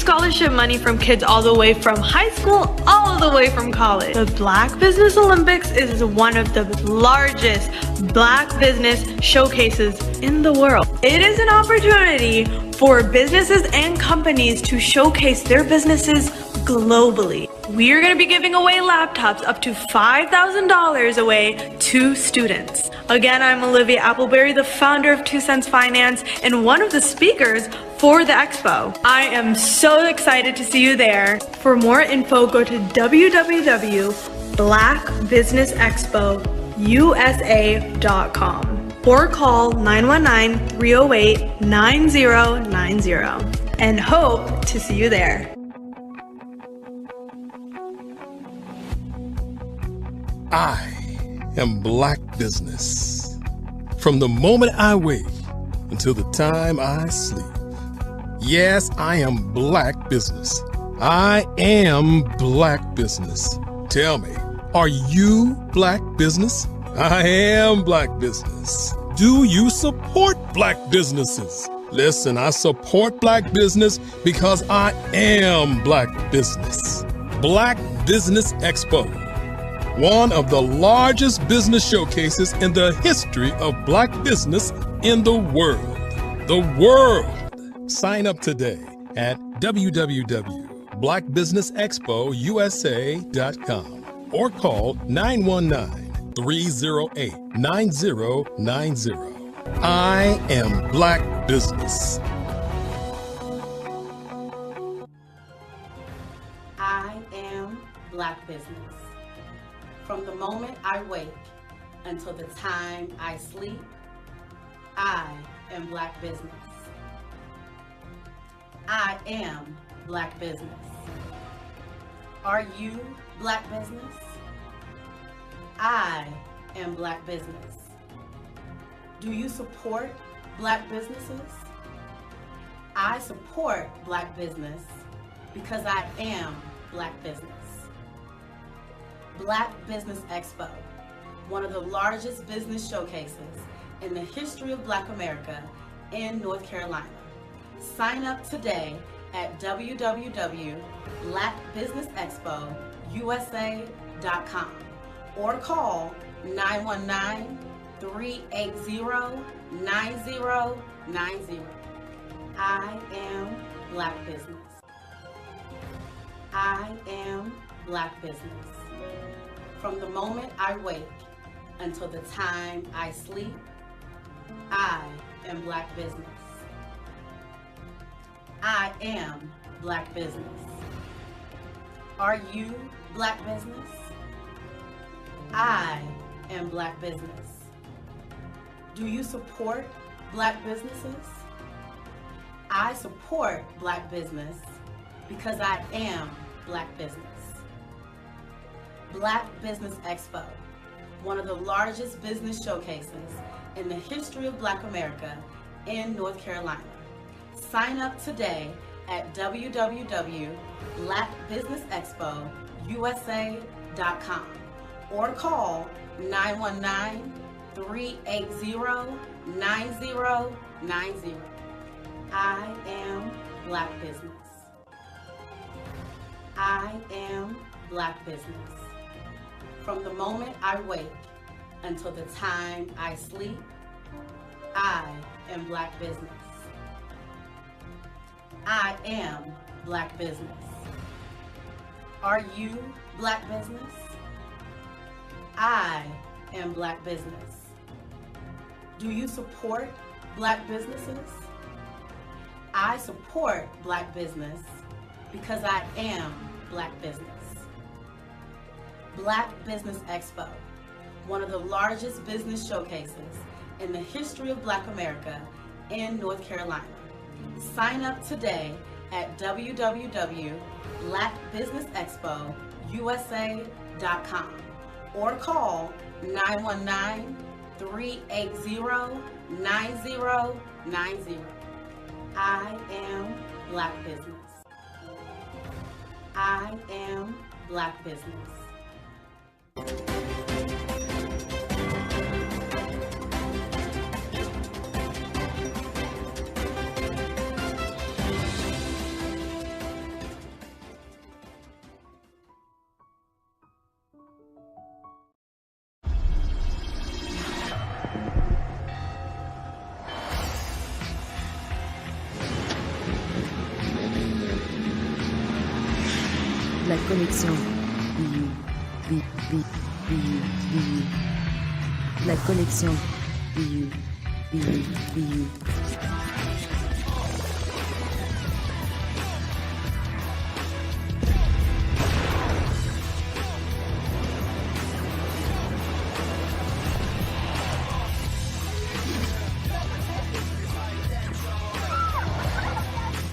scholarship money from kids all the way from high school, all the way from college. The Black Business Olympics is one of the largest Black business showcases in the world. It is an opportunity for businesses and companies to showcase their businesses globally. We are going to be giving away laptops up to $5,000 away to students. Again, I'm Olivia Appleberry, the founder of 2 Cents Finance and one of the speakers for the expo. I am so excited to see you there. For more info, go to www.blackbusinessexpousa.com or call 919-308-9090 and hope to see you there. I am Black Business. From the moment I wake until the time I sleep. Yes, I am Black Business. I am Black Business. Tell me, are you Black Business? I am Black Business. Do you support Black businesses? Listen, I support Black business because I am Black Business. Black Business Expo. One of the largest business showcases in the history of Black business in the world. The world! Sign up today at www.blackbusinessexpousa.com or call 919-308-9090. I am Black Business. I am Black Business. From the moment I wake until the time I sleep, I am Black Business. I am Black Business. Are you Black Business? I am Black Business. Do you support Black businesses? I support Black business because I am Black Business. Black Business Expo, one of the largest business showcases in the history of Black America in North Carolina. Sign up today at www.blackbusinessexpousa.com or call 919-380-9090. I am Black Business. I am Black Business. From the moment I wake until the time I sleep, I am Black Business. I am Black Business. Are you Black Business? I am Black Business. Do you support Black businesses? I support Black business because I am Black Business. Black Business Expo, one of the largest business showcases in the history of Black America in North Carolina. Sign up today at www.blackbusinessexpousa.com or call 919-380-9090. I am Black Business. I am Black Business. From the moment I wake until the time I sleep, I am Black Business. I am Black Business. Are you Black Business? I am Black Business. Do you support Black businesses? I support Black business because I am Black Business. Black Business Expo, one of the largest business showcases in the history of Black America in North Carolina. Sign up today at www.blackbusinessexpousa.com or call 919-380-9090. I am Black Business. I am Black Business. La collection La collection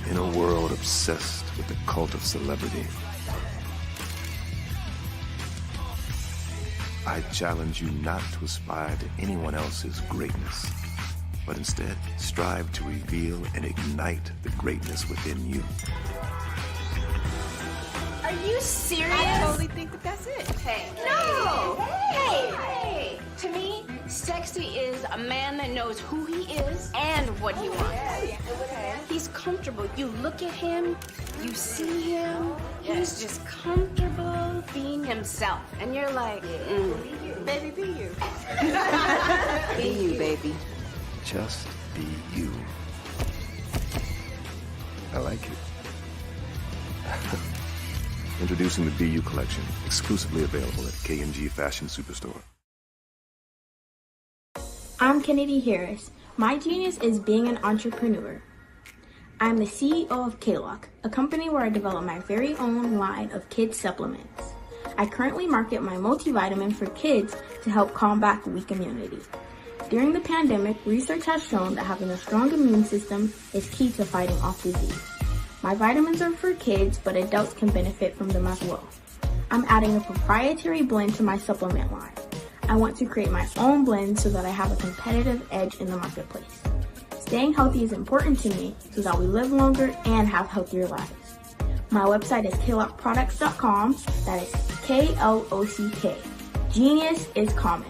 In a world obsessed with the cult of celebrity, I challenge you not to aspire to anyone else's greatness, but instead strive to reveal and ignite the greatness within you. Are you serious? I totally think that's it. Hey. No! Hey! To me, sexy is a man that knows who he is and what he wants. Okay. He's comfortable. You look at him, you see him, he's just comfortable being himself. And you're like, Baby, be you. Be you, baby. Just be you. I like it. Introducing the Be You collection, exclusively available at K&G Fashion Superstore. I'm Kennedy Harris. My genius is being an entrepreneur. I'm the CEO of K-Lock, a company where I develop my very own line of kids supplements. I currently market my multivitamin for kids to help combat weak immunity. During the pandemic, research has shown that having a strong immune system is key to fighting off disease. My vitamins are for kids, but adults can benefit from them as well. I'm adding a proprietary blend to my supplement line. I want to create my own blend so that I have a competitive edge in the marketplace. Staying healthy is important to me so that we live longer and have healthier lives. My website is klockproducts.com. That is K-L-O-C-K. Genius is common.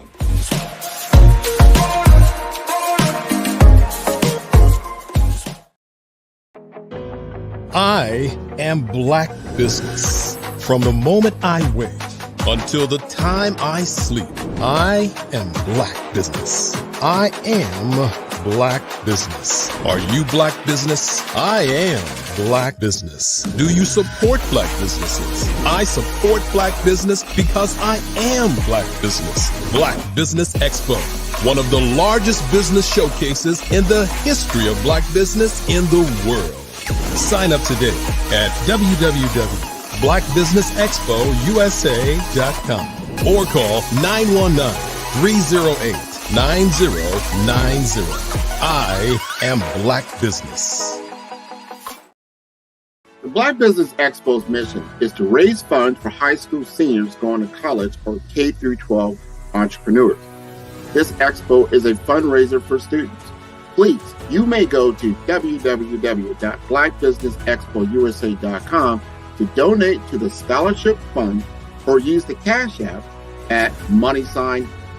I am Black Business. From the moment I wake until the time I sleep, I am Black Business. I am Black Business. Are you Black Business? I am Black Business. Do you support Black businesses? I support Black business because I am Black Business. Black Business Expo, one of the largest business showcases in the history of Black business in the world. Sign up today at www.blackbusinessexpousa.com or call 919-308-9090. I am Black Business. The Black Business Expo's mission is to raise funds for high school seniors going to college or K through 12 entrepreneurs. This expo is a fundraiser for students. Please, you may go to www.blackbusinessexpousa.com to donate to the scholarship fund or use the Cash App at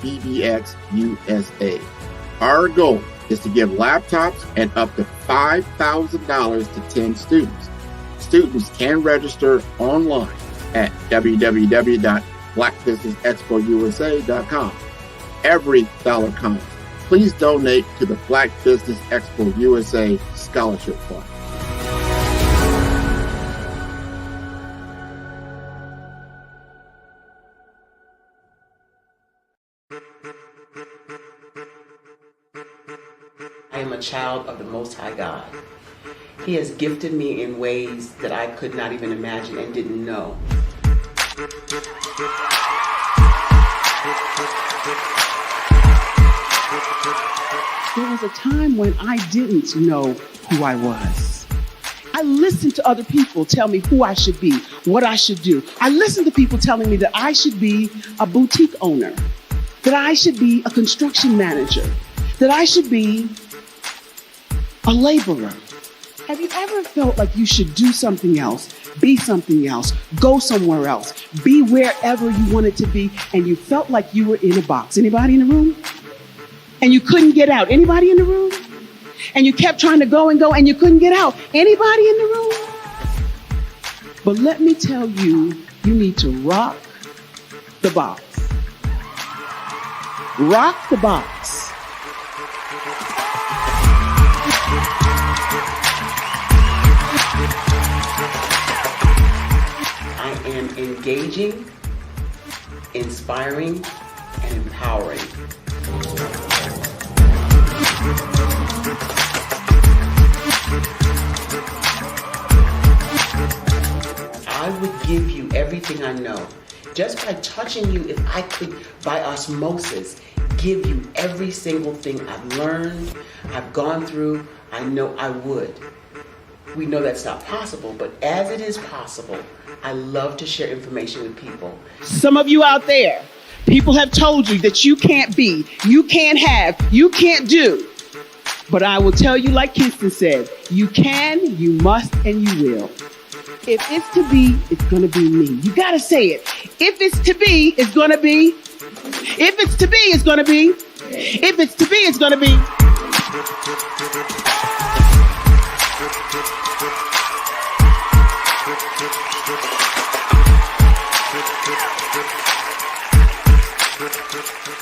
$BBXUSA. Our goal is to give laptops and up to $5,000 to 10 students. Students can register online at www.blackbusinessexpousa.com. Every dollar counts. Please donate to the Black Business Expo USA Scholarship Fund. I am a child of the Most High God. He has gifted me in ways that I could not even imagine and didn't know. There was a time when I didn't know who I was. I listened to other people tell me who I should be, what I should do. I listened to people telling me that I should be a boutique owner, that I should be a construction manager, that I should be a laborer. Have you ever felt like you should do something else, be something else, go somewhere else, be wherever you wanted to be, and you felt like you were in a box? Anybody in the room? And you couldn't get out. Anybody in the room? And you kept trying to go and go and you couldn't get out. Anybody in the room? But let me tell you, you need to rock the box. Rock the box. I am engaging, inspiring, and empowering. I would give you everything I know. Just by touching you, if I could, by osmosis, give you every single thing I've learned, I've gone through, I know I would. We know that's not possible, but as it is possible, I love to share information with people. Some of you out there, people have told you that you can't be, you can't have, you can't do. But I will tell you, like Kingston said, you can, you must, and you will. If it's to be, it's going to be me. You got to say it. If it's to be, it's going to be. If it's to be, it's going to be. If it's to be, it's going to be.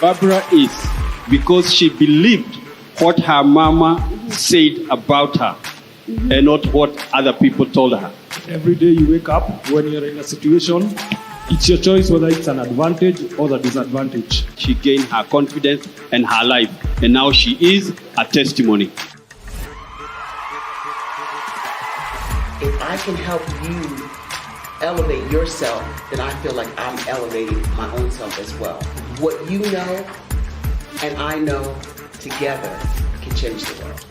Barbara is because she believed what her mama said about her and not what other people told her. Every day you wake up, when you're in a situation, it's your choice whether it's an advantage or the disadvantage. She gained her confidence and her life, and now she is a testimony. If I can help you elevate yourself, then I feel like I'm elevating my own self as well. What you know and I know together can change the world.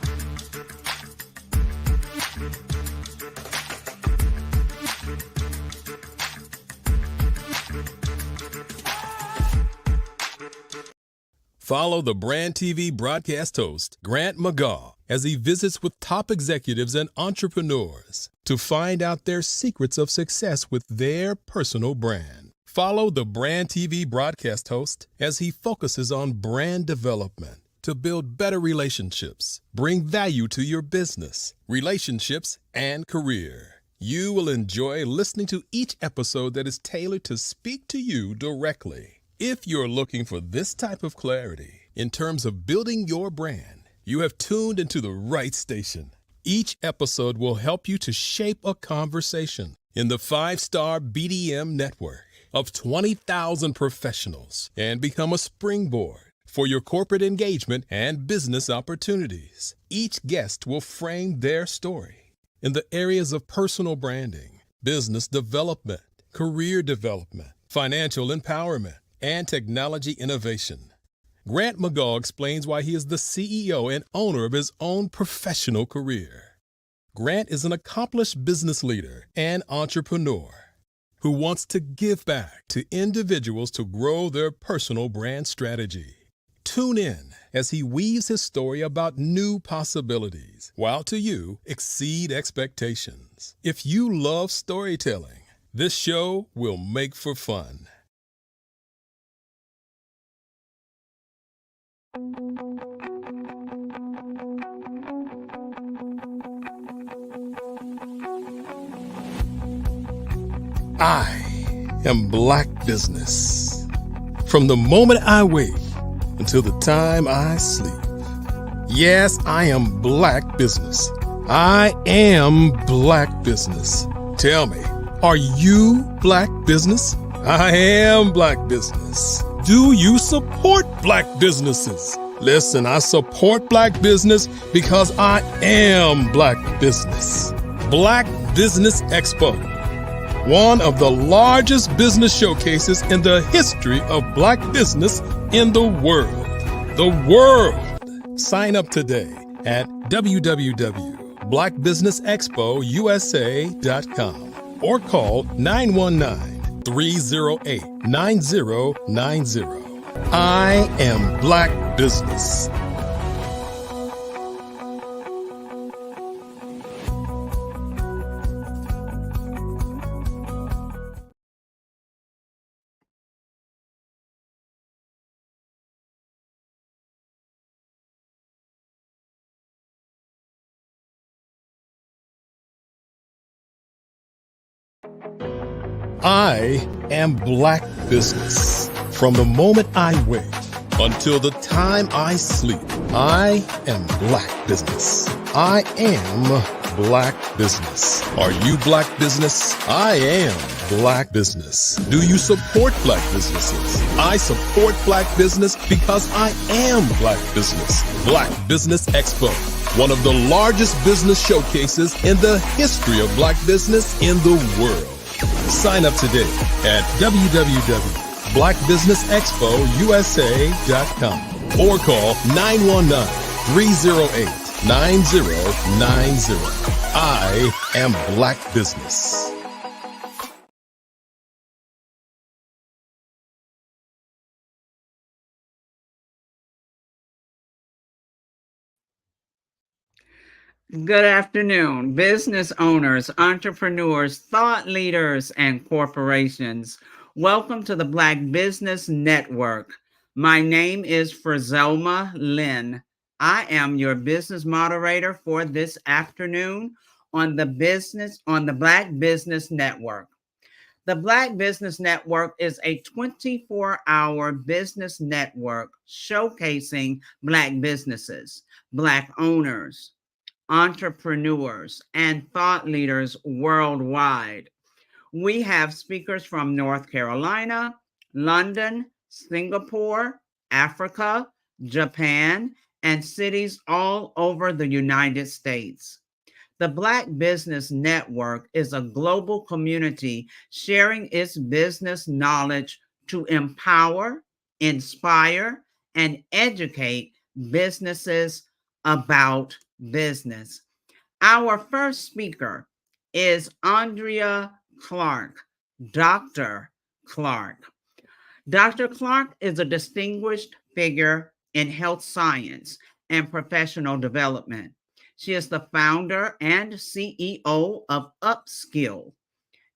Follow the Brand TV broadcast host, Grant McGaw, as he visits with top executives and entrepreneurs to find out their secrets of success with their personal brand. Follow the Brand TV broadcast host as he focuses on brand development to build better relationships, bring value to your business, relationships, and career. You will enjoy listening to each episode that is tailored to speak to you directly. If you're looking for this type of clarity in terms of building your brand, you have tuned into the right station. Each episode will help you to shape a conversation in the 5-star BDM network of 20,000 professionals and become a springboard for your corporate engagement and business opportunities. Each guest will frame their story in the areas of personal branding, business development, career development, financial empowerment, and technology innovation. Grant McGaw explains why he is the CEO and owner of his own professional career. Grant is an accomplished business leader and entrepreneur who wants to give back to individuals to grow their personal brand strategy. Tune in as he weaves his story about new possibilities, while to you exceed expectations. If you love storytelling, this show will make for fun. I am Black Business. From the moment I wake until the time I sleep. Yes, I am Black Business. I am Black Business. Tell me, are you Black Business? I am Black Business. Do you support Black businesses? Listen, I support Black business because I am Black Business. Black Business Expo, one of the largest business showcases in the history of Black business in the world. The world! Sign up today at www.blackbusinessexpousa.com or call 919-308-9090. I am Black Business. I am Black Business. From the moment I wake Until the time I sleep, I am Black Business. I am Black Business. Are you Black Business? I am Black Business. Do you support Black businesses? I support Black business because I am Black Business. Black Business Expo, one of the largest business showcases in the history of Black business in the world. Sign up today at www.blackbusinessexpousa.com or call 919-308-9090. I am Black Business. Good afternoon, business owners, entrepreneurs, thought leaders, and corporations. Welcome to the Black Business Network. My name is Frizelma Lynn. I am your business moderator for this afternoon on the Black Business Network. The Black Business Network is a 24-hour business network showcasing Black businesses, Black owners, entrepreneurs, and thought leaders worldwide. We have speakers from North Carolina, London, Singapore, Africa, Japan, and cities all over the United States. The Black Business Network is a global community sharing its business knowledge to empower, inspire, and educate businesses about business. Our first speaker is Andrea Clark, Dr. Clark. Dr. Clark is a distinguished figure in health science and professional development. She is the founder and CEO of Upskill,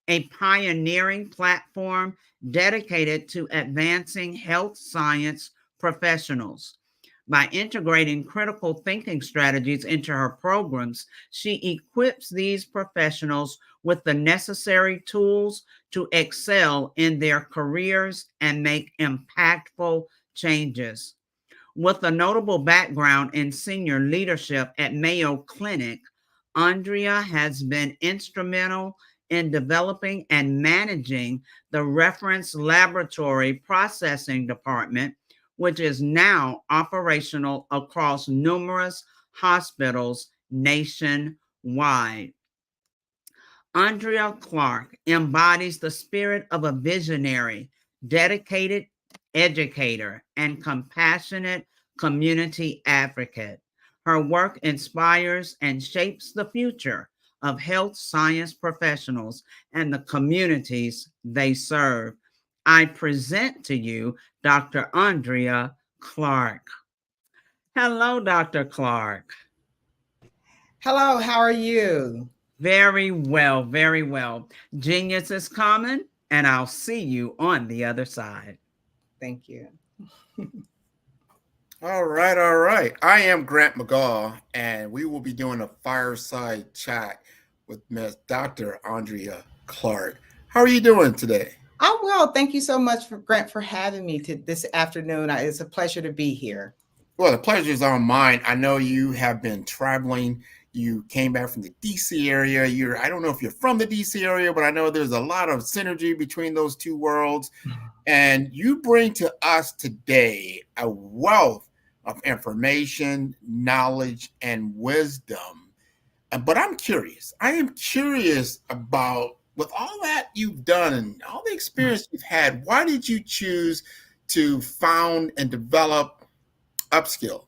a pioneering platform dedicated to advancing health science professionals. By integrating critical thinking strategies into her programs, she equips these professionals with the necessary tools to excel in their careers and make impactful changes. With a notable background in senior leadership at Mayo Clinic, Andrea has been instrumental in developing and managing the reference laboratory processing department, which is now operational across numerous hospitals nationwide. Andrea Clark embodies the spirit of a visionary, dedicated educator, and compassionate community advocate. Her work inspires and shapes the future of health science professionals and the communities they serve. I present to you Dr. Andrea Clark. Hello, Dr. Clark. Hello, how are you? Very well, very well. Genius is common, and I'll see you on the other side. Thank you. All right, all right. I am Grant McGaw, and we will be doing a fireside chat with Ms. Dr. Andrea Clark. How are you doing today? I'm well. Thank you so much, Grant, for having me this afternoon. It's a pleasure to be here. Well, the pleasure is on mine. I know you have been traveling. You came back from the DC area. I don't know if you're from the DC area, but I know there's a lot of synergy between those two worlds. And you bring to us today a wealth of information, knowledge, and wisdom. But I'm curious. I am curious about, with all that you've done and all the experience you've had, why did you choose to found and develop Upskill?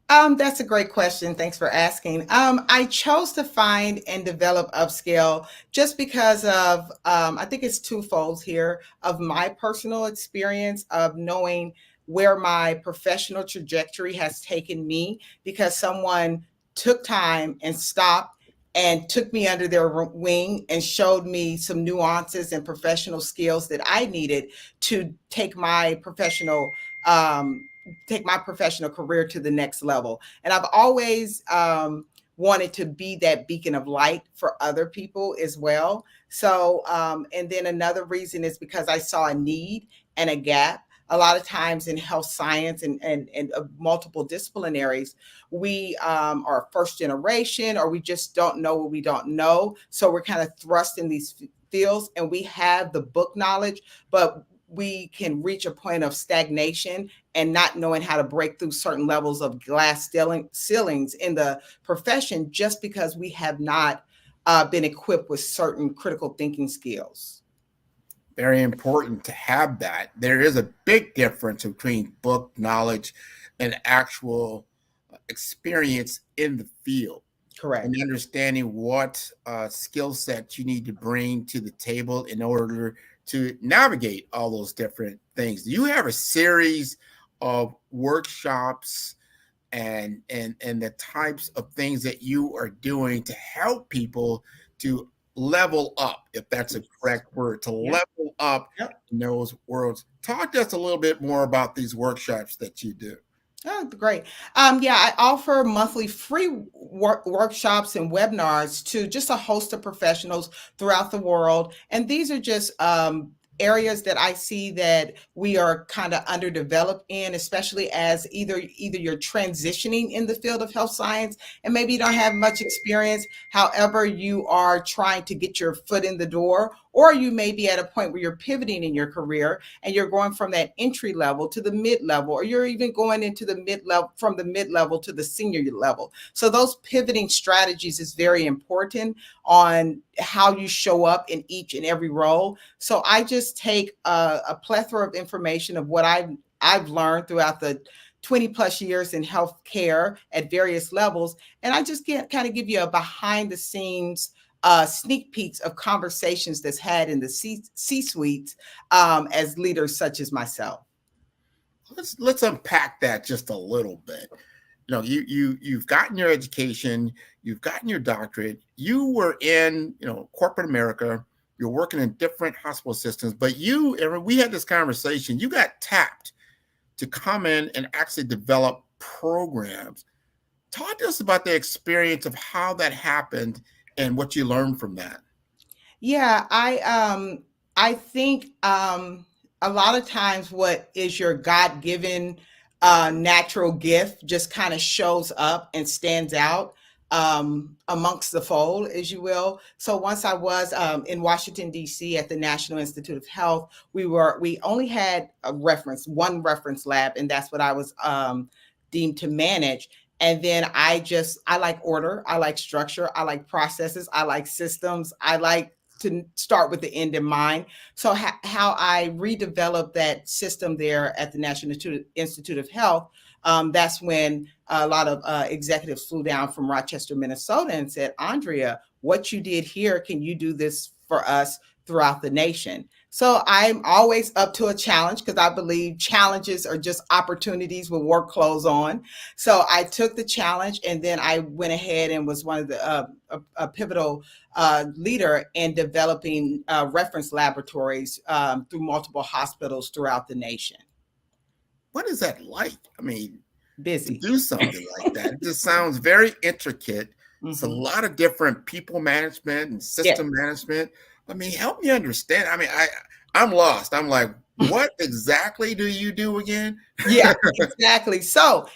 That's a great question. Thanks for asking. I chose to find and develop Upskill just because of, I think it's twofold here, of my personal experience of knowing where my professional trajectory has taken me, because someone took time and stopped and took me under their wing and showed me some nuances and professional skills that I needed to take my professional career to the next level. And I've always wanted to be that beacon of light for other people as well. So, and then another reason is because I saw a need and a gap a lot of times in health science and multiple disciplinaries, we are first generation, or we just don't know what we don't know. So we're kind of thrust in these fields, and we have the book knowledge, but we can reach a point of stagnation and not knowing how to break through certain levels of glass ceilings in the profession, just because we have not been equipped with certain critical thinking skills. Very important to have that. There is a big difference between book knowledge and actual experience in the field. Correct. And understanding what skill sets you need to bring to the table in order to navigate all those different things. You have a series of workshops and the types of things that you are doing to help people to level up, if that's a correct word, to level up in those worlds. Talk to us a little bit more about these workshops that you do. Oh, great. Yeah, I offer monthly free workshops and webinars to just a host of professionals throughout the world. And these are just areas that I see that we are kind of underdeveloped in, especially as either you're transitioning in the field of health science and maybe you don't have much experience. However, you are trying to get your foot in the door, or you may be at a point where you're pivoting in your career and you're going from that entry level to the mid level, or you're even going into the mid level, from the mid level to the senior level. So those pivoting strategies is very important on how you show up in each and every role. So I just take a plethora of information of what I've learned throughout the 20 plus years in healthcare at various levels, and I just kind of give you a behind the scenes sneak peeks of conversations that's had in the C-suites as leaders such as myself. Let's unpack that just a little bit. You know, you've gotten your education, you've gotten your doctorate, you were in, corporate America, you're working in different hospital systems, but we had this conversation, you got tapped to come in and actually develop programs. Talk to us about the experience of how that happened and what you learned from that. Yeah, I think a lot of times what is your God-given natural gift just kind of shows up and stands out amongst the fold, as you will. So once I was in Washington, D.C. at the National Institute of Health, we only had one reference lab, and that's what I was deemed to manage. And then I like order, I like structure, I like processes, I like systems, I like to start with the end in mind. So how I redeveloped that system there at the National Institute of Health, that's when a lot of executives flew down from Rochester, Minnesota and said, Andrea, what you did here, can you do this for us throughout the nation? So I'm always up to a challenge, because I believe challenges are just opportunities with work clothes on. So I took the challenge, and then I went ahead and was one of the a pivotal leader in developing reference laboratories through multiple hospitals throughout the nation. What is that like? I mean, busy to do something like that. It just sounds very intricate. It's a lot of different people management and system management. I mean, help me understand. I mean, I'm lost. I'm like, what exactly do you do again? Yeah, exactly. So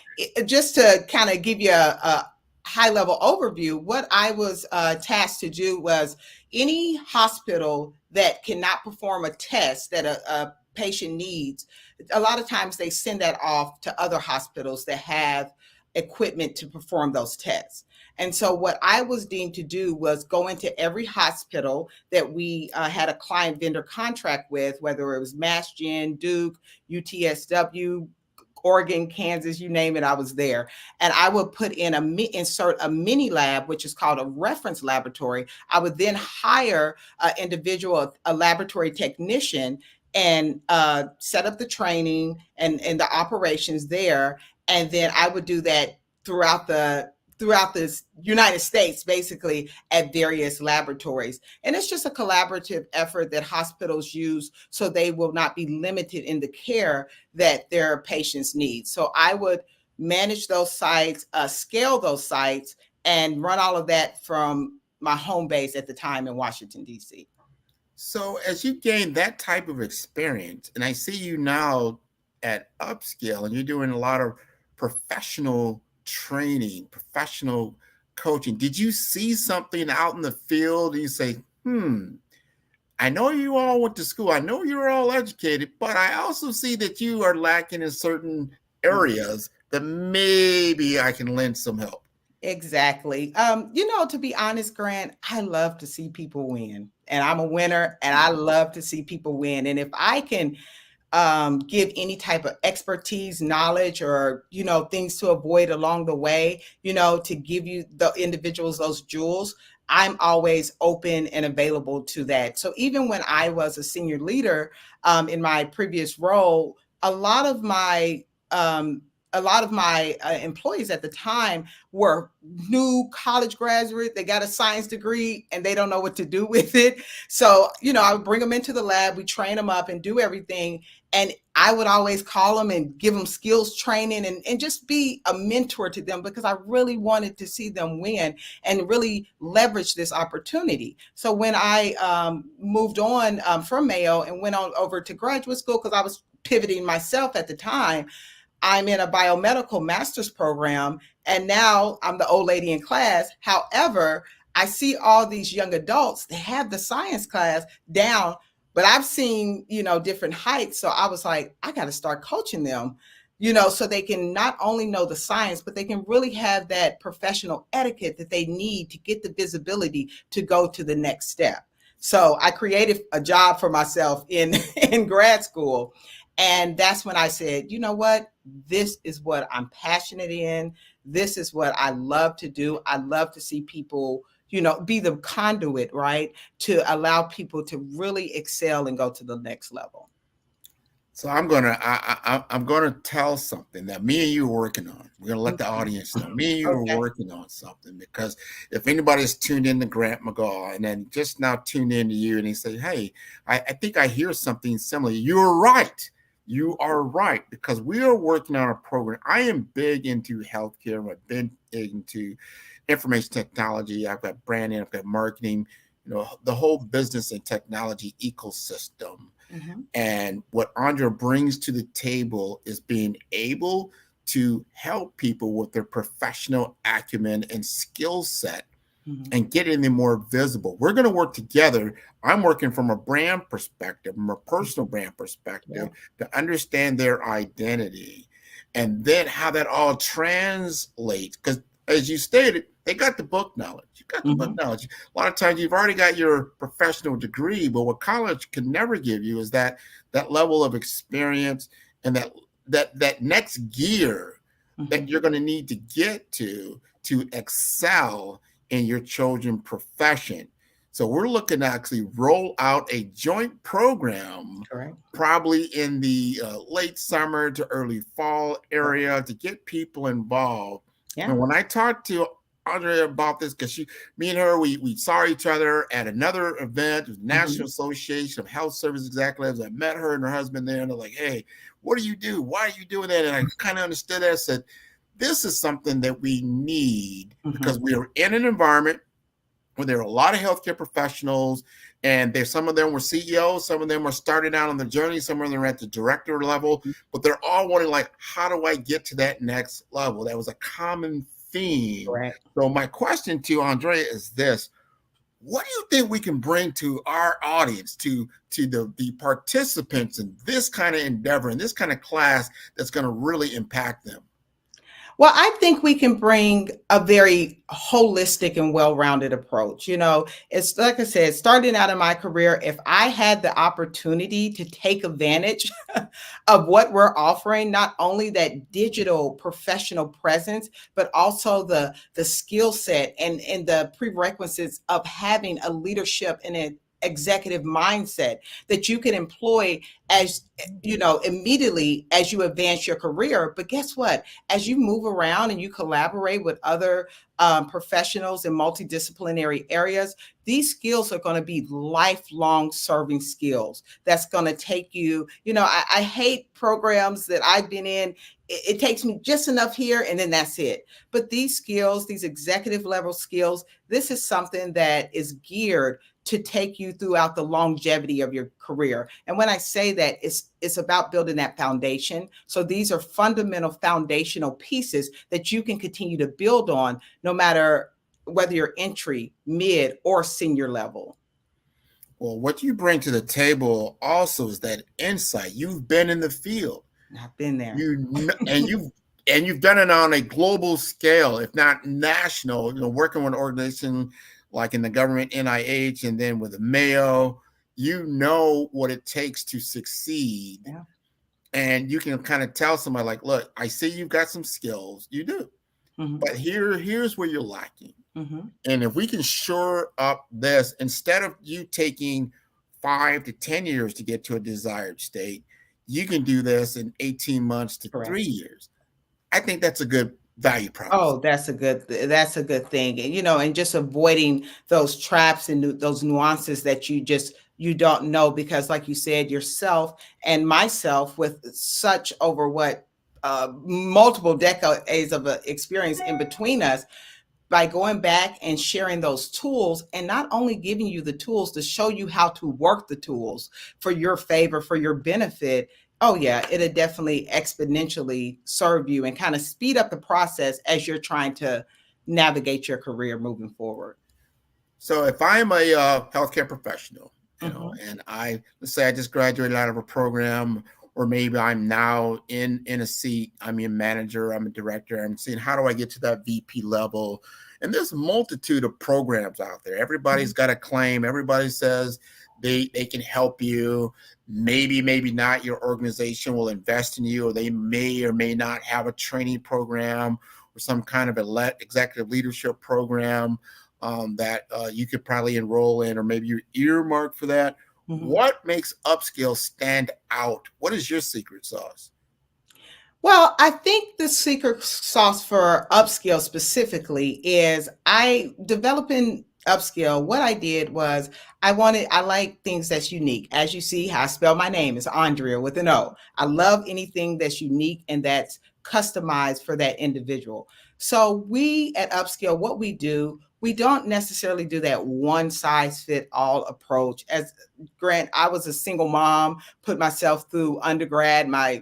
just to kind of give you a high level overview, what I was tasked to do was any hospital that cannot perform a test that a patient needs, a lot of times they send that off to other hospitals that have equipment to perform those tests. And so what I was deemed to do was go into every hospital that we had a client vendor contract with, whether it was Mass Gen, Duke, UTSW, Oregon, Kansas, you name it, I was there. And I would insert a mini lab, which is called a reference laboratory. I would then hire an individual, a laboratory technician, and set up the training and the operations there. And then I would do that throughout the United States, basically at various laboratories. And it's just a collaborative effort that hospitals use so they will not be limited in the care that their patients need. So I would manage those sites, scale those sites, and run all of that from my home base at the time in Washington, D.C. So as you gain that type of experience, and I see you now at Upscale, and you're doing a lot of professional training, professional coaching. Did you see something out in the field and you say, I know you all went to school, I know you're all educated, but I also see that you are lacking in certain areas that maybe I can lend some help? Exactly. To be honest, Grant, I love to see people win. And I'm a winner and I love to see people win. And if I can give any type of expertise, knowledge, or, things to avoid along the way, to give you the individuals those jewels, I'm always open and available to that. So even when I was a senior leader in my previous role, a lot of my employees at the time were new college graduates. They got a science degree and they don't know what to do with it. So, I would bring them into the lab, we train them up and do everything. And I would always call them and give them skills training and just be a mentor to them, because I really wanted to see them win and really leverage this opportunity. So when I moved on from Mayo and went on over to graduate school, because I was pivoting myself at the time, I'm in a biomedical master's program, and now I'm the old lady in class. However, I see all these young adults, they have the science class down, but I've seen, different heights. So I was like, I got to start coaching them, so they can not only know the science, but they can really have that professional etiquette that they need to get the visibility to go to the next step. So I created a job for myself in grad school. And that's when I said, you know what? This is what I'm passionate in. This is what I love to do. I love to see people, be the conduit, right? To allow people to really excel and go to the next level. So I'm gonna tell something that me and you are working on. We're gonna let the audience know. Me and you are working on something, because if anybody's tuned in to Grant McGaw and then just now tuned in to you and they say, hey, I think I hear something similar. You're right. You are right, because we are working on a program. I am big into healthcare. I've been big into information technology. I've got branding. I've got marketing. The whole business and technology ecosystem. Mm-hmm. And what Andrea brings to the table is being able to help people with their professional acumen and skill set, mm-hmm. and getting them more visible. We're going to work together. I'm working from a brand perspective, from a personal brand perspective, to understand their identity, and then how that all translates. Because as you stated, they got the book knowledge. You got the mm-hmm. book knowledge. A lot of times you've already got your professional degree, but what college can never give you is that level of experience and that next gear, mm-hmm. that you're going to need to get to excel in your chosen profession. So we're looking to actually roll out a joint program, correct, probably in the late summer to early fall area, to get people involved. Yeah. And when I talked to Andrea about this, because me and her, we saw each other at another event, the National mm-hmm. Association of Health Service Executives. I met her and her husband there, and they're like, hey, what do you do? Why are you doing that? And I kind of understood that. I said, this is something that we need, mm-hmm. because we are in an environment where there are a lot of healthcare professionals, and some of them were CEOs, some of them are starting out on the journey, some of them are at the director level, mm-hmm. but they're all wanting, like, how do I get to that next level? That was a common theme. Right. So my question to Andrea is this: what do you think we can bring to our audience, to the participants in this kind of endeavor, in this kind of class, that's going to really impact them? Well, I think we can bring a very holistic and well-rounded approach. It's like I said, starting out in my career, if I had the opportunity to take advantage of what we're offering, not only that digital professional presence, but also the skill set and the prerequisites of having a leadership and an executive mindset that you can employ as immediately as you advance your career. But guess what? As you move around and you collaborate with other professionals in multidisciplinary areas, these skills are going to be lifelong serving skills. That's going to take you, I hate programs that I've been in. It takes me just enough here and then that's it. But these skills, these executive level skills, this is something that is geared to take you throughout the longevity of your career. And when I say that, it's about building that foundation. So these are fundamental foundational pieces that you can continue to build on, no matter whether you're entry, mid, or senior level. Well, what you bring to the table also is that insight. You've been in the field. I've been there. And you've done it on a global scale, if not national, working with an organization like in the government, NIH, and then with the Mayo. You know what it takes to succeed. Yeah. And you can kind of tell somebody like, look, I see you've got some skills. You do. Mm-hmm. But here's where you're lacking. Mm-hmm. And if we can shore up this, instead of you taking 5 to 10 years to get to a desired state, you can do this in 18 months to Correct. 3 years. I think that's a good value proposition. Oh, that's a good thing. And, and just avoiding those traps and those nuances that you don't know, because like you said, yourself and myself with such multiple decades of experience in between us, by going back and sharing those tools, and not only giving you the tools to show you how to work the tools for your favor, for your benefit. Oh yeah, it'll definitely exponentially serve you and kind of speed up the process as you're trying to navigate your career moving forward. So if I'm a healthcare professional, and let's say I just graduated out of a program, or maybe I'm now in a seat, I'm a manager, I'm a director, I'm seeing how do I get to that VP level? And there's a multitude of programs out there. Everybody's got a claim. Everybody says they can help you. Maybe not your organization will invest in you, or they may or may not have a training program or some kind of executive leadership program that you could probably enroll in, or maybe you're earmarked for that. Mm-hmm. What makes upskill stand out? What is your secret sauce? Well, I think the secret sauce for upskill specifically is developing upskill. What I did was I like things that's unique. As you see, how I spell my name is Andrea with an O. I love anything that's unique and that's customized for that individual. So we at Upskill, what we do, we don't necessarily do that one size fit all approach. As Grant, I was a single mom, put myself through undergrad. My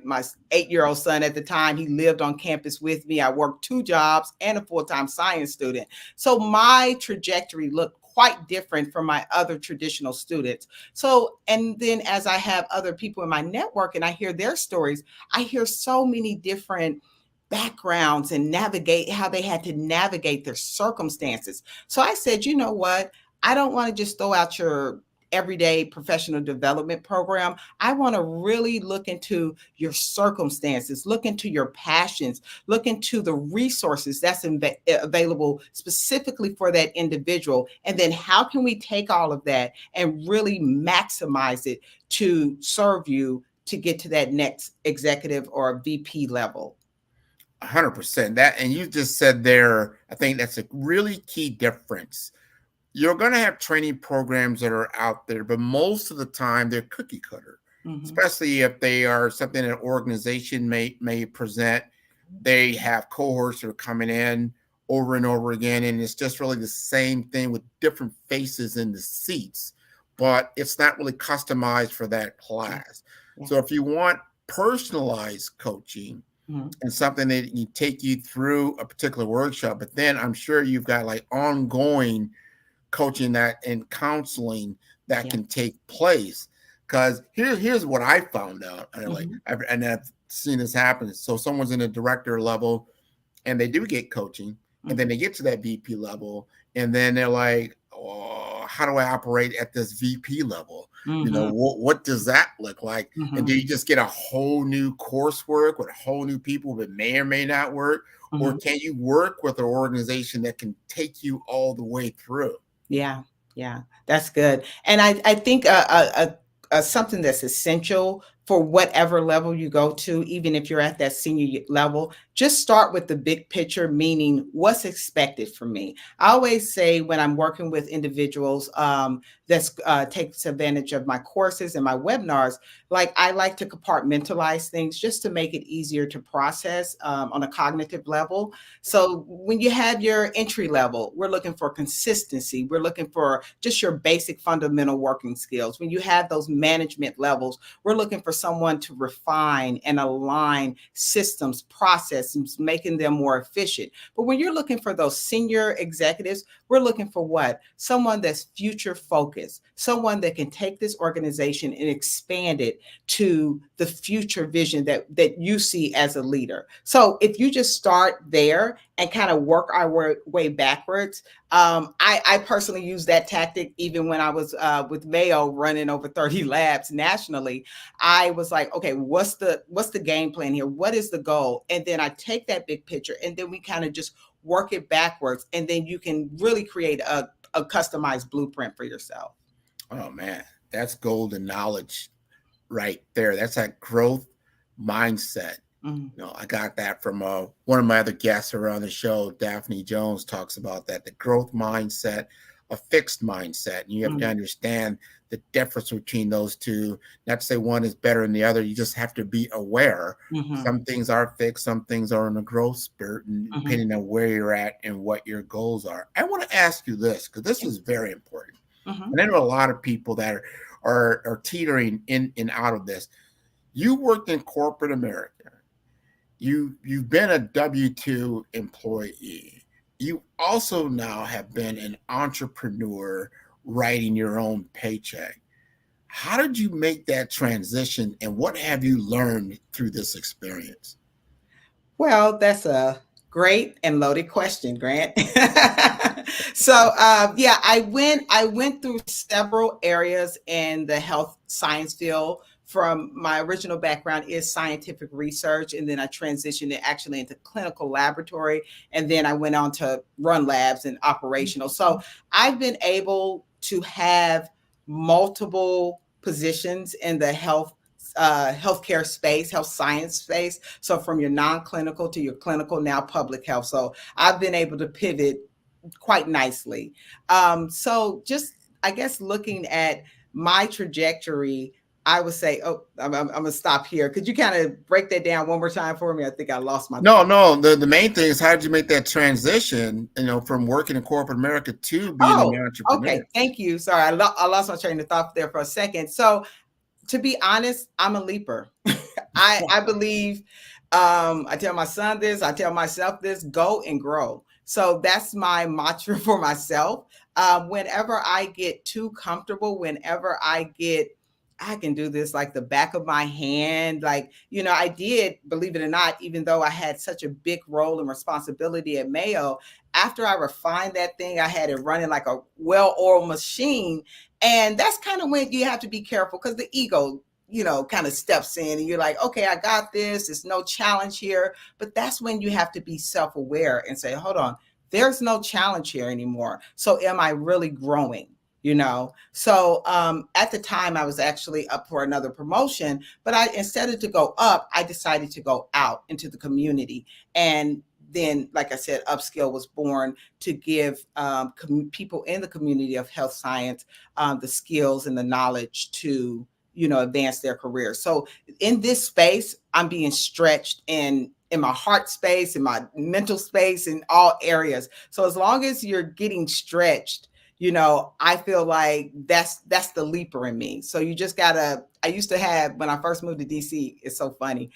8-year-old son at the time, he lived on campus with me. I worked 2 jobs and a full-time science student. So my trajectory looked quite different from my other traditional students. So, and then as I have other people in my network and I hear their stories, I hear so many different backgrounds and how they had to navigate their circumstances. So I said, you know what? I don't want to just throw out your everyday professional development program. I want to really look into your circumstances, look into your passions, look into the resources that's available specifically for that individual. And then how can we take all of that and really maximize it to serve you to get to that next executive or VP level? 100%. That, and you just said there, I think that's a really key difference. You're going to have training programs that are out there, but most of the time they're cookie cutter, especially if they are something an organization may present. They have cohorts that are coming in over and over again, and it's just really the same thing with different faces in the seats, but it's not really customized for that class. Yeah. So if you want personalized coaching, and something that you take you through a particular workshop, but then I'm sure you've got like ongoing coaching that and counseling that can take place. Because here's what I found out, and I've seen this happen. So someone's in a director level, and they do get coaching, and then they get to that VP level, and then they're like, oh, how do I operate at this VP level? You know, what does that look like? And do you just get a whole new coursework with a whole new people that may or may not work? Or can you work with an organization that can take you all the way through? Yeah, that's good. And I think something that's essential for whatever level you go to, even if you're at that senior level, just start with the big picture, meaning what's expected from me. I always say when I'm working with individuals that takes advantage of my courses and my webinars, like I like to compartmentalize things just to make it easier to process on a cognitive level. So when you have your entry level, we're looking for consistency. We're looking for just your basic fundamental working skills. When you have those management levels, we're looking for someone to refine and align systems, processes, making them more efficient. But when you're looking for those senior executives, we're looking for what? Someone that's future focused, someone that can take this organization and expand it to the future vision that you see as a leader. So if you just start there and kind of work our way backwards, I personally use that tactic even when I was with Mayo running over 30 labs nationally. I was like, okay, what's the game plan here? What is the goal? And then I take that big picture and then we kind of just work it backwards. And then you can really create a customized blueprint for yourself. Oh man, that's golden knowledge right there. That's that growth mindset. You know, I got that from one of my other guests around the show, Daphne Jones, talks about that, the growth mindset, a fixed mindset. And you have to understand the difference between those two. Not to say one is better than the other. You just have to be aware. Some things are fixed, some things are in a growth spirit, and depending on where you're at and what your goals are. I want to ask you this, because this is very important. And I know a lot of people that are teetering in and out of this. You worked in corporate America. You've been a W-2 employee. You also now have been an entrepreneur writing your own paycheck. How did you make that transition, and what have you learned through this experience? Well, that's a great and loaded question, Grant. So yeah, I went through several areas in the health science field. From my original background is scientific research, and then I transitioned it actually into clinical laboratory, and then I went on to run labs and operational. So I've been able to have multiple positions in the healthcare space, health science space. So from your non-clinical to your clinical, now public health. So I've been able to pivot quite nicely. So just, I guess, looking at my trajectory, I would say, I'm gonna stop here. Could you kind of break that down one more time for me? I think I lost my. No. The main thing is, how did you make that transition? You know, from working in corporate America to being an entrepreneur. Okay, thank you. Sorry, I lost my train of thought there for a second. So, to be honest, I'm a leaper. I believe. I tell my son this. I tell myself this: go and grow. So that's my mantra for myself. Whenever I get too comfortable, whenever I can do this like the back of my hand. Like, you know, I did, believe it or not, even though I had such a big role and responsibility at Mayo, after I refined that thing, I had it running like a well-oiled machine. And that's kind of when you have to be careful, because the ego, you know, kind of steps in and you're like, okay, I got this. There's no challenge here. But that's when you have to be self-aware and say, hold on, there's no challenge here anymore. So am I really growing? You know, so at the time I was actually up for another promotion, but instead of to go up, I decided to go out into the community. And then, like I said, Upskill was born to give people in the community of health science the skills and the knowledge to, you know, advance their career. So in this space, I'm being stretched in my heart space, in my mental space, in all areas. So as long as you're getting stretched, you know, I feel like that's the leaper in me. So you just gotta, I used to have, when I first moved to DC, it's so funny.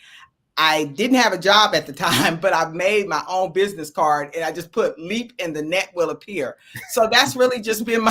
I didn't have a job at the time, but I made my own business card and I just put leap and the net will appear. So that's really just been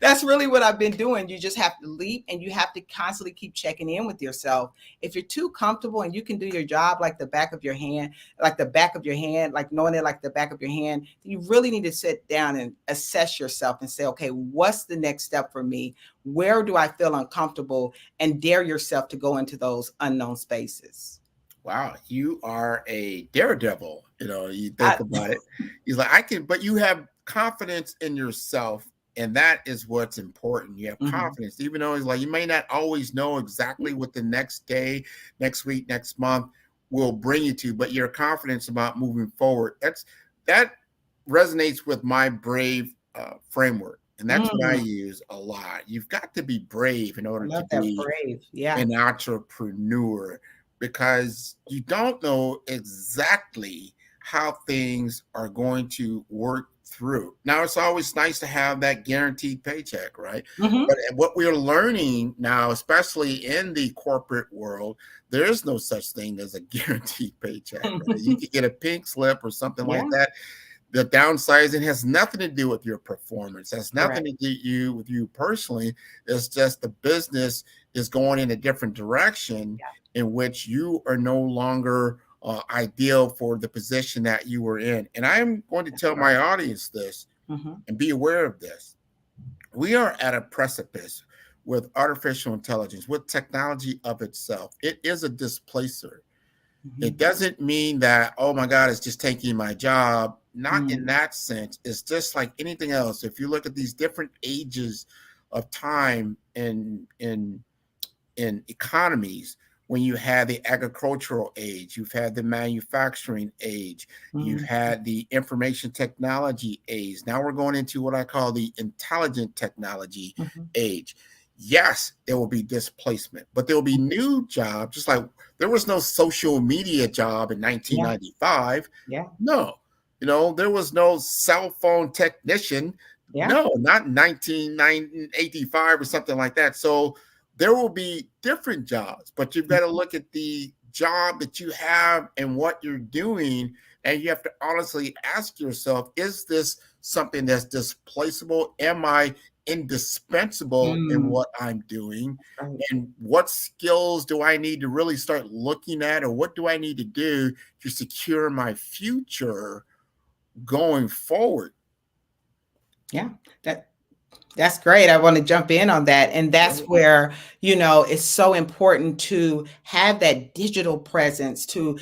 that's really what I've been doing. You just have to leap and you have to constantly keep checking in with yourself. If you're too comfortable and you can do your job like the back of your hand, like knowing it like the back of your hand, you really need to sit down and assess yourself and say, okay, what's the next step for me? Where do I feel uncomfortable? And dare yourself to go into those unknown spaces. Wow, you are a daredevil. You know, you think about it. He's like, I can, but you have confidence in yourself, and that is what's important. You have confidence, even though it's like you may not always know exactly what the next day, next week, next month, will bring you to, but your confidence about moving forward. That resonates with my brave framework. And that's what I use a lot. You've got to be brave in order I to love that be brave. Yeah. an entrepreneur, because you don't know exactly how things are going to work through. Now, it's always nice to have that guaranteed paycheck, right? But what we're learning now, especially in the corporate world, there is no such thing as a guaranteed paycheck. Right? You could get a pink slip or something like that. The downsizing has nothing to do with your performance. It has nothing to do with you personally. It's just the business is going in a different direction in which you are no longer ideal for the position that you were in. And I'm going to tell my audience this and be aware of this. We are at a precipice with artificial intelligence, with technology of itself. It is a displacer. It doesn't mean that, oh my God, it's just taking my job. Not in that sense. It's just like anything else. If you look at these different ages of time in economies, when you had the agricultural age, you've had the manufacturing age, you've had the information technology age. Now we're going into what I call the intelligent technology age. Yes, there will be displacement, but there will be new jobs. Just like there was no social media job in 1995. No, there was no cell phone technician. No, not in 1985 or something like that. So there will be different jobs, but you've got to look at the job that you have and what you're doing. And you have to honestly ask yourself, is this something that's displaceable? Am I indispensable in what I'm doing? And what skills do I need to really start looking at, or what do I need to do to secure my future going forward? Yeah, that's great. I want to jump in on that. And that's where, it's so important to have that digital presence, to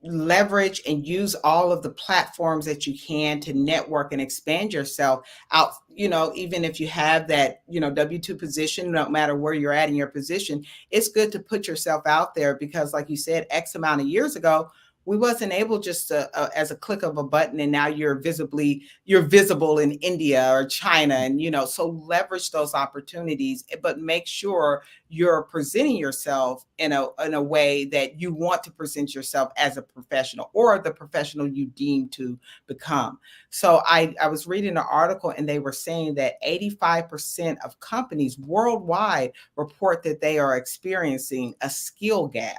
leverage and use all of the platforms that you can to network and expand yourself out. Even if you have that, W-2 position, no matter where you're at in your position, it's good to put yourself out there, because like you said, X amount of years ago, we wasn't able just to, as a click of a button, and now you're visible in India or China. And, so leverage those opportunities, but make sure you're presenting yourself in a way that you want to present yourself as a professional, or the professional you deem to become. So I was reading an article, and they were saying that 85% of companies worldwide report that they are experiencing a skill gap.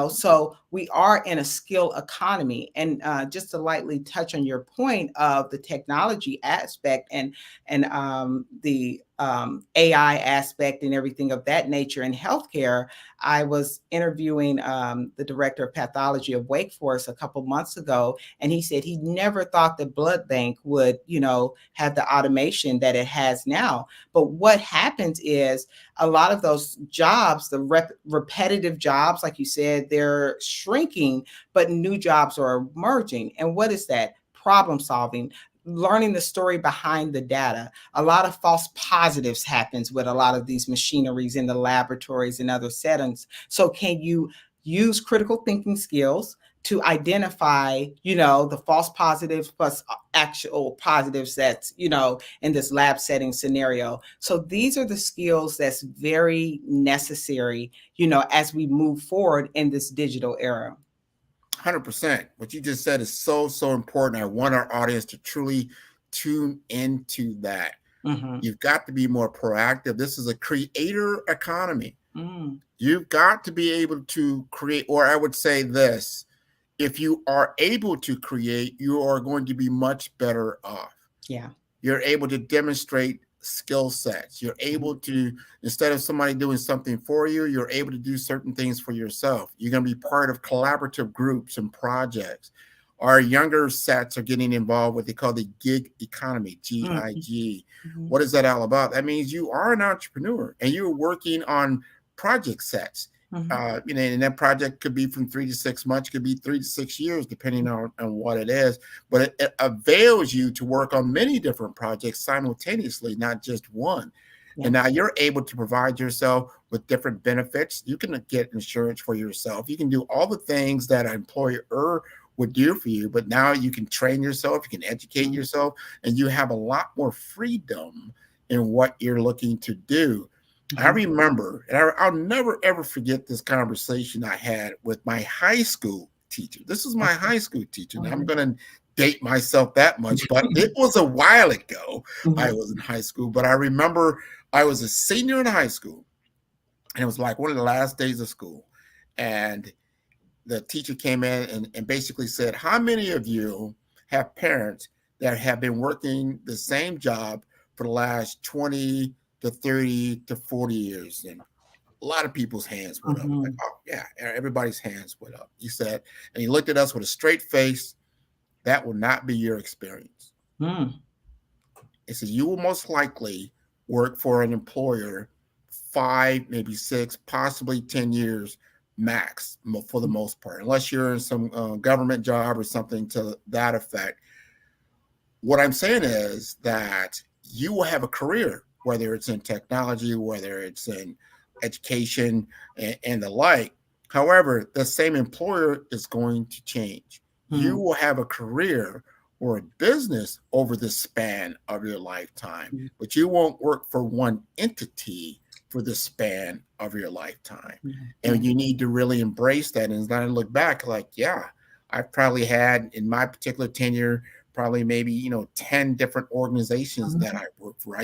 So we are in a skill economy. And just to lightly touch on your point of the technology aspect and the AI aspect and everything of that nature in healthcare, I was interviewing the director of pathology of Wake Forest a couple months ago, and he said he never thought the blood bank would, have the automation that it has now. But what happens is a lot of those jobs, the repetitive jobs, like you said, they're shrinking, but new jobs are emerging. And what is that? Problem solving, learning the story behind the data. A lot of false positives happens with a lot of these machineries in the laboratories and other settings. So can you use critical thinking skills to identify, the false positives plus actual positives that's, in this lab setting scenario. So these are the skills that's very necessary, as we move forward in this digital era. 100%. What you just said is so, so important. I want our audience to truly tune into that. You've got to be more proactive. This is a creator economy. You've got to be able to create, or I would say this, if you are able to create, you are going to be much better off. Yeah. You're able to demonstrate skill sets. You're able to, instead of somebody doing something for you, you're able to do certain things for yourself. You're going to be part of collaborative groups and projects. Our younger sets are getting involved with what they call the gig economy, GIG. What is that all about? That means you are an entrepreneur and you're working on project sets. And that project could be from 3 to 6 months, could be 3 to 6 years, depending on what it is. But it avails you to work on many different projects simultaneously, not just one. And now you're able to provide yourself with different benefits. You can get insurance for yourself. You can do all the things that an employer would do for you, but now you can train yourself, you can educate yourself, and you have a lot more freedom in what you're looking to do. I remember, and I'll never ever forget this conversation I had with my high school teacher. This is my high school teacher. And I'm going to date myself that much, but it was a while ago. I was in high school, but I remember I was a senior in high school, and it was like one of the last days of school. And the teacher came in and basically said, how many of you have parents that have been working the same job for the last 20 to 30 to 40 years? And a lot of people's hands went up. Like, oh, yeah, everybody's hands went up. He said, and he looked at us with a straight face. That will not be your experience. He said, you will most likely work for an employer 5, maybe 6, possibly 10 years max for the most part, unless you're in some government job or something to that effect. What I'm saying is that you will have a career, whether it's in technology, whether it's in education and the like. However, the same employer is going to change. You will have a career or a business over the span of your lifetime, but you won't work for one entity for the span of your lifetime. And you need to really embrace that and not look back like, yeah, I've probably had in my particular tenure, probably maybe, 10 different organizations that I work for.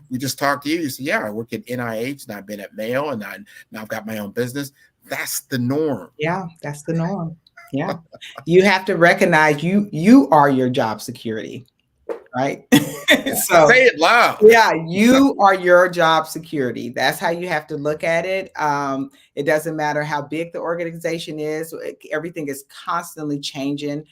We just talked to you. You said, yeah, I work at NIH and I've been at Mayo and now I've got my own business. That's the norm. Yeah, that's the norm. Yeah. You have to recognize you are your job security, right? So say it loud. Yeah, you are your job security. That's how you have to look at it. It doesn't matter how big the organization is. Everything is constantly changing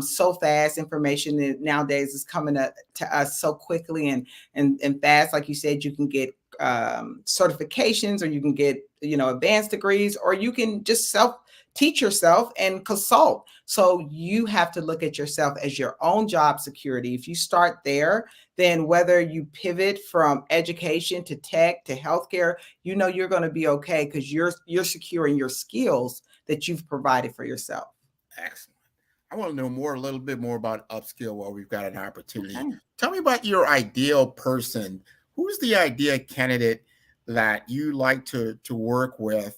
so fast. Information nowadays is coming to us so quickly and fast. Like you said, you can get certifications, or you can get advanced degrees, or you can just teach yourself and consult. So you have to look at yourself as your own job security. If you start there, then whether you pivot from education to tech to healthcare, you're going to be okay because you're securing your skills that you've provided for yourself. Excellent. I want to know a little bit more about upskill while we've got an opportunity. Okay. Tell me about your ideal person. Who's the ideal candidate that you like to work with?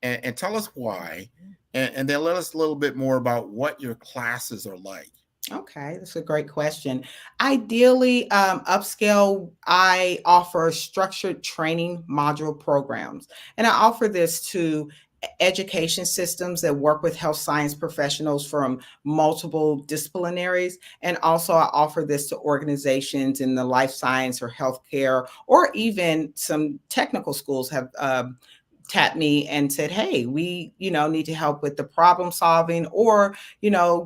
And tell us why, and then let us a little bit more about what your classes are like. Okay, that's a great question. Ideally, upscale, I offer structured training module programs, and I offer this to education systems that work with health science professionals from multiple disciplinaries. And also I offer this to organizations in the life science or healthcare, or even some technical schools have tapped me and said, hey, we, need to help with the problem solving, or,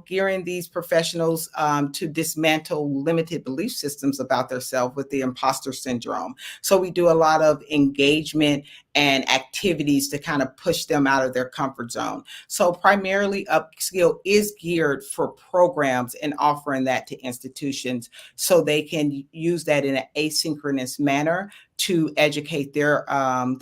gearing these professionals to dismantle limited belief systems about themselves with the imposter syndrome. So we do a lot of engagement and activities to kind of push them out of their comfort zone. So primarily upskill is geared for programs and offering that to institutions so they can use that in an asynchronous manner to educate their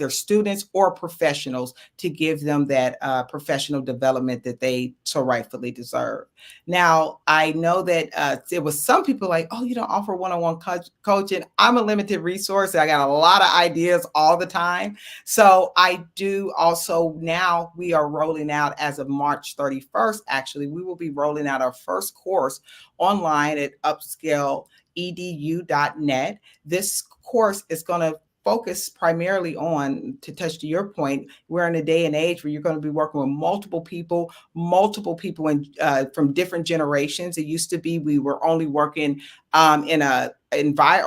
students or professionals, to give them that professional development that they so rightfully deserve. Now, I know that there was some people like, oh, you don't offer one-on-one coaching. I'm a limited resource. I got a lot of ideas all the time. So I do also, now we are rolling out as of March 31st, actually, we will be rolling out our first course online at upscaleedu.net. This course is going to focus primarily on, to touch to your point, we're in a day and age where you're going to be working with multiple people from different generations. It used to be we were only working in a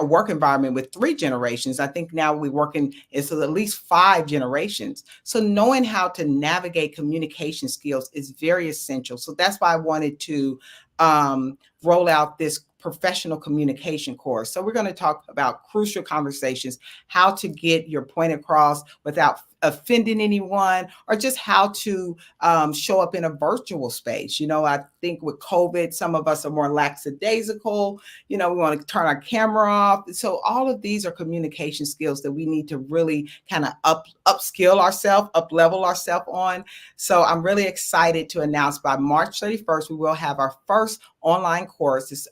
work environment with 3 generations. I think now we're working at least 5 generations. So knowing how to navigate communication skills is very essential. So that's why I wanted to roll out this professional communication course. So we're going to talk about crucial conversations, how to get your point across without offending anyone, or just how to show up in a virtual space. I think with COVID, some of us are more lackadaisical. We want to turn our camera off. So all of these are communication skills that we need to really kind of upskill ourselves, up-level ourselves on. So I'm really excited to announce by March 31st, we will have our first online course. It's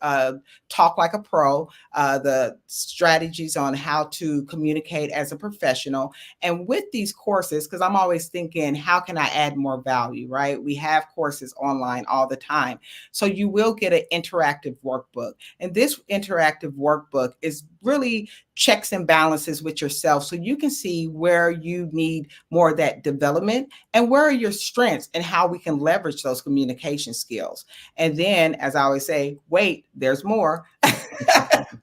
Talk Like a Pro, the strategies on how to communicate as a professional. And with these courses, because I'm always thinking, how can I add more value, right? We have courses online all the time. So you will get an interactive workbook. And this interactive workbook is really checks and balances with yourself, so you can see where you need more of that development and where are your strengths and how we can leverage those communication skills. And then, as I always say, wait, there's more.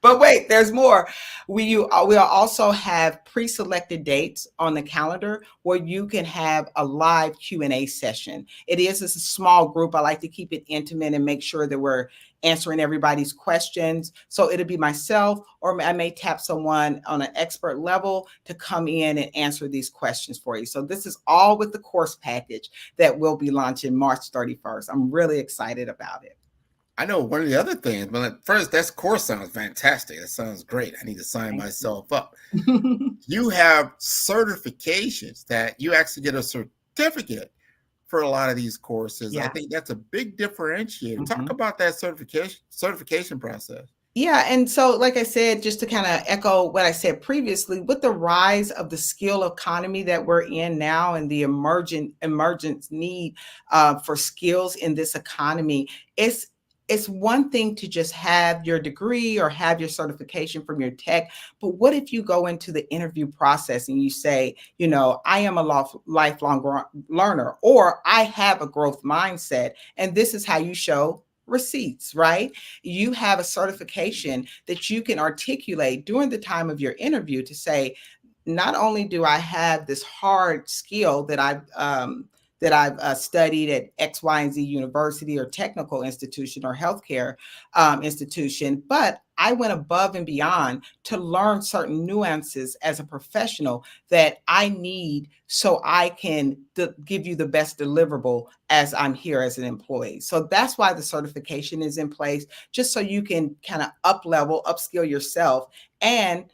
But wait, there's more. We'll also have pre-selected dates on the calendar where you can have a live Q&A session. It's a small group. I like to keep it intimate and make sure that we're answering everybody's questions. So it'll be myself, or I may tap someone on an expert level to come in and answer these questions for you. So this is all with the course package that will be launching March 31st. I'm really excited about it. I know one of the other things, but first, that course sounds fantastic. That sounds great. I need to sign myself up. You have certifications that you actually get a certificate for a lot of these courses. Yeah. I think that's a big differentiator. Talk about that certification process. Yeah. And so, like I said, just to kind of echo what I said previously, with the rise of the skill economy that we're in now and the emergent need for skills in this economy, it's one thing to just have your degree or have your certification from your tech, but what if you go into the interview process and you say, I am a lifelong learner, or I have a growth mindset, and this is how you show receipts, right? You have a certification that you can articulate during the time of your interview to say, not only do I have this hard skill that I've studied at X, Y, and Z university or technical institution or healthcare institution, but I went above and beyond to learn certain nuances as a professional that I need so I can give you the best deliverable as I'm here as an employee. So that's why the certification is in place, just so you can kind of upskill yourself and,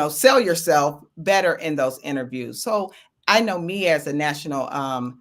sell yourself better in those interviews. So I know me as a national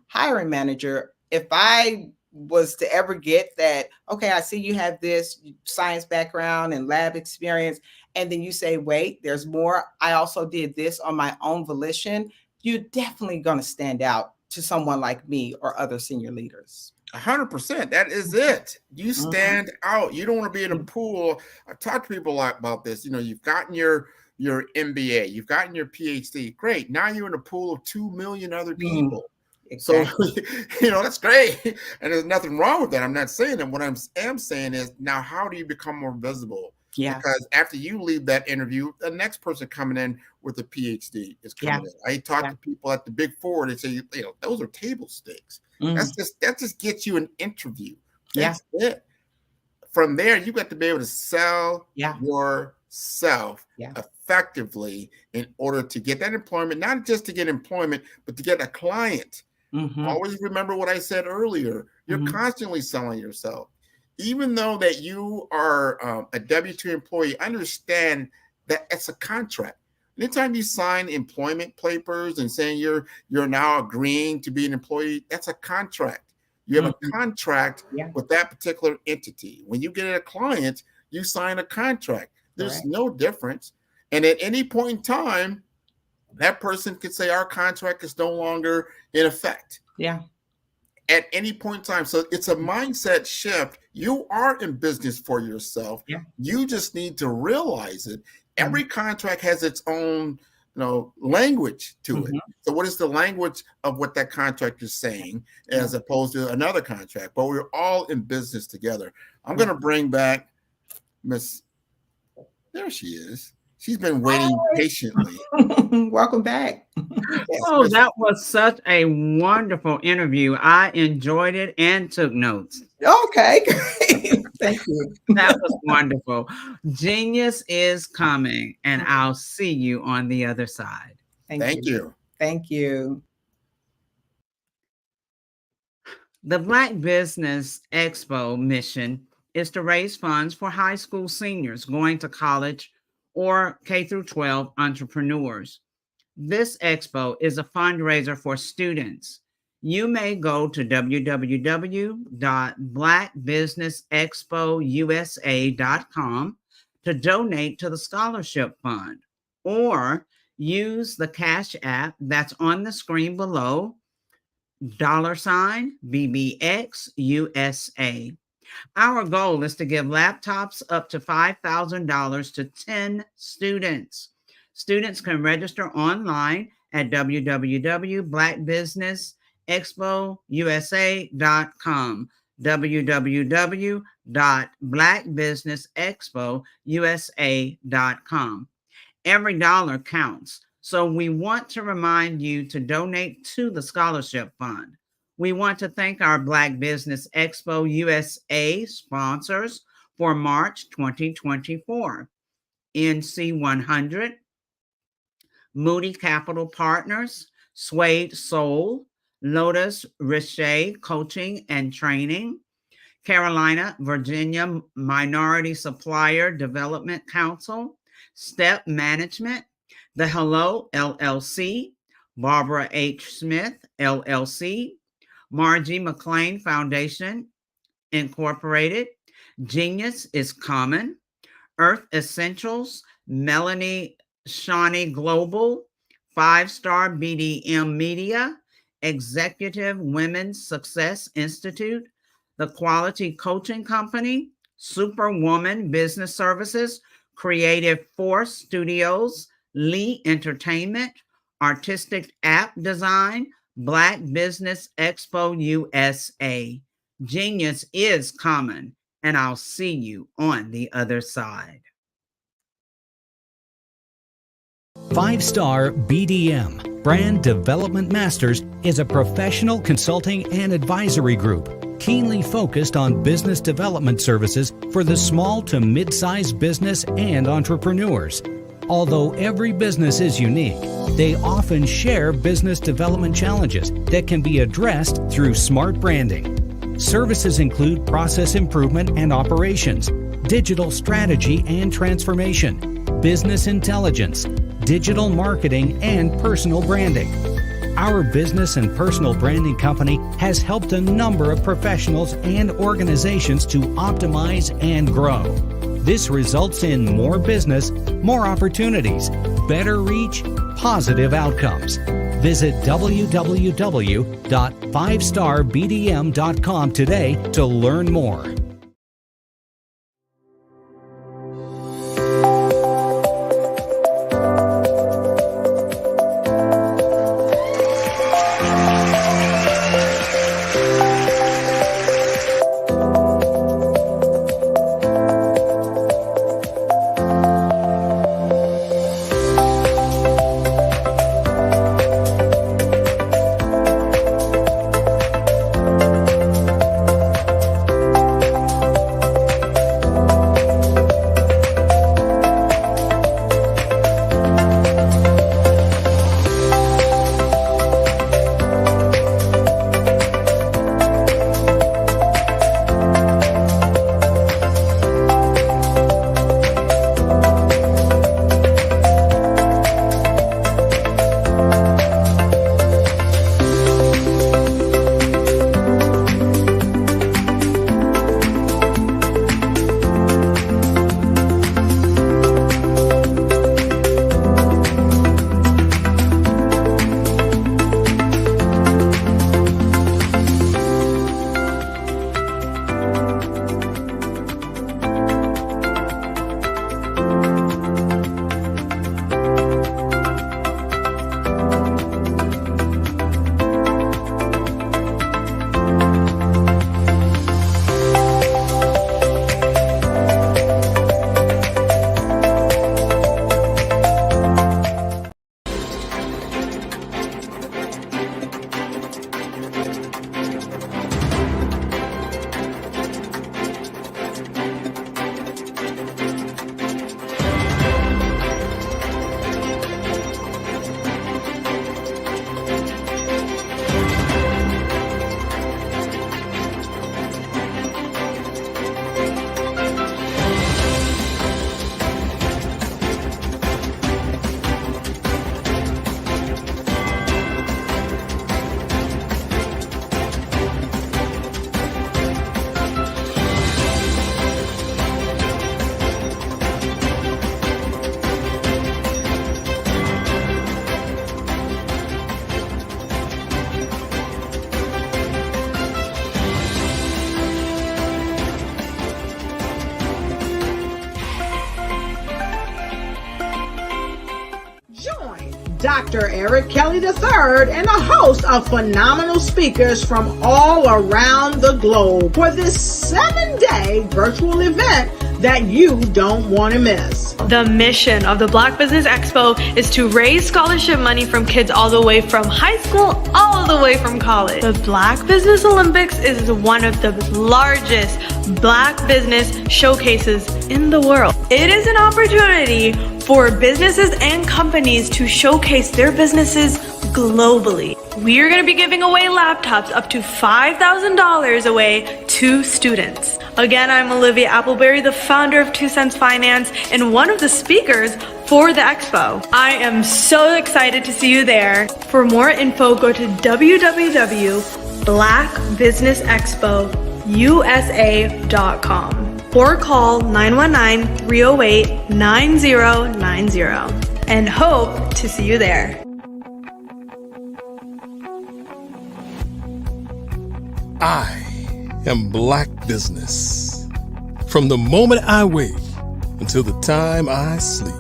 hiring manager, if I was to ever get that, okay, I see you have this science background and lab experience, and then you say, wait, there's more. I also did this on my own volition. You're definitely going to stand out to someone like me or other senior leaders. 100%. That is it. You stand out. You don't want to be in a pool. I talk to people a lot about this. You've gotten your MBA, you've gotten your PhD. Great. Now you're in a pool of 2 million other people. Exactly. So, that's great. And there's nothing wrong with that. I'm not saying that. What I am saying is, now how do you become more visible? Yeah. Because after you leave that interview, the next person coming in with a PhD is coming in. I talk to people at the Big Four. They say, those are table stakes. That just gets you an interview. That's it. From there, you got to be able to sell yourself effectively in order to get that employment, not just to get employment, but to get a client. Always remember what I said earlier. You're constantly selling yourself. Even though that you are a W-2 employee, understand that it's a contract. Anytime you sign employment papers and saying you're now agreeing to be an employee, that's a contract. You have a contract with that particular entity. When you get a client, you sign a contract. There's no difference. And at any point in time, that person could say our contract is no longer in effect. Yeah. At any point in time. So it's a mindset shift. You are in business for yourself. Yeah. You just need to realize it. Every contract has its own language to it. So what is the language of what that contract is saying as opposed to another contract? But we're all in business together. I'm going to bring back Miss, there she is. She's been waiting patiently. Welcome back. Oh, that was such a wonderful interview. I enjoyed it and took notes. Okay, great. Thank you. That was wonderful. Genius is coming, and I'll see you on the other side. Thank you. Thank you. The Black Business Expo mission is to raise funds for high school seniors going to college or K through 12 entrepreneurs. This expo is a fundraiser for students. You may go to www.blackbusinessexpousa.com to donate to the scholarship fund, or use the Cash App that's on the screen below, $BBXUSA. Our goal is to give laptops up to $5,000 to 10 students. Students can register online at www.blackbusinessexpousa.com, www.blackbusinessexpousa.com. Every dollar counts, so we want to remind you to donate to the scholarship fund. We want to thank our Black Business Expo USA sponsors for March 2024. NC 100, Moody Capital Partners, Suede Soul, Lotus Richey Coaching and Training, Carolina, Virginia Minority Supplier Development Council, Step Management, The Hello LLC, Barbara H. Smith LLC, Margie McLean Foundation Incorporated, Genius is Common, Earth Essentials, Melanie Shawnee Global, 5-Star BDM Media, Executive Women's Success Institute, The Quality Coaching Company, Superwoman Business Services, Creative Force Studios, Lee Entertainment, Artistic App Design, Black Business Expo USA. Genius is common, and I'll see you on the other side. 5-Star BDM, Brand Development Masters, is a professional consulting and advisory group keenly focused on business development services for the small to mid-sized business and entrepreneurs. Although every business is unique, they often share business development challenges that can be addressed through smart branding. Services include process improvement and operations, digital strategy and transformation, business intelligence, digital marketing, and personal branding. Our business and personal branding company has helped a number of professionals and organizations to optimize and grow. This results in more business, more opportunities, better reach, positive outcomes. Visit www.5starbdm.com today to learn more. Dr. Eric Kelly III and a host of phenomenal speakers from all around the globe for this 7-day virtual event that you don't want to miss. The mission of the Black Business Expo is to raise scholarship money from kids all the way from high school, all the way from college. The Black Business Olympics is one of the largest Black business showcases in the world. It is an opportunity for businesses and companies to showcase their businesses globally. We are going to be giving away laptops up to $5,000 away to students. Again, I'm Olivia Appleberry, the founder of 2 Cents Finance and one of the speakers for the expo. I am so excited to see you there. For more info, go to www.blackbusinessexpousa.com or call 919-308-9090 and hope to see you there. I am Black Business. From the moment I wake until the time I sleep.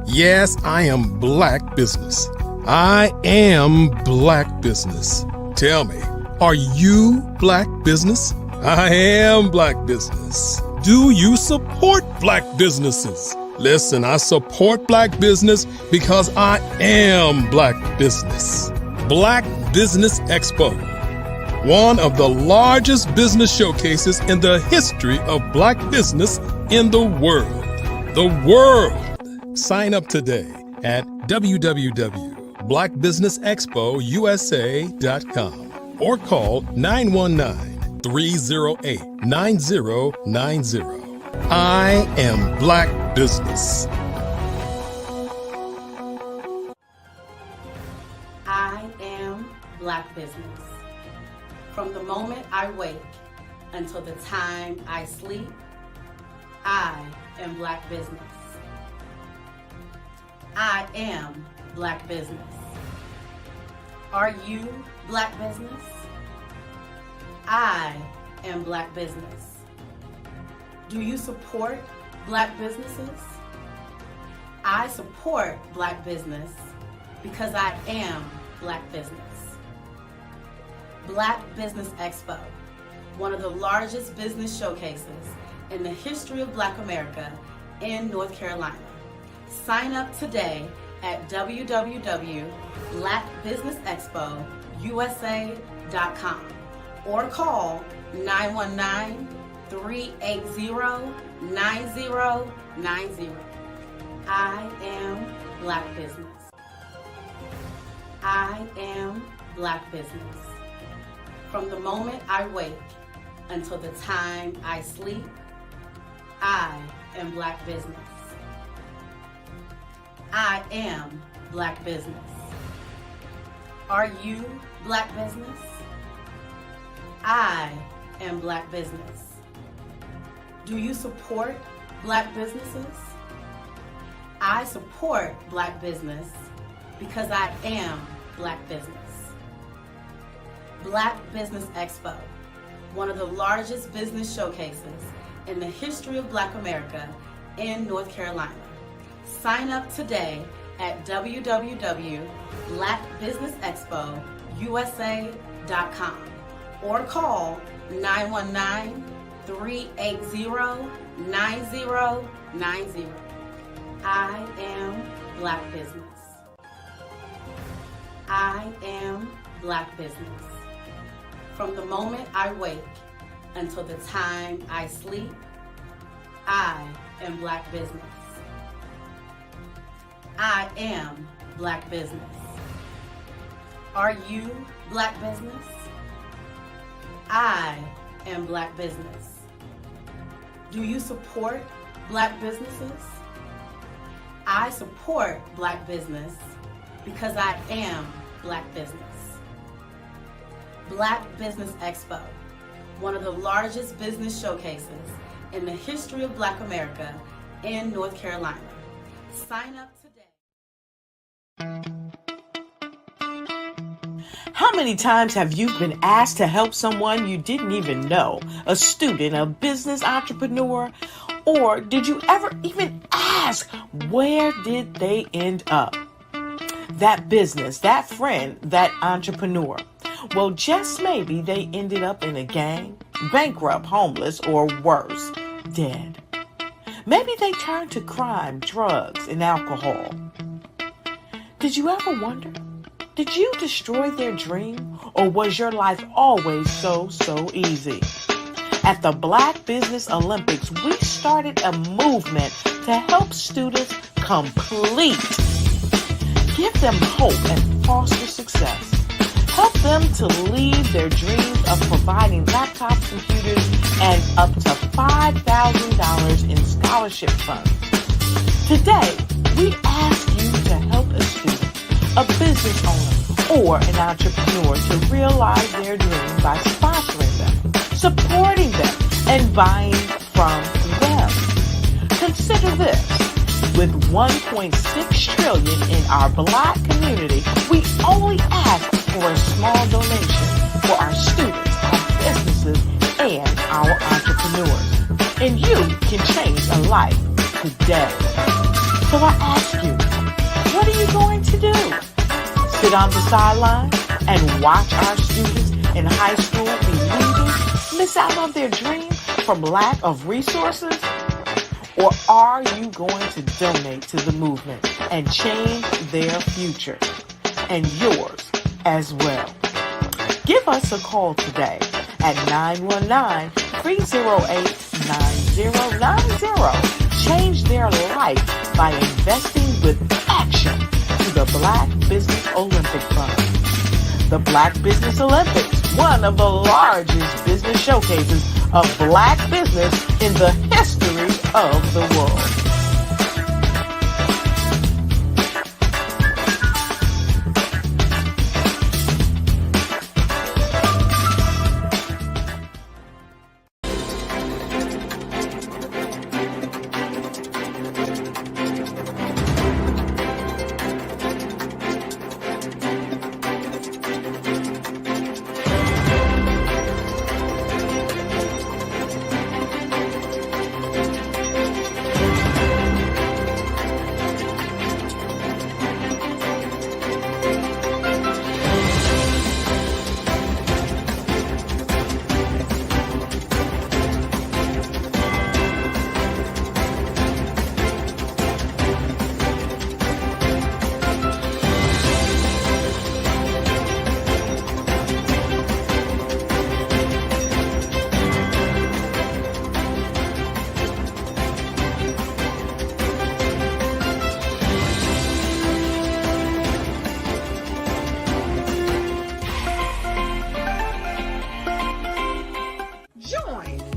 Yes, I am Black Business. I am Black Business. Tell me, are you Black Business? I am Black Business. Do you support Black businesses? Listen, I support Black business because I am Black Business. Black Business Expo, one of the largest business showcases in the history of Black business in the world. The world! Sign up today at www.blackbusinessexpousa.com or call 919-308-9090. I am Black Business. I am Black Business. From the moment I wake until the time I sleep, I am Black Business. I am Black Business. Are you Black Business? I am Black Business. Do you support Black businesses? I support Black business because I am Black business. Black Business Expo, one of the largest business showcases in the history of Black America in North Carolina. Sign up today at www.blackbusinessexpousa.com or call 919-380-9090. I am Black Business. I am Black Business. From the moment I wake until the time I sleep, I am Black Business. I am Black Business. Are you Black Business? I am Black Business. Do you support Black businesses? I support Black business because I am Black business. Black Business Expo, one of the largest business showcases in the history of Black America in North Carolina. Sign up today at www.blackbusinessexpousa.com or call 919-380-9090. I am Black Business. I am Black Business. From the moment I wake until the time I sleep, I am Black Business. I am Black Business. Are you Black Business? I am Black Business. Do you support Black businesses? I support Black business because I am Black business. Black Business Expo, one of the largest business showcases in the history of Black America in North Carolina. Sign up today. How many times have you been asked to help someone you didn't even know, a student, a business entrepreneur, or did you ever even ask, where did they end up? that business, that friend, that entrepreneur. Well, just maybe they ended up in a gang, bankrupt, homeless, or worse, dead. Maybe they turned to crime, drugs, and alcohol. Did you ever wonder? Did you destroy their dream, or was your life always so easy? At the Black Business Olympics, we started a movement to help students complete. Give them hope and foster success. Help them to leave their dreams of providing laptops, computers, and up to $5,000 in scholarship funds. Today, we ask you to help a student, a business owner, or an entrepreneur to realize their dreams by sponsoring them, supporting them, and buying from them. Consider this. With $1.6 trillion in our Black community, we only ask for a small donation for our students, our businesses, and our entrepreneurs. And you can change a life today. So I ask you, what are you going to do? Sit on the sideline and watch our students in high school be losers, miss out on their dream from lack of resources? Or are you going to donate to the movement and change their future and yours as well? Give us a call today at 919-308-9090. Change their life by investing with action to the Black Business Olympic Fund. The Black Business Olympics, one of the largest business showcases of Black business in the history of the world.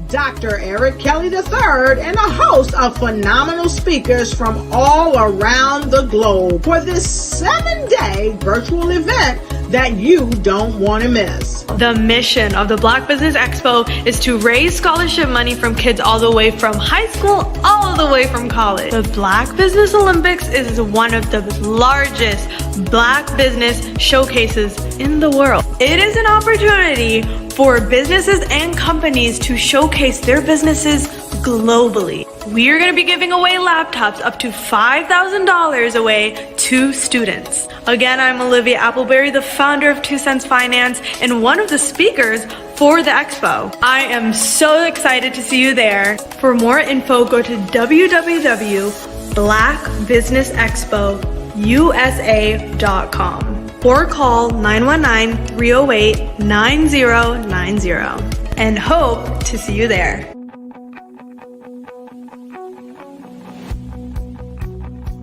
Dr. Eric Kelly III and a host of phenomenal speakers from all around the globe for this 7-day virtual event that you don't want to miss. The mission of the Black Business Expo is to raise scholarship money from kids all the way from high school, all the way from college. The Black Business Olympics is one of the largest Black business showcases in the world. It is an opportunity for businesses and companies to showcase their businesses globally. We are going to be giving away laptops up to $5,000 away to students. Again, I'm Olivia Appleberry, the founder of 2 Cents Finance and one of the speakers for the expo. I am so excited to see you there. For more info, go to www.blackbusinessexpousa.com or call 919-308-9090 and hope to see you there.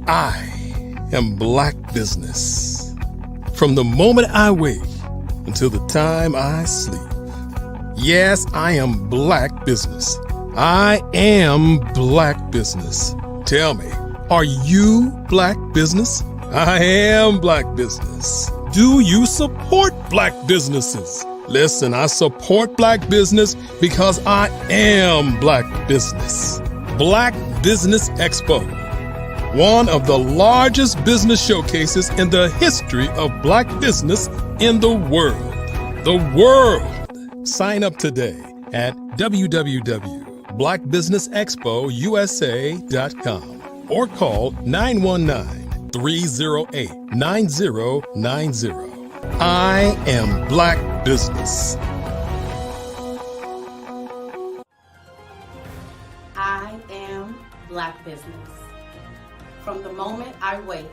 I am Black Business. From the moment I wake until the time I sleep. Yes, I am Black Business. I am Black Business. Tell me, are you Black Business? I am Black Business. Do you support Black businesses? Listen, I support Black business because I am Black Business. Black Business Expo, one of the largest business showcases in the history of Black business in the world. The world. Sign up today at www.blackbusinessexpousa.com or call 919 308-9090. I am Black Business. I am Black Business. From the moment I wake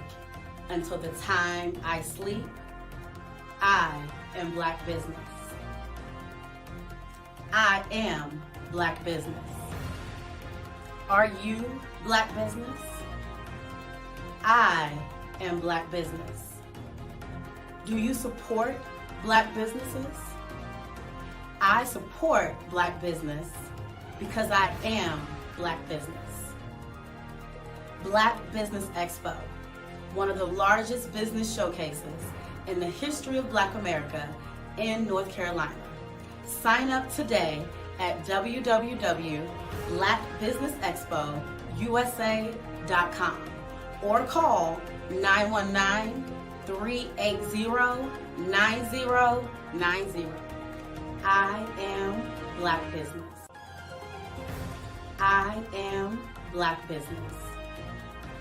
until the time I sleep, I am Black Business. I am Black Business. Are you Black Business? I am Black Business. Do you support Black businesses? I support Black business because I am Black business. Black Business Expo, one of the largest business showcases in the history of Black America in North Carolina. Sign up today at www.blackbusinessexpousa.com or call 919-380-9090. I am Black Business. I am Black Business.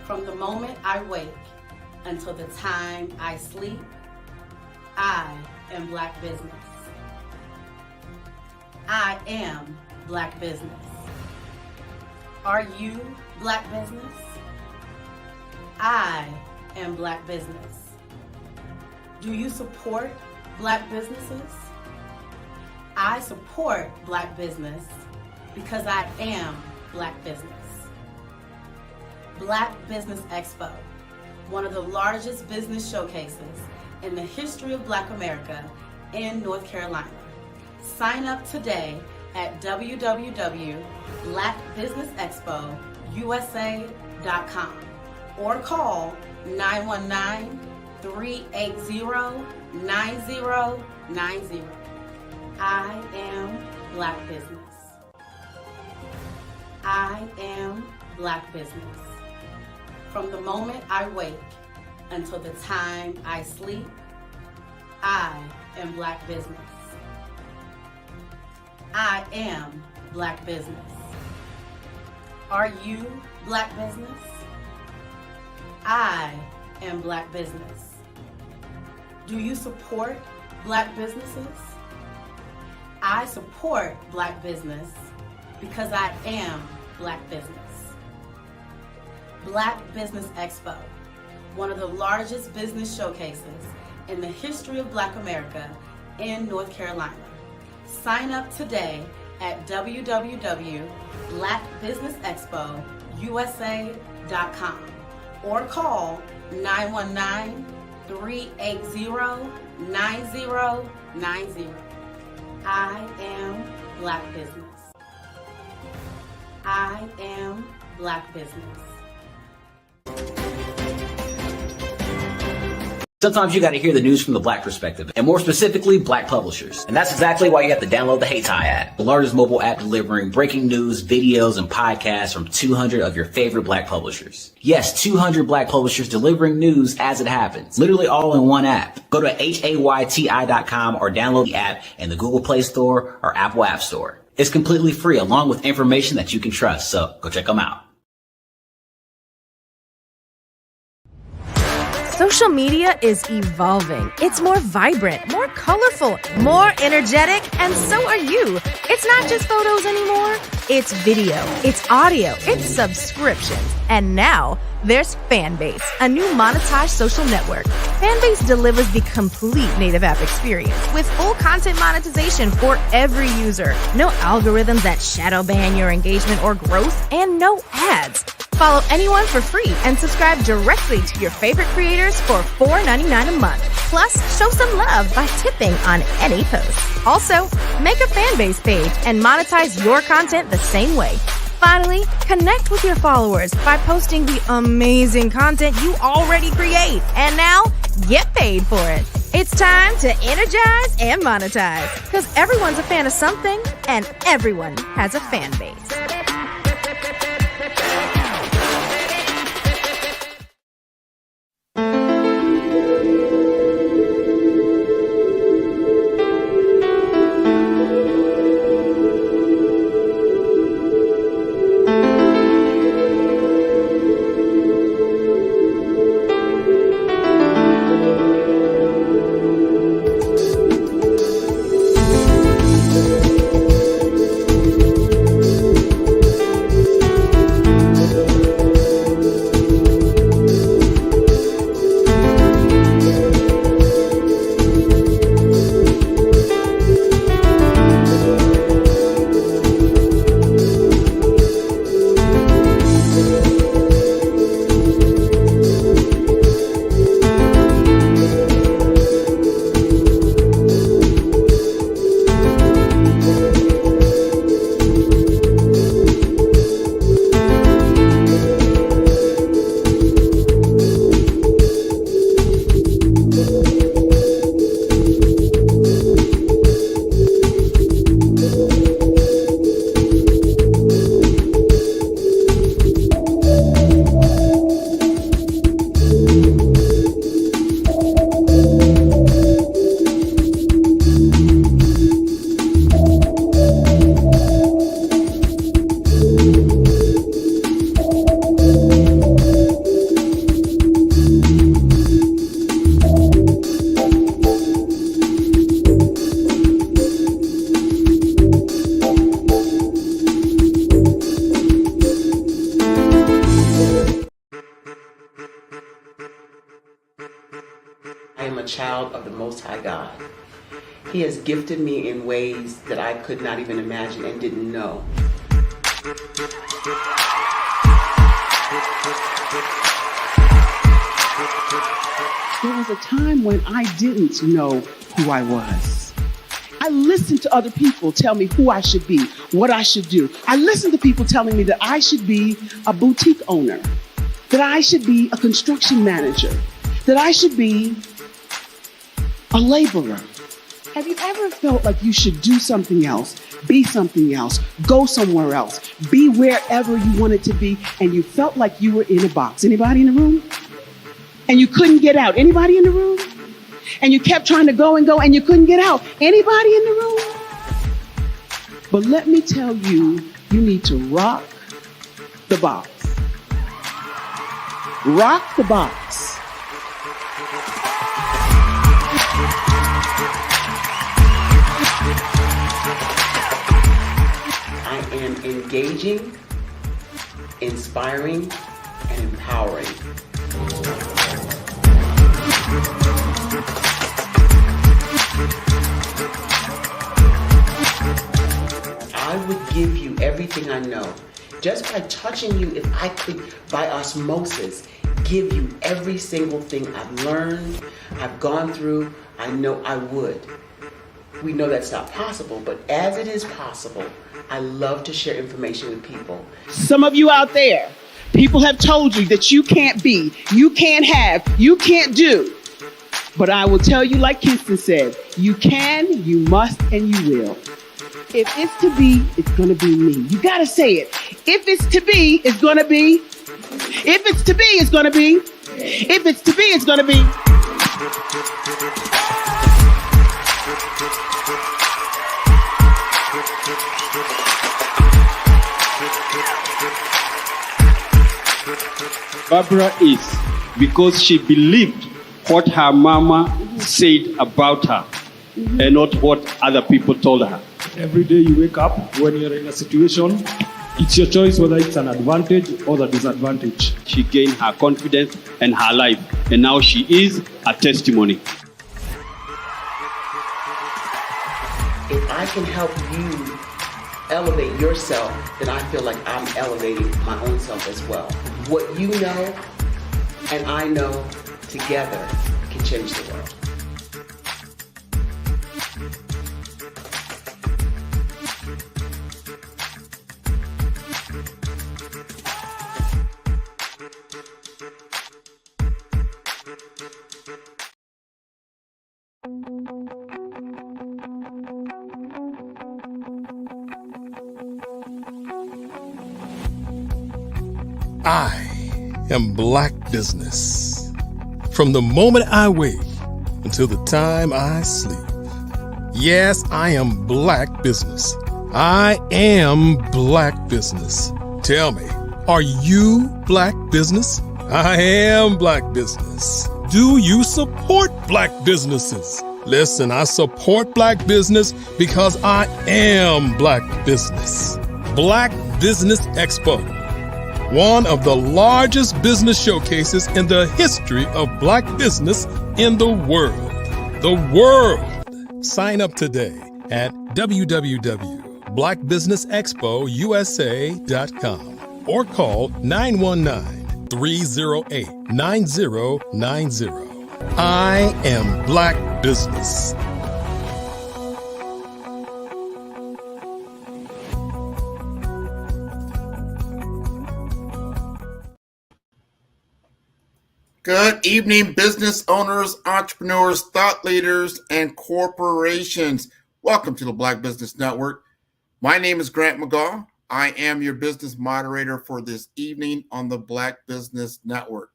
From the moment I wake until the time I sleep, I am Black Business. I am Black Business. Are you Black Business? I am Black Business. Do you support Black businesses? I support Black business because I am Black business. Black Business Expo, one of the largest business showcases in the history of Black America in North Carolina. Sign up today at www.blackbusinessexpousa.com or call 919-380-9090. I am Black Business. I am Black Business. From the moment I wake until the time I sleep, I am Black Business. I am Black Business. Are you Black Business? I am Black Business. Do you support Black businesses? I support Black business because I am Black business. Black Business Expo, one of the largest business showcases in the history of Black America in North Carolina. Sign up today at www.blackbusinessexpousa.com or call 919-380-9090. I am Black Business. I am Black Business. Sometimes you got to hear the news from the Black perspective, and more specifically, Black publishers. And that's exactly why you have to download the HeyTie app, the largest mobile app delivering breaking news, videos, and podcasts from 200 of your favorite Black publishers. Yes, 200 Black publishers delivering news as it happens, literally all in one app. Go to HAYTI.com or download the app in the Google Play Store or Apple App Store. It's completely free, along with information that you can trust, so go check them out. Social media is evolving. It's more vibrant, more colorful, more energetic, and so are you. It's not just photos anymore. It's video, it's audio, it's subscriptions. And now there's Fanbase, a new monetized social network. Fanbase delivers the complete native app experience with full content monetization for every user. No algorithms that shadow ban your engagement or growth, and no ads. Follow anyone for free and subscribe directly to your favorite creators for $4.99 a month. Plus, show some love by tipping on any post. Also, make a Fanbase page and monetize your content the same way. Finally, connect with your followers by posting the amazing content you already create. And now, get paid for it. It's time to energize and monetize, because everyone's a fan of something and everyone has a fan base. Most High God. He has gifted me in ways that I could not even imagine and didn't know. There was a time when I didn't know who I was. I listened to other people tell me who I should be, what I should do. I listened to people telling me that I should be a boutique owner, that I should be a construction manager, that I should be a laborer. Have you ever felt like you should do something else, be something else, go somewhere else, be wherever you wanted to be, and you felt like you were in a box? Anybody in the room? And you couldn't get out. Anybody in the room? And you kept trying to go and you couldn't get out. Anybody in the room? But let me tell you, you need to rock the box. Rock the box. I am engaging, inspiring, and empowering. I would give you everything I know. Just by touching you, if I could, by osmosis, give you every single thing I've learned, I've gone through, I know I would. We know that's not possible, but as it is possible, I love to share information with people. Some of you out there, people have told you that you can't be, you can't have, you can't do. But I will tell you, like Kinston said, you can, you must, and you will. If it's to be, it's going to be me. You got to say it. If it's to be, it's going to be. If it's to be, it's going to be. If it's to be, it's going to be. Barbara is because she believed what her mama said about her and not what other people told her. Every day you wake up, when you're in a situation, it's your choice whether it's an advantage or the disadvantage. She gained her confidence and her life, and now she is a testimony. If I can help you elevate yourself, then I feel like I'm elevating my own self as well. What you know and I know together can change the world. I am Black Business. From the moment I wake until the time I sleep. Yes, I am Black Business. I am Black Business. Tell me, are you Black Business? I am Black Business. Do you support Black businesses? Listen, I support Black business because I am Black Business. Black Business Expo, one of the largest business showcases in the history of Black business in the world. The world! Sign up today at www.blackbusinessexpousa.com or call 919-308-9090. I am Black Business. Good evening, business owners, entrepreneurs, thought leaders, and corporations. Welcome to the Black Business Network. My name is Grant McGaugh. I am your business moderator for this evening on the Black Business Network.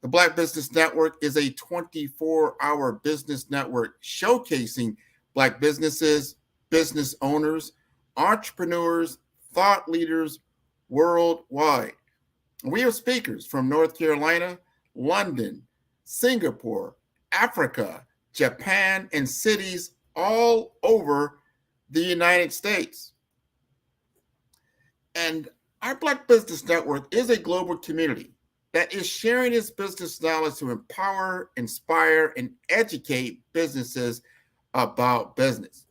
The Black Business Network is a 24-hour business network showcasing Black businesses, business owners, entrepreneurs, thought leaders worldwide. We have speakers from North Carolina, London, Singapore, Africa, Japan, and cities all over the United States. And our Black Business Network is a global community that is sharing his business knowledge to empower, inspire, and educate businesses about business.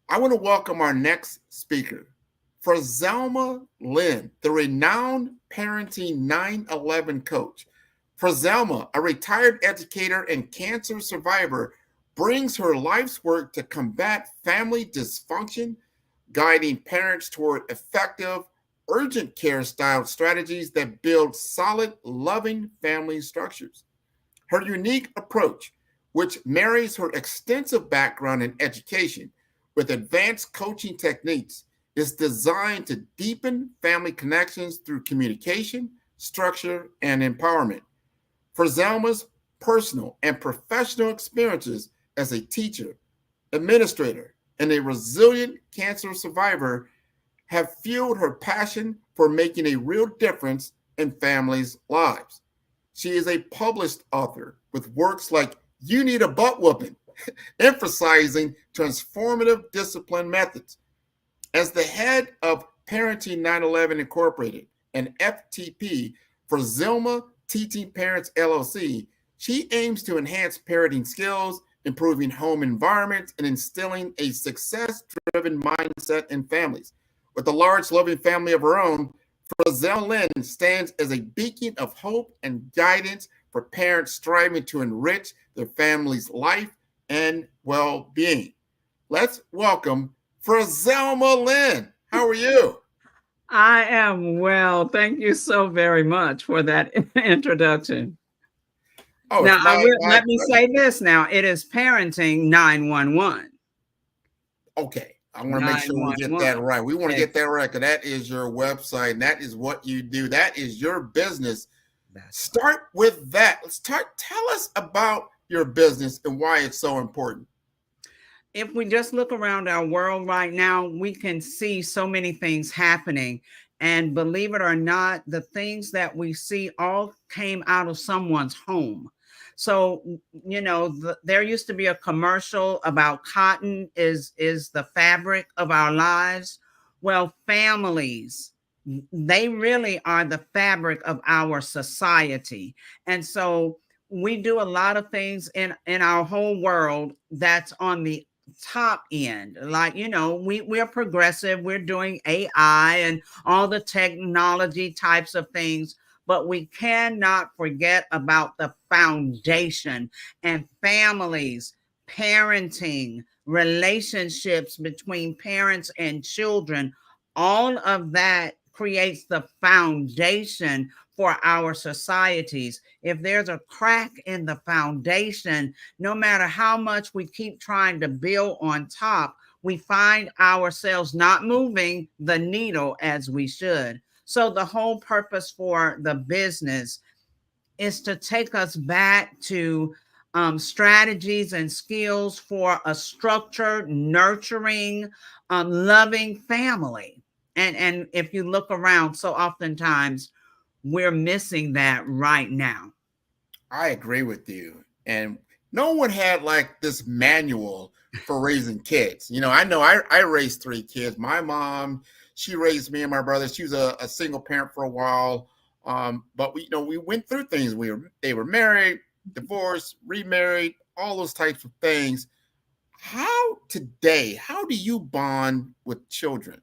I want to welcome our next speaker, Frazelma Lynn, the renowned Parenting 9/11 coach. Frazelma, a retired educator and cancer survivor, brings her life's work to combat family dysfunction, guiding parents toward effective, urgent care style strategies that build solid, loving family structures. Her unique approach, which marries her extensive background in education with advanced coaching techniques, is designed to deepen family connections through communication, structure, and empowerment. Frazelma's personal and professional experiences as a teacher, administrator, and a resilient cancer survivor have fueled her passion for making a real difference in families' lives. She is a published author with works like You Need a Butt Whooping, emphasizing transformative discipline methods. As the head of Parenting 9/11 Incorporated and FTP for Zilma Teaching Parents LLC, she aims to enhance parenting skills, improving home environments, and instilling a success-driven mindset in families. With a large, loving family of her own, Frazelma Lynn stands as a beacon of hope and guidance for parents striving to enrich their family's life and well-being. Let's welcome Frazelma Lynn. How are you? I am well. Thank you so very much for that introduction. Oh, now, let me say this now. It is Parenting 911. Okay. I want to make sure we get that right. We want to get that right because that is your website and that is what you do. That is your business. Start with that. Tell us about your business and why it's so important. If we just look around our world right now, we can see so many things happening. And believe it or not, the things that we see all came out of someone's home. So, you know, there used to be a commercial about cotton is the fabric of our lives. Well, families, they really are the fabric of our society. And so we do a lot of things in our whole world that's on the top end. Like, you know, we're progressive, we're doing AI and all the technology types of things, but we cannot forget about the foundation and families, parenting, relationships between parents and children. All of that creates the foundation for our societies. If there's a crack in the foundation, no matter how much we keep trying to build on top, we find ourselves not moving the needle as we should. So the whole purpose for the business is to take us back to strategies and skills for a structured, nurturing, loving family. And if you look around, so oftentimes we're missing that right now. I agree with you. And no one had like this manual for raising kids. You know I raised 3 kids. My mom, she raised me and my brother. She was a single parent for a while. But we went through things. They were married, divorced, remarried, all those types of things. How do you bond with children?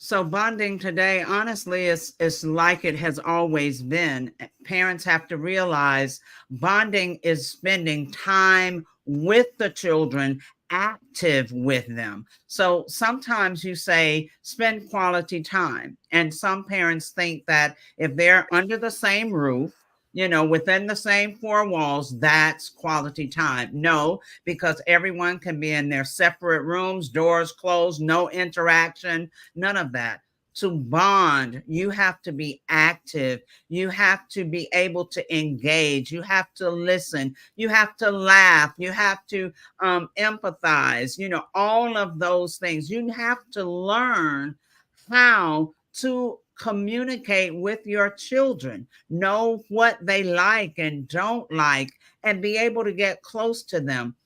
So bonding today, honestly, is like it has always been. Parents have to realize bonding is spending time with the children, active with them. So sometimes you say spend quality time. And some parents think that if they're under the same roof, within the same 4 walls, that's quality time. No, because everyone can be in their separate rooms, doors closed, no interaction, none of that. To bond, you have to be active. You have to be able to engage. You have to listen. You have to laugh. You have to empathize, all of those things. You have to learn how to communicate with your children, know what they like and don't like, and be able to get close to them.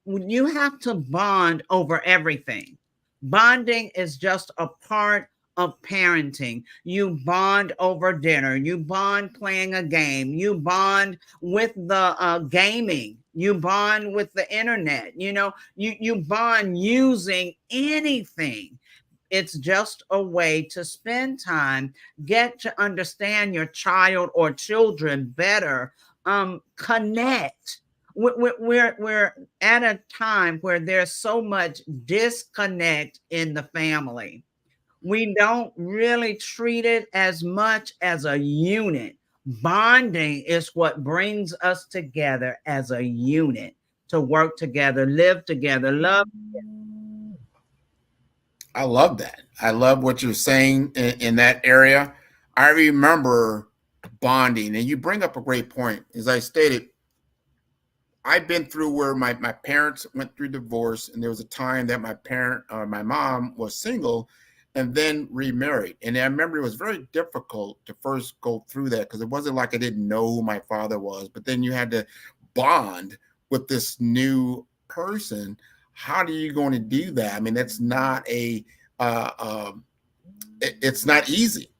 You have to bond over everything. Bonding is just a part of parenting. You bond over dinner. You bond playing a game. You bond with the gaming. You bond with the internet. You bond using anything. It's just a way to spend time, get to understand your child or children better, connect. We're at a time where there's so much disconnect in the family. We don't really treat it as much as a unit. Bonding is what brings us together as a unit to work together, live together, love together. I love that. I love what you're saying in that area. I remember bonding, and you bring up a great point. As I stated, I've been through where my parents went through divorce, and there was a time that my mom was single and then remarried. And I remember it was very difficult to first go through that because it wasn't like I didn't know who my father was, but then you had to bond with this new person. How are you going to do that? I mean, that's not it's not easy.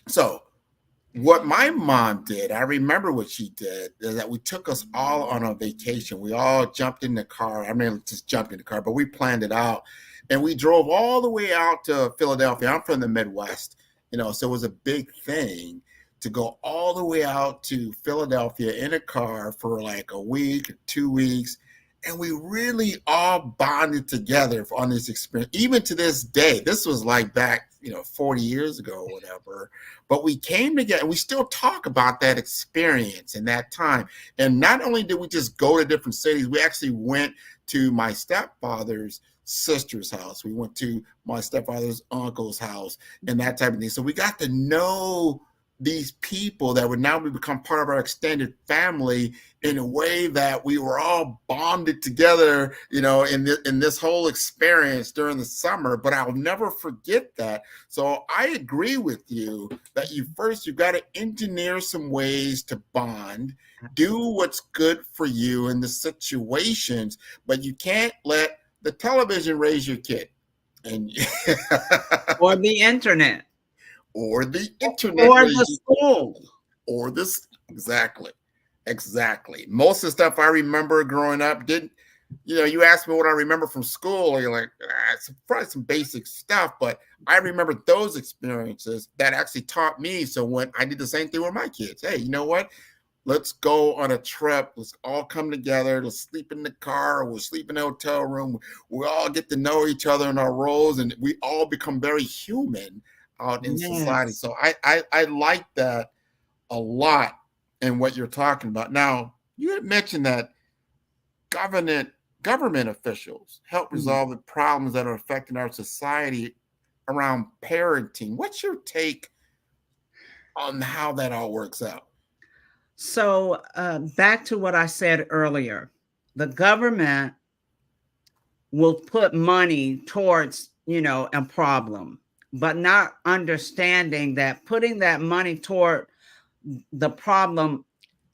So what my mom did, I remember what she did, is that we took us all on a vacation. We all jumped in the car. I mean, just jumped in the car, but we planned it out. And we drove all the way out to Philadelphia. I'm from the Midwest, so it was a big thing to go all the way out to Philadelphia in a car for like a week, 2 weeks. And we really all bonded together on this experience. Even to this day, this was like back, 40 years ago or whatever. But we came together and we still talk about that experience and that time. And not only did we just go to different cities, we actually went to my stepfather's sister's house. We went to my stepfather's uncle's house and that type of thing. So we got to know these people that would now become part of our extended family in a way that we were all bonded together, in this whole experience during the summer. But I'll never forget that. So I agree with you that you've got to engineer some ways to bond, do what's good for you in the situations, but you can't let the television raise your kid. And or the internet. Or the internet. Or the school. Or this. Exactly. Most of the stuff I remember growing up you asked me what I remember from school, you're like, it's probably some basic stuff, but I remember those experiences that actually taught me. So when I did the same thing with my kids, hey, you know what? Let's go on a trip. Let's all come together. Let's sleep in the car. We'll sleep in the hotel room. We all get to know each other in our roles, and we all become very human out in society. So I like that a lot in what you're talking about. Now, you had mentioned that government officials help resolve the problems that are affecting our society around parenting. What's your take on how that all works out? So back to what I said earlier, the government will put money towards, a problem, but not understanding that putting that money toward the problem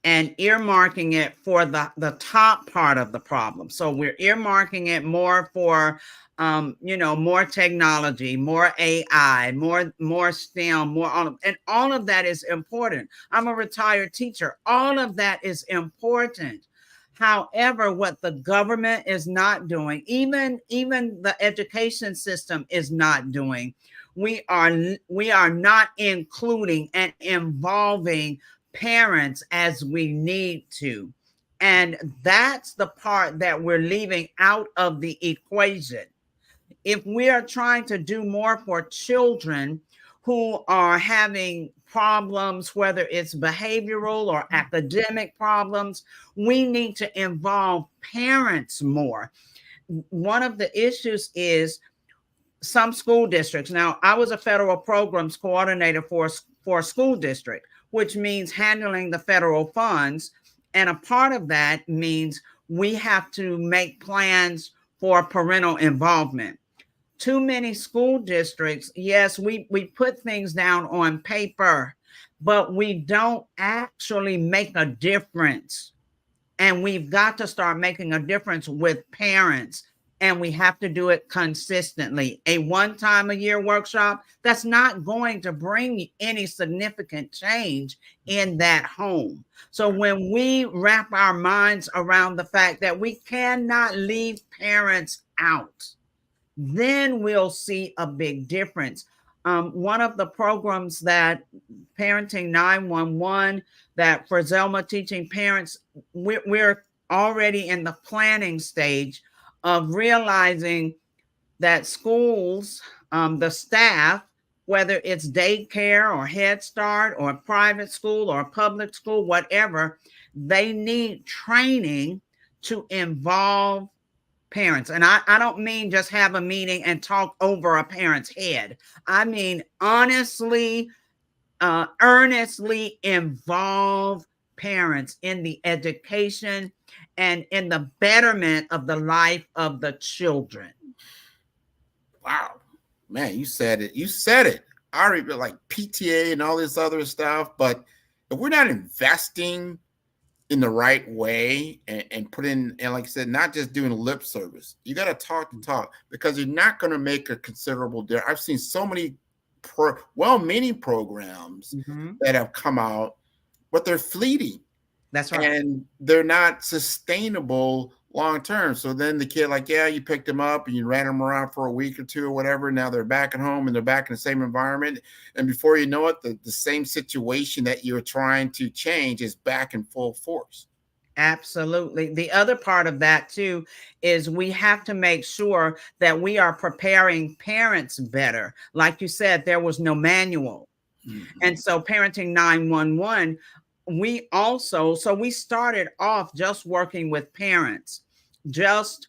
and earmarking it for the top part of the problem. So we're earmarking it more for, more technology, more AI, more STEM, and all of that is important. I'm a retired teacher. All of that is important. However, what the government is not doing, even the education system is not doing, we are not including and involving parents as we need to. And that's the part that we're leaving out of the equation. If we are trying to do more for children who are having problems, whether it's behavioral or academic problems, we need to involve parents more. One of the issues is some school districts. Now, I was a federal programs coordinator for a school district, which means handling the federal funds. And a part of that means we have to make plans for parental involvement. Too many school districts, yes, we put things down on paper, but we don't actually make a difference. And we've got to start making a difference with parents. and we have to do it consistently. A one-time-a-year workshop, that's not going to bring any significant change in that home. So when we wrap our minds around the fact that we cannot leave parents out, then we'll see a big difference. One of the programs that Parenting 911, that for Zelma Teaching Parents, we're already in the planning stage of realizing that schools, the staff, whether it's daycare or Head Start or a private school or a public school, whatever, they need training to involve parents. And I don't mean just have a meeting and talk over a parent's head. I mean, honestly, earnestly involve parents in the education and in the betterment of the life of the children. Wow, man, you said it. You said it. I already like PTA and all this other stuff, but if we're not investing in the right way and put in, and like I said, not just doing lip service, you got to talk the talk, because you're not going to make a considerable difference. I've seen so many well-meaning programs that have come out, but they're fleeting. That's right. And they're not sustainable long term. So then the kid, like, yeah, you picked them up and you ran them around for a week or two or whatever. Now they're back at home and they're back in the same environment. And before you know it, the same situation that you're trying to change is back in full force. Absolutely. The other part of that too is we have to make sure that we are preparing parents better. Like you said, there was no manual. And so Parenting 911, we started off just working with parents, just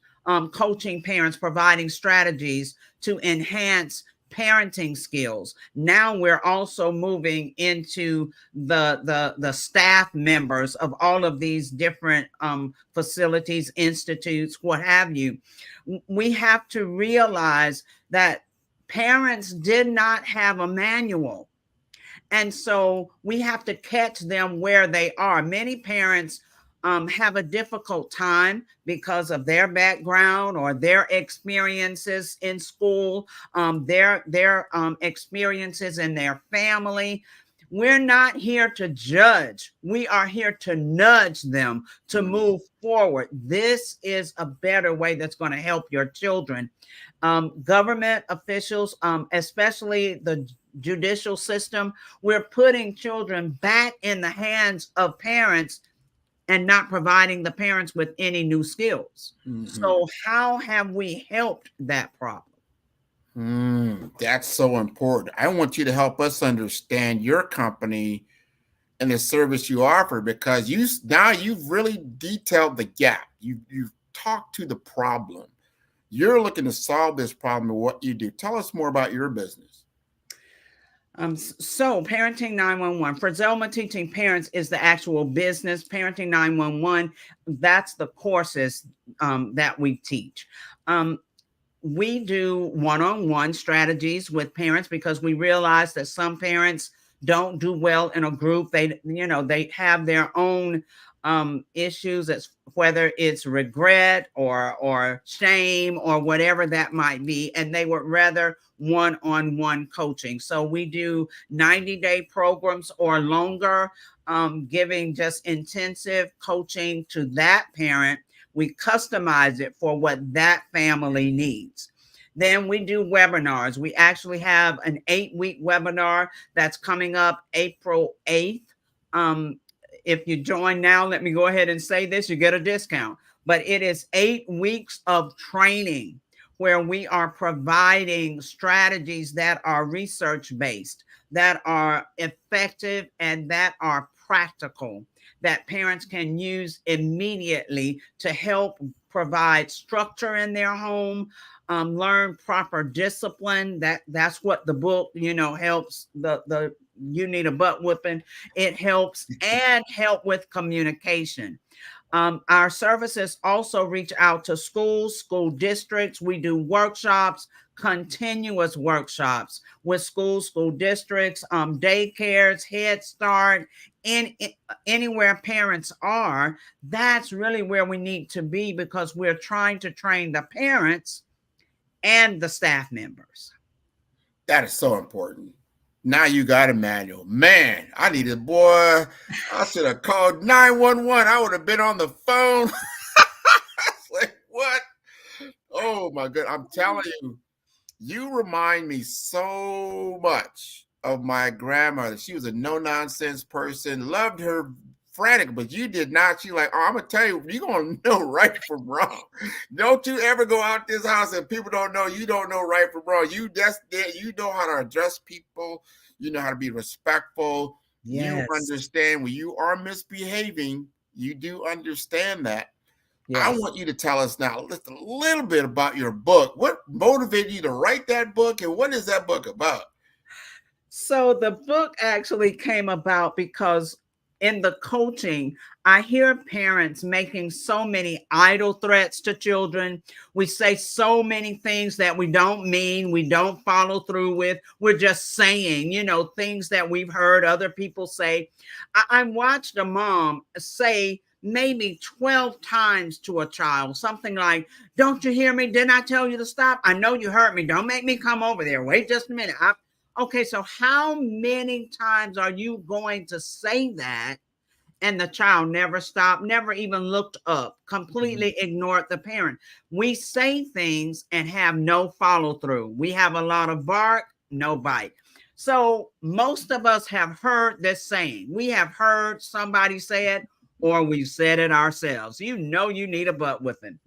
coaching parents, providing strategies to enhance parenting skills. Now we're also moving into the staff members of all of these different facilities, institutes, what have you. We have to realize that parents did not have a manual. And so we have to catch them where they are. Many parents have a difficult time because of their background or their experiences in school, their experiences in their family. We're not here to judge. We are here to nudge them to move forward. This is a better way that's going to help your children. Government officials, especially the judicial system, we're putting children back in the hands of parents and not providing the parents with any new skills. So how have we helped that problem? That's so important. I want you to help us understand your company and the service you offer, because you've really detailed the gap. You've talked to the problem. You're looking to solve this problem with what you do. Tell us more about your business. So Parenting 911 for Zelma Teaching Parents is the actual business. Parenting 911, that's the courses that we teach. We do one-on-one strategies with parents because we realize that some parents don't do well in a group. They have their own issues, as whether it's regret or shame or whatever that might be, and they would rather one-on-one coaching. So we do 90-day programs or longer, giving just intensive coaching to that parent. We customize it for what that family needs. Then we do webinars. We actually have an 8-week webinar that's coming up April 8th. If you join now, let me go ahead and say this, you get a discount. But it is 8 weeks of training where we are providing strategies that are research-based, that are effective, and that are practical, that parents can use immediately to help provide structure in their home, learn proper discipline. That's what the book, helps. The you need a butt whooping. It helps, and help with communication. Our services also reach out to schools, school districts. We do workshops, continuous workshops with schools, school districts, daycares, Head Start, anywhere parents are, that's really where we need to be, because we're trying to train the parents and the staff members. That is so important. Now you got a manual. Man, I needed, boy, I should have called 911. I would have been on the phone. It's like, what? Oh my God. I'm telling you, you remind me so much of my grandmother. She was a no-nonsense person, loved her frantic, but you did not. She like, oh, I'm gonna tell you, you're gonna know right from wrong. Don't you ever go out this house and people don't know, you don't know right from wrong. You know how to address people, you know how to be respectful. Yes. You understand when you are misbehaving, you do understand that. Yes. I want you to tell us now just a little bit about your book. What motivated you to write that book, and what is that book about? So the book actually came about because in the coaching, I hear parents making so many idle threats to children. We say so many things that we don't mean, we don't follow through with. We're just saying, things that we've heard other people say. I watched a mom say maybe 12 times to a child, something like, don't you hear me? Didn't I tell you to stop? I know you heard me. Don't make me come over there. Wait just a minute. Okay, so how many times are you going to say that? And the child never stopped, never even looked up, completely ignored the parent. We say things and have no follow through. We have a lot of bark, no bite. So most of us have heard this saying. We have heard somebody say it, or we've said it ourselves. You need a butt whipping.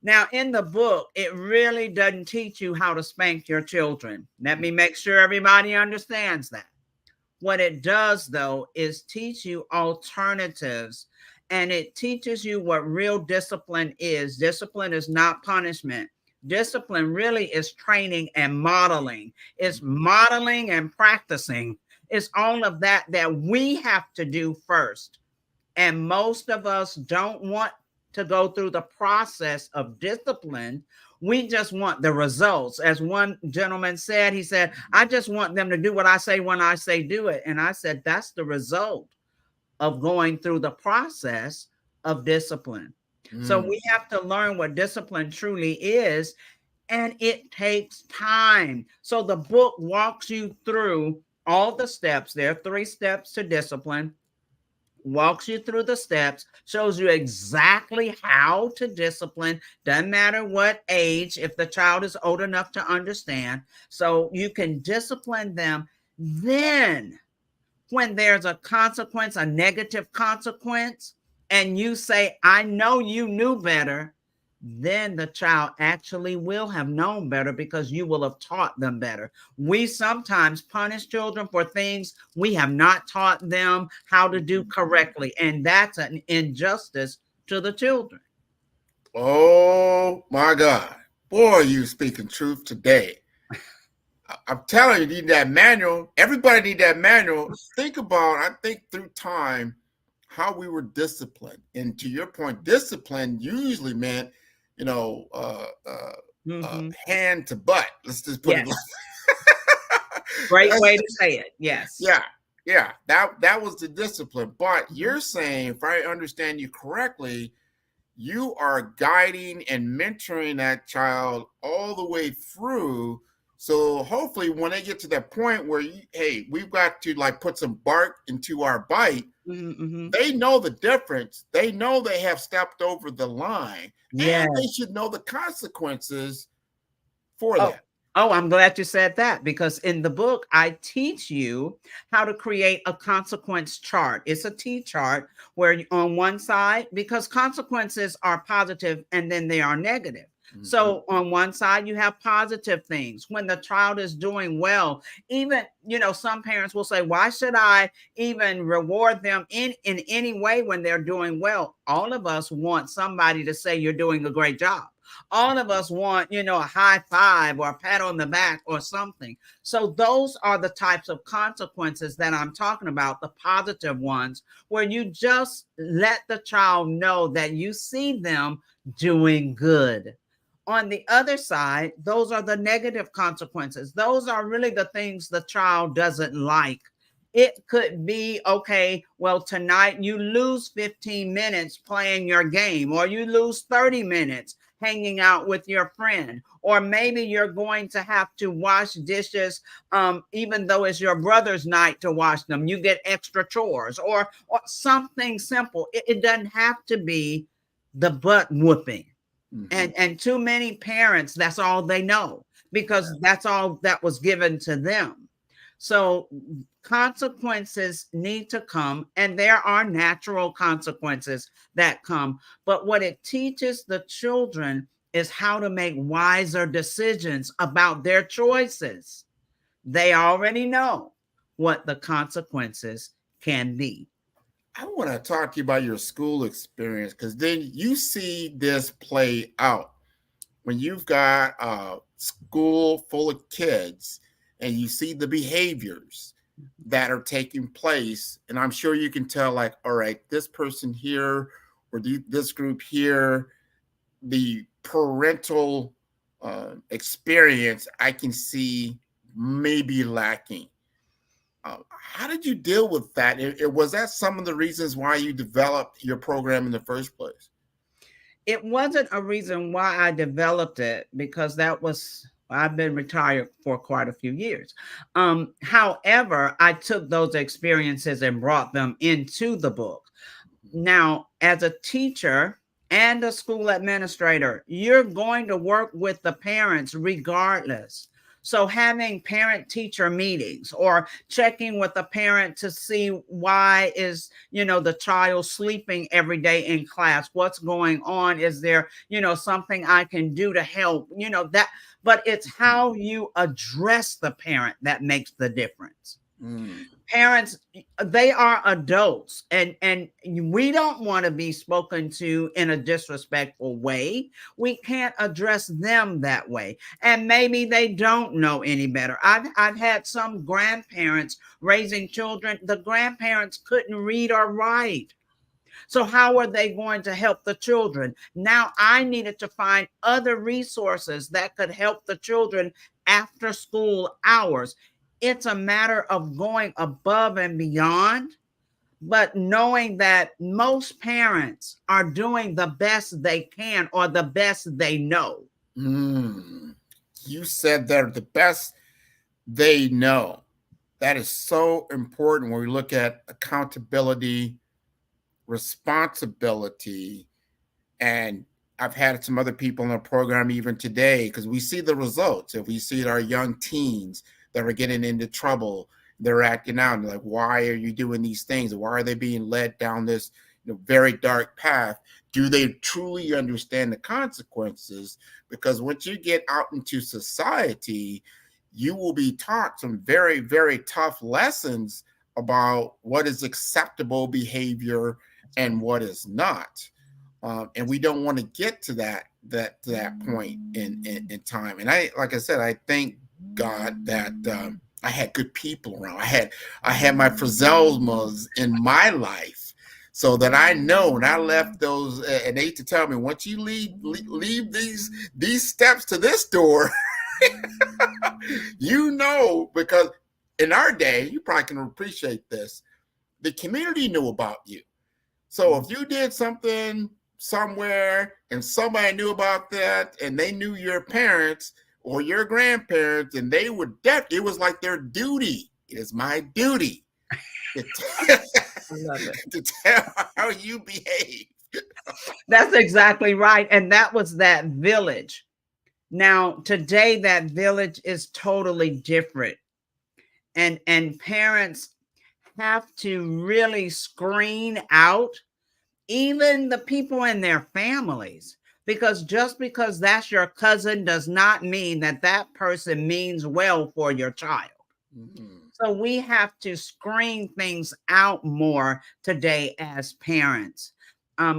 Now, in the book, it really doesn't teach you how to spank your children. Let me make sure everybody understands that. What it does, though, is teach you alternatives, and it teaches you what real discipline is. Discipline is not punishment. Discipline really is training and modeling. It's modeling and practicing. It's all of that we have to do first. And most of us don't want to go through the process of discipline. We just want the results. As one gentleman said, he said, I just want them to do what I say when I say do it. And I said, that's the result of going through the process of discipline. So we have to learn what discipline truly is, and it takes time. So the book walks you through all the steps. There are 3 steps to discipline. Walks you through the steps, shows you exactly how to discipline. Doesn't matter what age, if the child is old enough to understand. So you can discipline them. Then when there's a consequence, a negative consequence, and you say, I know you knew better, then the child actually will have known better because you will have taught them better. We sometimes punish children for things we have not taught them how to do correctly, and that's an injustice to the children. Oh my God. Boy, you speaking truth today. I'm telling you, you need that manual. Everybody need that manual. Think through time how we were disciplined. And to your point, discipline usually meant hand to butt. Let's just put it. Great way to say it. Yes. Yeah. That was the discipline. But you're saying, if I understand you correctly, you are guiding and mentoring that child all the way through. So hopefully when they get to that point where we've got to put some bark into our bite, they know the difference. They know they have stepped over the line. Yes. And they should know the consequences for that. Oh, I'm glad you said that, because in the book, I teach you how to create a consequence chart. It's a T chart where on one side, because consequences are positive and then they are negative. So on one side, you have positive things. When the child is doing well, even, some parents will say, why should I even reward them in any way when they're doing well? All of us want somebody to say you're doing a great job. All of us want, a high five or a pat on the back or something. So those are the types of consequences that I'm talking about, the positive ones, where you just let the child know that you see them doing good. On the other side, those are the negative consequences. Those are really the things the child doesn't like. It could be, okay, well, tonight you lose 15 minutes playing your game, or you lose 30 minutes hanging out with your friend, or maybe you're going to have to wash dishes, even though it's your brother's night to wash them. You get extra chores, or something simple. It doesn't have to be the butt whooping. And too many parents, that's all they know, because that's all that was given to them. So consequences need to come, and there are natural consequences that come. But what it teaches the children is how to make wiser decisions about their choices. They already know what the consequences can be. I want to talk to you about your school experience, because then you see this play out when you've got a school full of kids and you see the behaviors that are taking place. And I'm sure you can tell, like, all right, this person here or this group here, the parental experience I can see maybe lacking. How did you deal with that? Was that some of the reasons why you developed your program in the first place? It wasn't a reason why I developed it, because I've been retired for quite a few years. However, I took those experiences and brought them into the book. Now, as a teacher and a school administrator, you're going to work with the parents regardless. So having parent-teacher meetings, or checking with a parent to see why is, the child sleeping every day in class? What's going on? Is there, something I can do to help? That, but it's how you address the parent that makes the difference. Parents, they are adults, and we don't want to be spoken to in a disrespectful way. We can't address them that way, and maybe they don't know any better. I've had some grandparents raising children. The grandparents couldn't read or write. So how are they going to help the children? Now I needed to find other resources that could help the children after school hours. It's a matter of going above and beyond, but knowing that most parents are doing the best they can, or the best they know. You said they're the best they know. That is so important when we look at accountability, responsibility. And I've had some other people in the program even today, because we see the results. If we see our young teens that are getting into trouble, they're acting out, and like, why are you doing these things? Why are they being led down this very dark path? Do they truly understand the consequences? Because once you get out into society, you will be taught some very, very tough lessons about what is acceptable behavior and what is not. And we don't want to get to that point in time. And like I said, I thank God that I had good people around. I had my Frizelmas in my life, so that I know, and I left those, and they used to tell me, once you leave these steps to this door, because in our day, you probably can appreciate this, the community knew about you. So if you did something somewhere and somebody knew about that, and they knew your parents or your grandparents, and they would it was like their duty. It is my duty to tell how you behave. That's exactly right. And that was that village. Now, today, that village is totally different. And parents have to really screen out even the people in their families, because just because that's your cousin does not mean that that person means well for your child. So we have to screen things out more today as parents.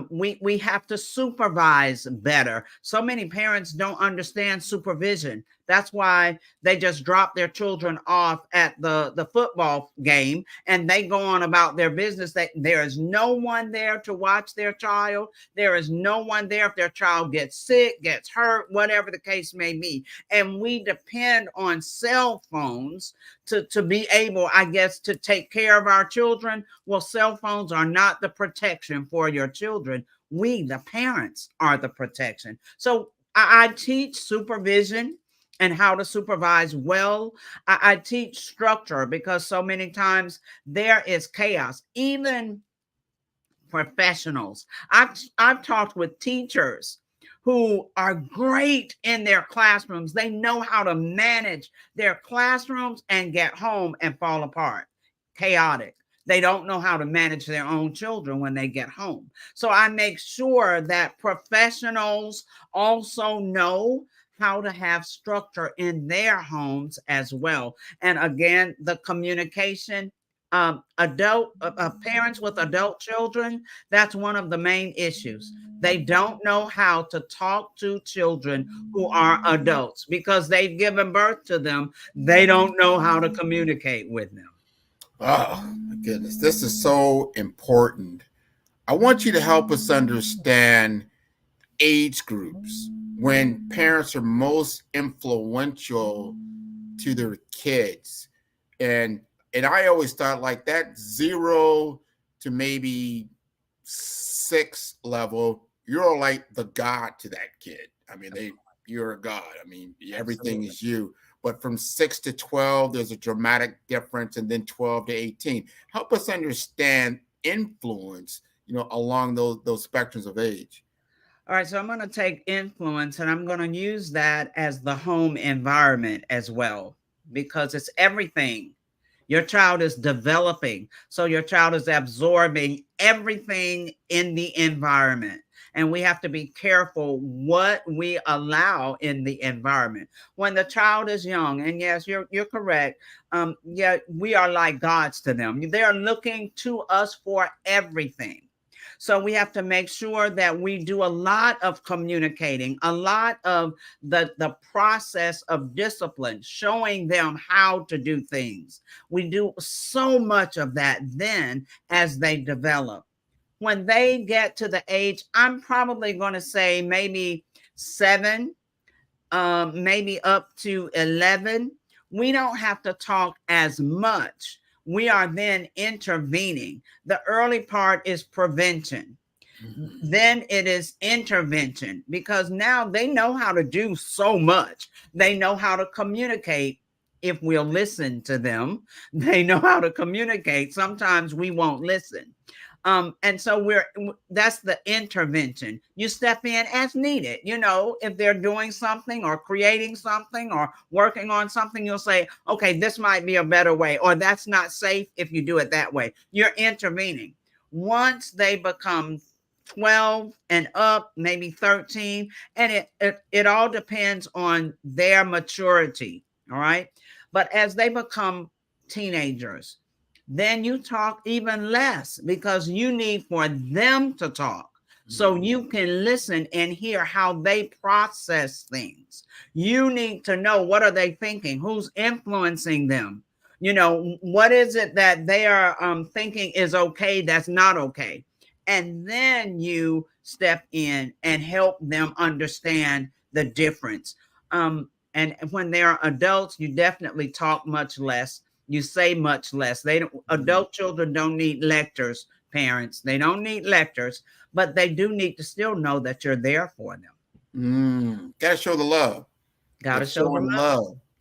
We have to supervise better. So many parents don't understand supervision. That's why they just drop their children off at the football game and they go on about their business. There is no one there to watch their child. There is no one there if their child gets sick, gets hurt, whatever the case may be. And we depend on cell phones to be able, I guess, to take care of our children. Well, cell phones are not the protection for your children. We, the parents, are the protection. So I teach supervision and how to supervise well. I teach structure because so many times there is chaos. Even professionals. I've talked with teachers who are great in their classrooms. They know how to manage their classrooms and get home and fall apart. Chaotic. They don't know how to manage their own children when they get home. So I make sure that professionals also know how to have structure in their homes as well. And again, the communication, parents with adult children, that's one of the main issues. They don't know how to talk to children who are adults because they've given birth to them. They don't know how to communicate with them. Oh, my goodness. This is so important. I want you to help us understand age groups when parents are most influential to their kids. And I always thought like that 0 to maybe 6 level, you're like the god to that kid. I mean, you're a god. I mean, everything is you. But from 6 to 12, there's a dramatic difference, and then 12 to 18. Help us understand influence, along those spectrums of age. All right, so I'm going to take influence and I'm going to use that as the home environment as well, because it's everything. Your child is developing, so your child is absorbing everything in the environment. And we have to be careful what we allow in the environment. When the child is young, and yes, you're correct. Yeah, we are like gods to them. They are looking to us for everything. So we have to make sure that we do a lot of communicating, a lot of the process of discipline, showing them how to do things. We do so much of that then as they develop. When they get to the age, I'm probably going to say maybe 7, maybe up to 11, we don't have to talk as much. We are then intervening. The early part is prevention. Then it is intervention, because now they know how to do so much. They know how to communicate if we'll listen to them. They know how to communicate. Sometimes we won't listen. And so that's the intervention. You step in as needed. If they're doing something or creating something or working on something, you'll say, okay, this might be a better way, or that's not safe if you do it that way. You're intervening. Once they become 12 and up, maybe 13, and it all depends on their maturity. All right. But as they become teenagers, then you talk even less, because you need for them to talk so you can listen and hear how they process things. You need to know, what are they thinking? Who's influencing them? What is it that they are thinking is okay that's not okay? And then you step in and help them understand the difference. And when they're adults, you definitely talk much less. You say much less. Adult children don't need lectures, parents. They don't need lectures, but they do need to still know that you're there for them. Gotta show the love. Gotta show the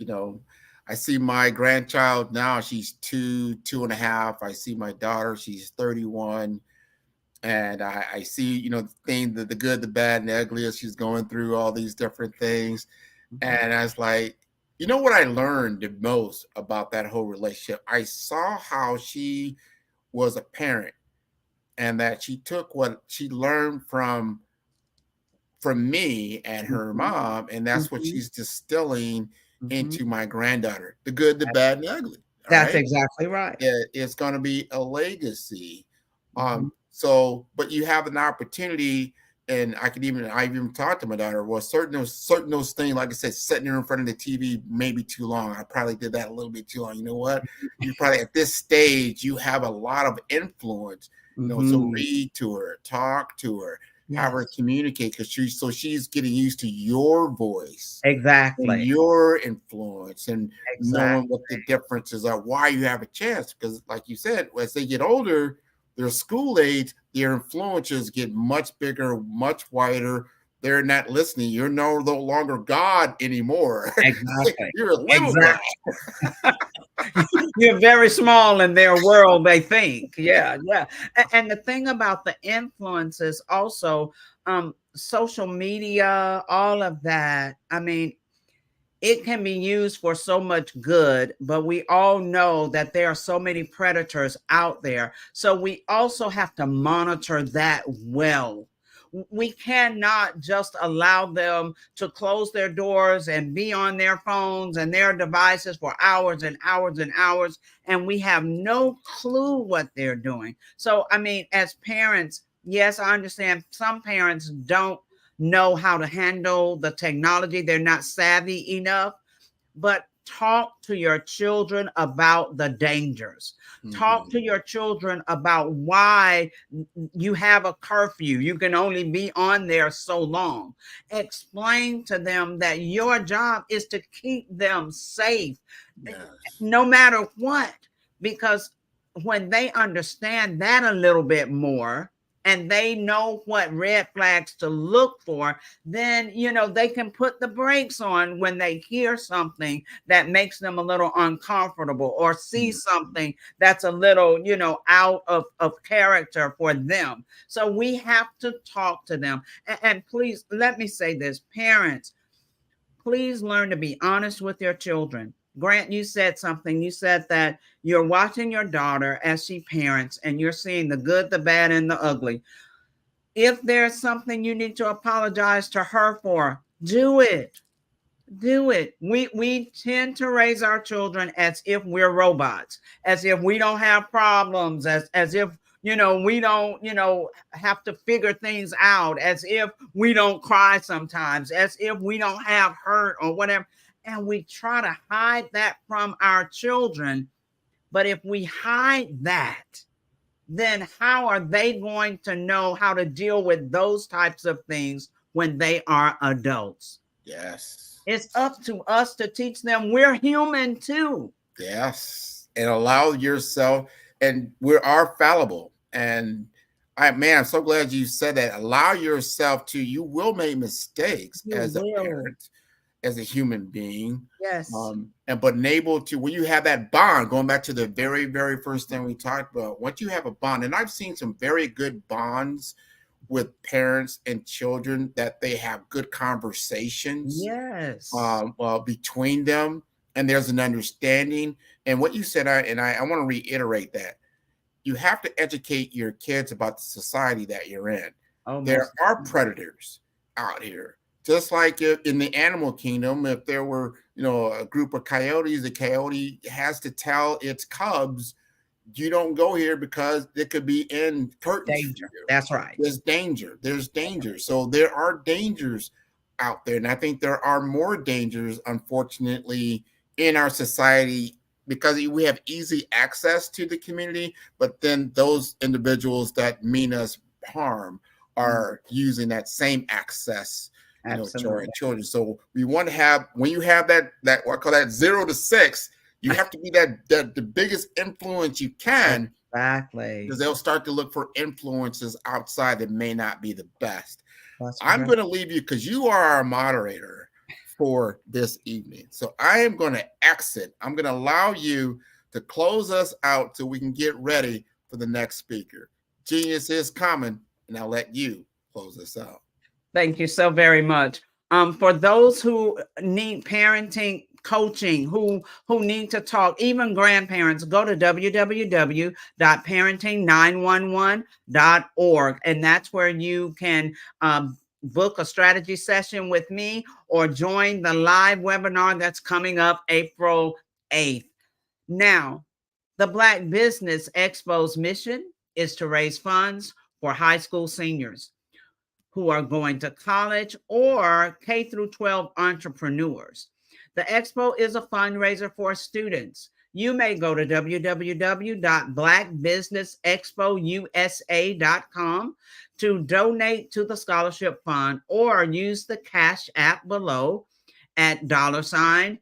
love. I see my grandchild now, she's 2.5. I see my daughter, she's 31. And I see, the good, the bad, and the ugly as she's going through all these different things. And I was like, what I learned the most about that whole relationship? I saw how she was a parent, and that she took what she learned from me and her mom, and that's what she's distilling into my granddaughter. The good, the bad, and the ugly. That's exactly right. It's going to be a legacy. So, but you have an opportunity, and I even talked to my daughter. Well, certain those things, like I said, sitting there in front of the TV maybe too long. I probably did that a little bit too long. You know what? You probably at this stage you have a lot of influence. So read to her, talk to her, have her communicate, because she's getting used to your voice, and your influence, and knowing what the differences are, why you have a chance. Because, like you said, as they get older, their school age, their influences get much bigger, much wider. They're not listening. You're no longer God anymore. Exactly. You're a little God. You're very small in their world, they think. Yeah. And the thing about the influences also, social media, all of that, I mean, it can be used for so much good, but we all know that there are so many predators out there. So we also have to monitor that well. We cannot just allow them to close their doors and be on their phones and their devices for hours and hours and hours, and we have no clue what they're doing. So, I mean, as parents, yes, I understand some parents don't know how to handle the technology. They're not savvy enough, but talk to your children about the dangers. Talk to your children about why you have a curfew. You can only be on there so long. Explain to them that your job is to keep them safe, no matter what, because when they understand that a little bit more, and they know what red flags to look for, then, they can put the brakes on when they hear something that makes them a little uncomfortable, or see something that's a little, out of character for them. So we have to talk to them. And please, let me say this, parents, please learn to be honest with your children. Grant, you said something. You said that you're watching your daughter as she parents, and you're seeing the good, the bad, and the ugly. If there's something you need to apologize to her for, do it. Do it. We tend to raise our children as if we're robots, as if we don't have problems, as if we don't have to figure things out, as if we don't cry sometimes, as if we don't have hurt or whatever. And we try to hide that from our children. But if we hide that, then how are they going to know how to deal with those types of things when they are adults? Yes. It's up to us to teach them we're human too. Yes. And allow yourself, and we are fallible. And I'm so glad you said that. Allow yourself to, you will make mistakes as a parent, as a human being. Yes. But able to, when you have that bond, going back to the very, very first thing we talked about, once you have a bond, and I've seen some very good bonds with parents and children, that they have good conversations. Yes. Between them, and there's an understanding. And what you said, I want to reiterate that. You have to educate your kids about the society that you're in. There are predators out here. Just like in the animal kingdom, if there were, a group of coyotes, the coyote has to tell its cubs, you don't go here because it could be in curtains. Danger. That's right. There's danger. There's danger. So there are dangers out there. And I think there are more dangers, unfortunately, in our society, because we have easy access to the community, but then those individuals that mean us harm are using that same access to our children. So we want to have, when you have that what I call that 0 to 6, you have to be the biggest influence you can. Exactly. Because they'll start to look for influences outside that may not be the best. I'm going to leave you, because you are our moderator for this evening. So I am going to exit. I'm going to allow you to close us out so we can get ready for the next speaker. Genius is coming, and I'll let you close us out. Thank you so very much. For those who need parenting coaching, who need to talk, even grandparents, go to www.parenting911.org, and that's where you can book a strategy session with me, or join the live webinar that's coming up April 8th. Now, the Black Business Expo's mission is to raise funds for high school seniors who are going to college or K through 12 entrepreneurs. The expo is a fundraiser for students. You may go to www.blackbusinessexpousa.com to donate to the scholarship fund or use the Cash App below at $BBXUSA.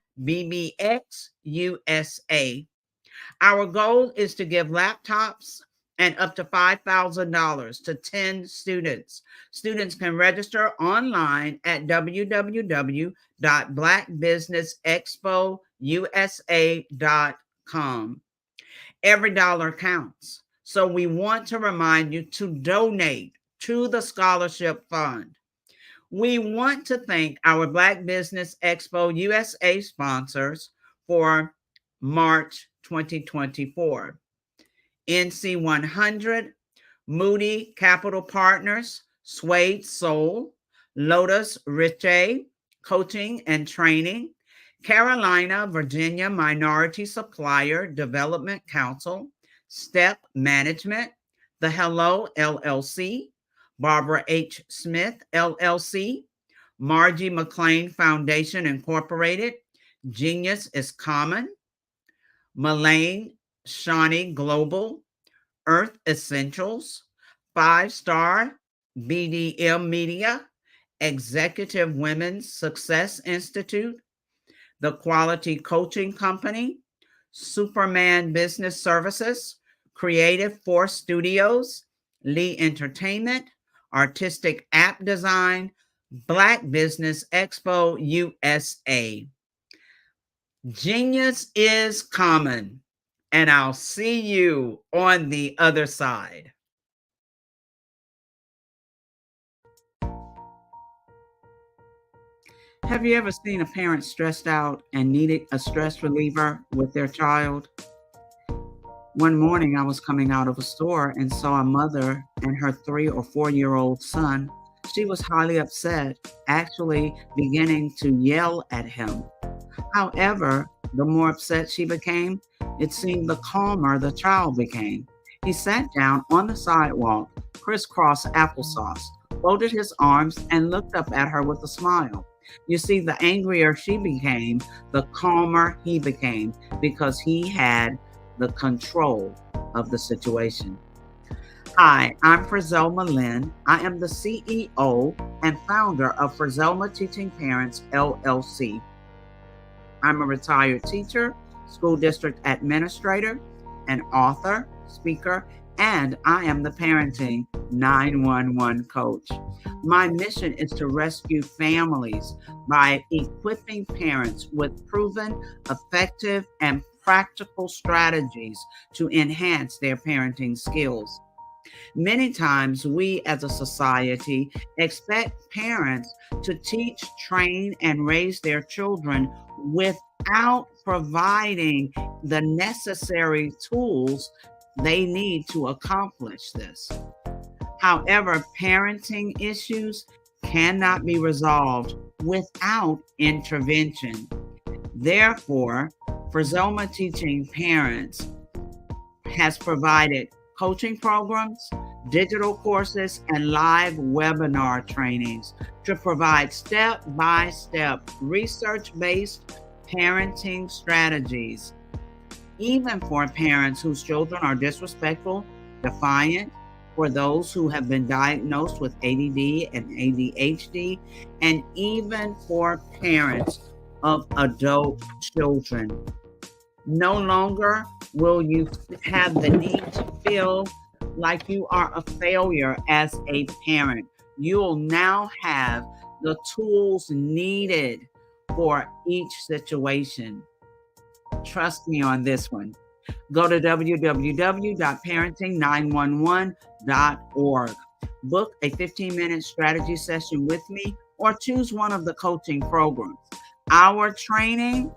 Our goal is to give laptops and up to $5,000 to 10 students. Students can register online at www.blackbusinessexpousa.com. Every dollar counts. So we want to remind you to donate to the scholarship fund. We want to thank our Black Business Expo USA sponsors for March 2024. NC 100, Moody Capital Partners, Suede Soul, Lotus Riche, Coaching and Training, Carolina, Virginia Minority Supplier Development Council, Step Management, The Hello LLC, Barbara H. Smith LLC, Margie McLean Foundation Incorporated, Genius is Common, Mullane Shawnee Global, Earth Essentials, 5-Star BDM Media, Executive Women's Success Institute, The Quality Coaching Company, Superman Business Services, Creative Force Studios, Lee Entertainment, Artistic App Design, Black Business Expo USA. Genius is common, and I'll see you on the other side. Have you ever seen a parent stressed out and needed a stress reliever with their child? One morning I was coming out of a store and saw a mother and her 3 or 4-year-old son. She was highly upset, actually beginning to yell at him. However, the more upset she became, it seemed the calmer the child became. He sat down on the sidewalk, crisscross applesauce, folded his arms, and looked up at her with a smile. You see, the angrier she became, the calmer he became, because he had the control of the situation. Hi, I'm Frizelma Lynn. I am the CEO and founder of Frizelma Teaching Parents, LLC. I'm a retired teacher, school district administrator, an author, speaker, and I am the Parenting 911 coach. My mission is to rescue families by equipping parents with proven, effective, and practical strategies to enhance their parenting skills. Many times we as a society expect parents to teach, train, and raise their children without providing the necessary tools they need to accomplish this. However, parenting issues cannot be resolved without intervention. Therefore, Frizelma Teaching Parents has provided coaching programs, digital courses, and live webinar trainings to provide step-by-step research-based parenting strategies, even for parents whose children are disrespectful, defiant, for those who have been diagnosed with ADD and ADHD, and even for parents of adult children. No longer will you have the need to feel like you are a failure as a parent. You'll now have the tools needed for each situation. Trust me on this one. Go to www.parenting911.org. Book a 15-minute strategy session with me or choose one of the coaching programs. Our training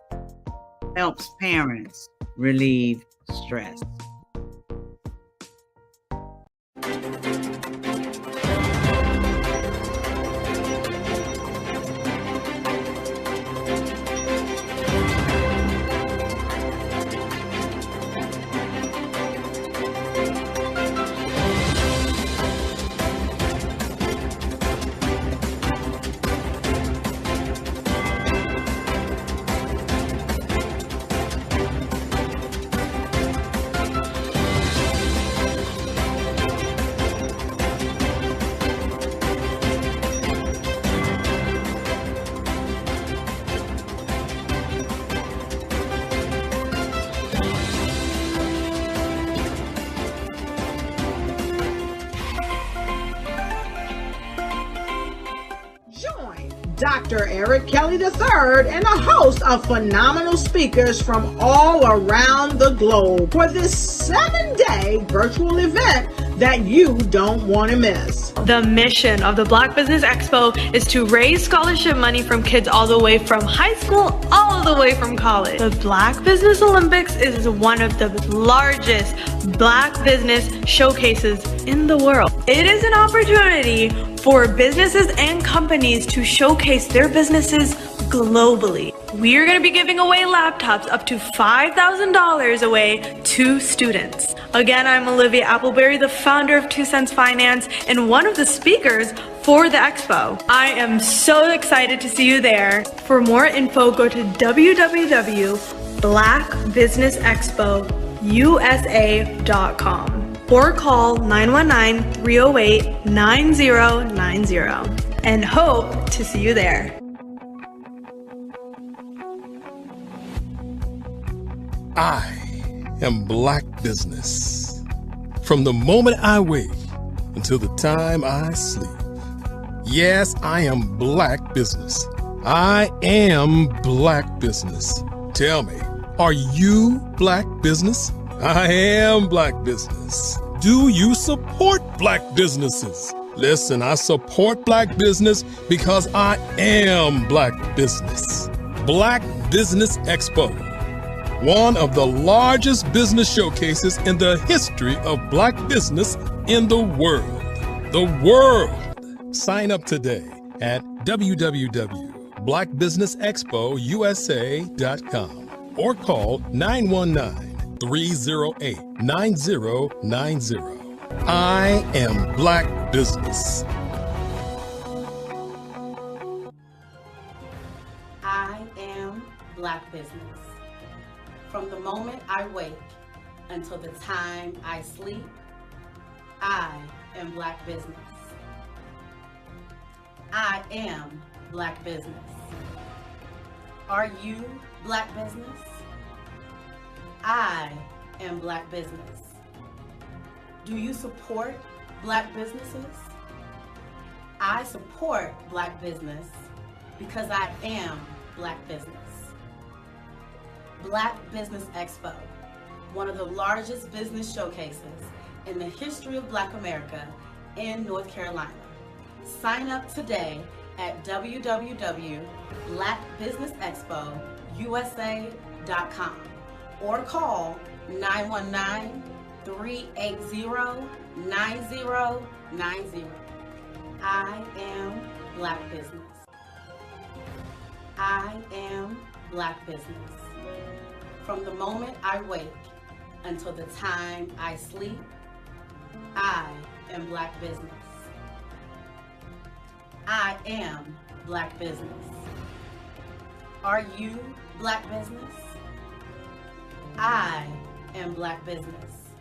helps parents relieve stress. Dr. Eric Kelly III and a host of phenomenal speakers from all around the globe for this 7-day virtual event that you don't want to miss. The mission of the Black Business Expo is to raise scholarship money from kids all the way from high school all the way from college. The Black Business Olympics is one of the largest Black business showcases in the world. It is an opportunity for businesses and companies to showcase their businesses globally. We are going to be giving away laptops up to $5,000 away to students. Again, I'm Olivia Appleberry, the founder of 2 Cents Finance and one of the speakers for the expo. I am so excited to see you there. For more info, go to www.blackbusinessexpousa.com or call 919-308-9090 and hope to see you there. I am Black Business. From the moment I wake until the time I sleep. Yes, I am Black Business. I am Black Business. Tell me, are you Black Business? I am Black Business. Do you support Black businesses? Listen, I support Black business because I am Black Business. Black Business Expo, one of the largest business showcases in the history of Black business in the world. The world! Sign up today at www.blackbusinessexpousa.com or call 919-308-9090. I am Black Business. I am Black Business. From the moment I wake until the time I sleep, I am Black Business. I am Black Business. Are you Black Business? I am Black Business. Do you support Black businesses? I support Black business because I am Black Business. Black Business Expo, one of the largest business showcases in the history of Black America in North Carolina. Sign up today at www.blackbusinessexpousa.com or call 919-380-9090. I am Black Business. I am Black Business. From the moment I wake until the time I sleep, I am Black Business. I am Black Business. Are you Black Business? I am Black Business.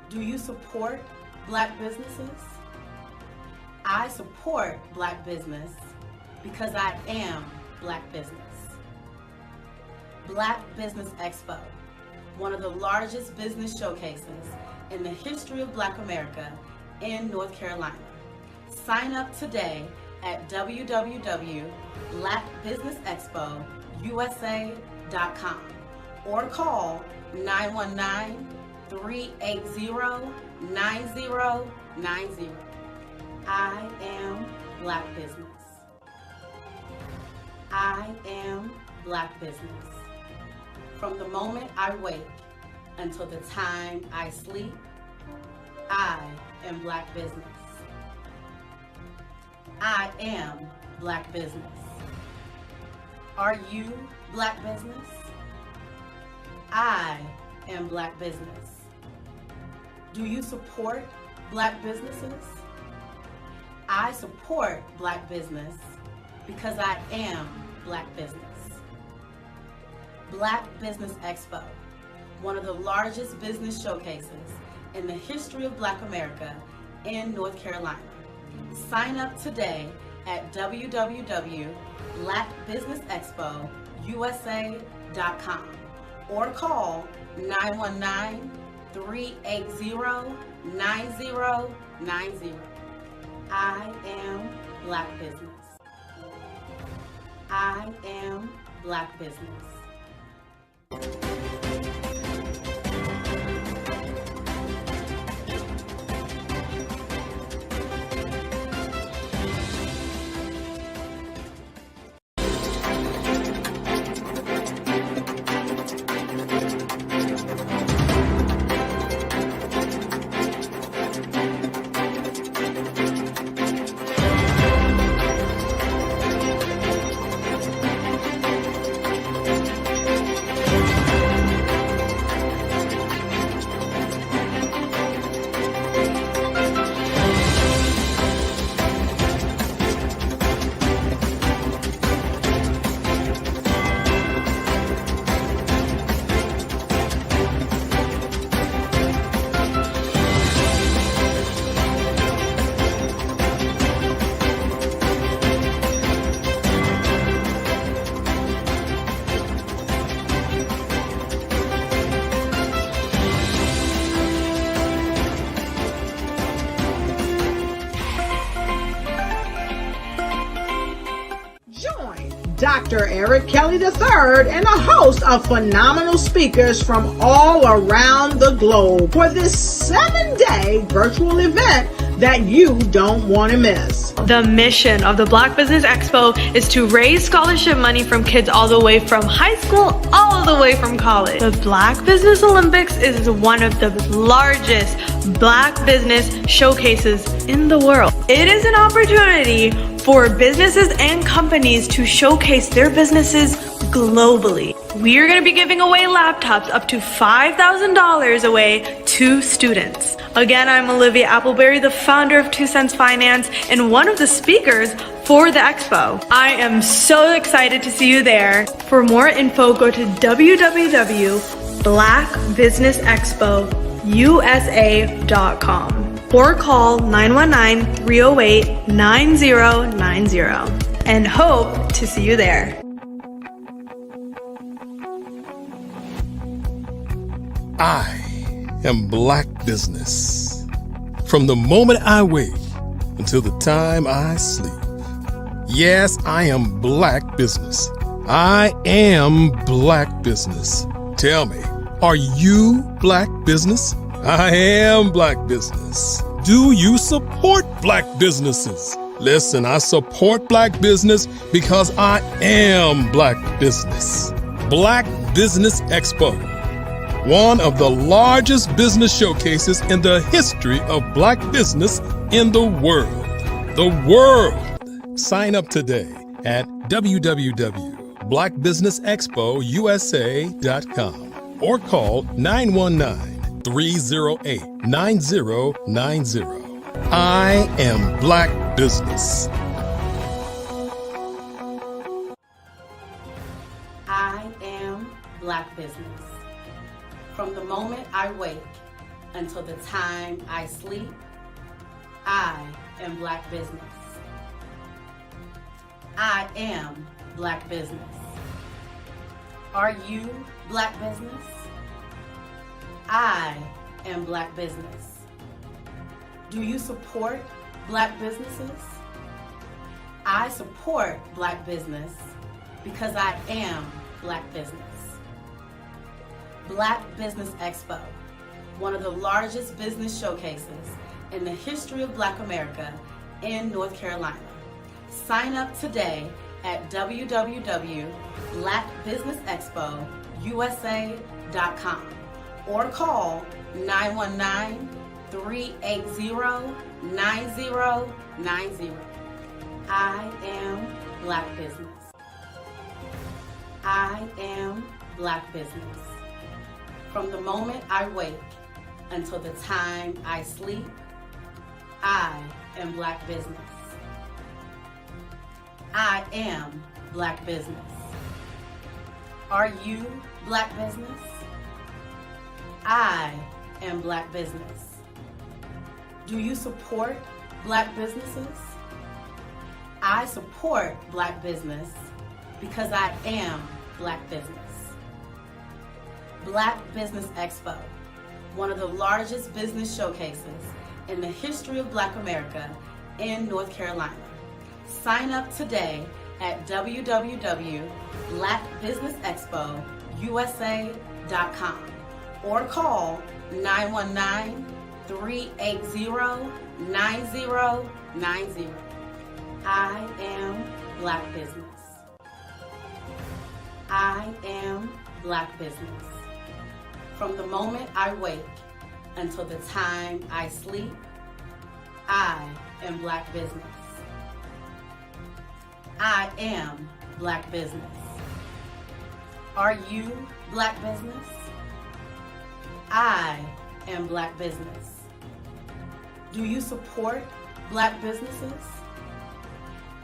Do you support Black businesses? I support Black business because I am Black Business. Black Business Expo, one of the largest business showcases in the history of Black America in North Carolina. Sign up today at www.blackbusinessexpousa.com or call 919-380-9090. I am Black Business. I am Black Business. From the moment I wake until the time I sleep, I am Black Business. I am Black Business. Are you Black Business? I am Black Business. Do you support Black businesses? I support Black business because I am Black Business. Black Business Expo, one of the largest business showcases in the history of Black America in North Carolina. Sign up today at www.blackbusinessexpousa.com or call 919-380-9090. I am Black Business. Black business. Dr. Eric Kelly III and a host of phenomenal speakers from all around the globe for this 7-day virtual event that you don't want to miss. The mission of the Black Business Expo is to raise scholarship money from kids all the way from high school all the way from college. The Black Business Olympics is one of the largest Black business showcases in the world. It is an opportunity for businesses and companies to showcase their businesses globally. We are going to be giving away laptops up to $5,000 away to students. Again, I'm Olivia Appleberry, the founder of 2 Cents Finance and one of the speakers for the expo. I am so excited to see you there. For more info, go to www.blackbusinessexpousa.com or call 919-308-9090 and hope to see you there. I am Black Business. From the moment I wake until the time I sleep. Yes, I am Black Business. I am Black Business. Tell me, are you Black Business? I am Black Business. Do you support Black businesses? Listen, I support Black business because I am Black Business. Black Business Expo, one of the largest business showcases in the history of Black business in the world. The world! Sign up today at www.blackbusinessexpousa.com or call 919-308-9090. I am Black Business. I am Black business. From the moment I wake until the time I sleep, I am Black business. I am Black business. Are you Black business? I am Black business. Do you support Black businesses? I support Black business because I am Black business. Black Business Expo, one of the largest business showcases in the history of Black America in North Carolina. Sign up today at www.blackbusinessexpousa.com or call 919-380-9090. I am Black business. I am Black business. From the moment I wake until the time I sleep, I am Black business. I am Black business. Are you Black business? I am Black business. Do you support Black businesses? I support Black business because I am Black business. Black Business Expo, one of the largest business showcases in the history of Black America in North Carolina. Sign up today at www.blackbusinessexpousa.com or call 919-380-9090. I am Black Business. I am Black Business. From the moment I wake until the time I sleep, I am Black Business. I am Black Business. Are you Black Business? I am Black Business. Do you support Black businesses?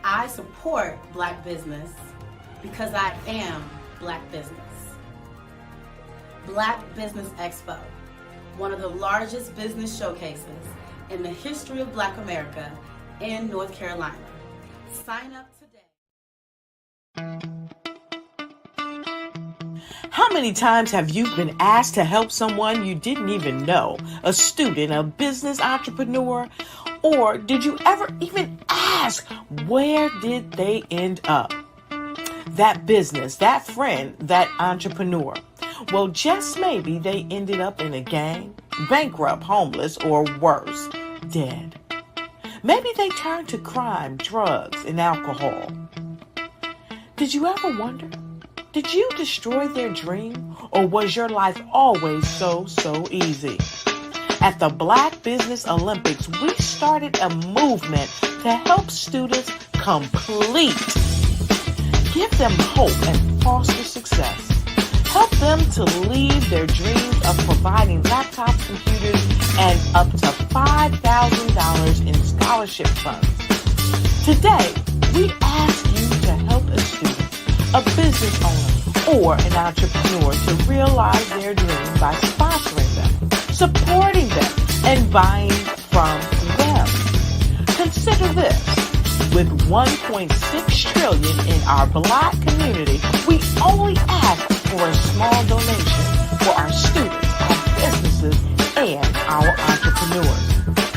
I support Black business because I am Black Business. Black Business Expo, one of the largest business showcases in the history of Black America in North Carolina. Sign up today. How many times have you been asked to help someone you didn't even know, a student, a business entrepreneur, or did you ever even ask, where did they end up? That business, that friend, that entrepreneur. Well, just maybe they ended up in a gang, bankrupt, homeless, or worse, dead. Maybe they turned to crime, drugs, and alcohol. Did you ever wonder? Did you destroy their dream, or was your life always so easy? At the Black Business Olympics, we started a movement to help students complete. Give them hope and foster success. Help them to leave their dreams of providing laptops, computers, and up to $5,000 in scholarship funds. Today, we ask you to help a student, a business owner, or an entrepreneur to realize their dreams by sponsoring them, supporting them, and buying from them. Consider this. With $1.6 trillion in our Black community, we only ask for a small donation for our students, our businesses, and our entrepreneurs.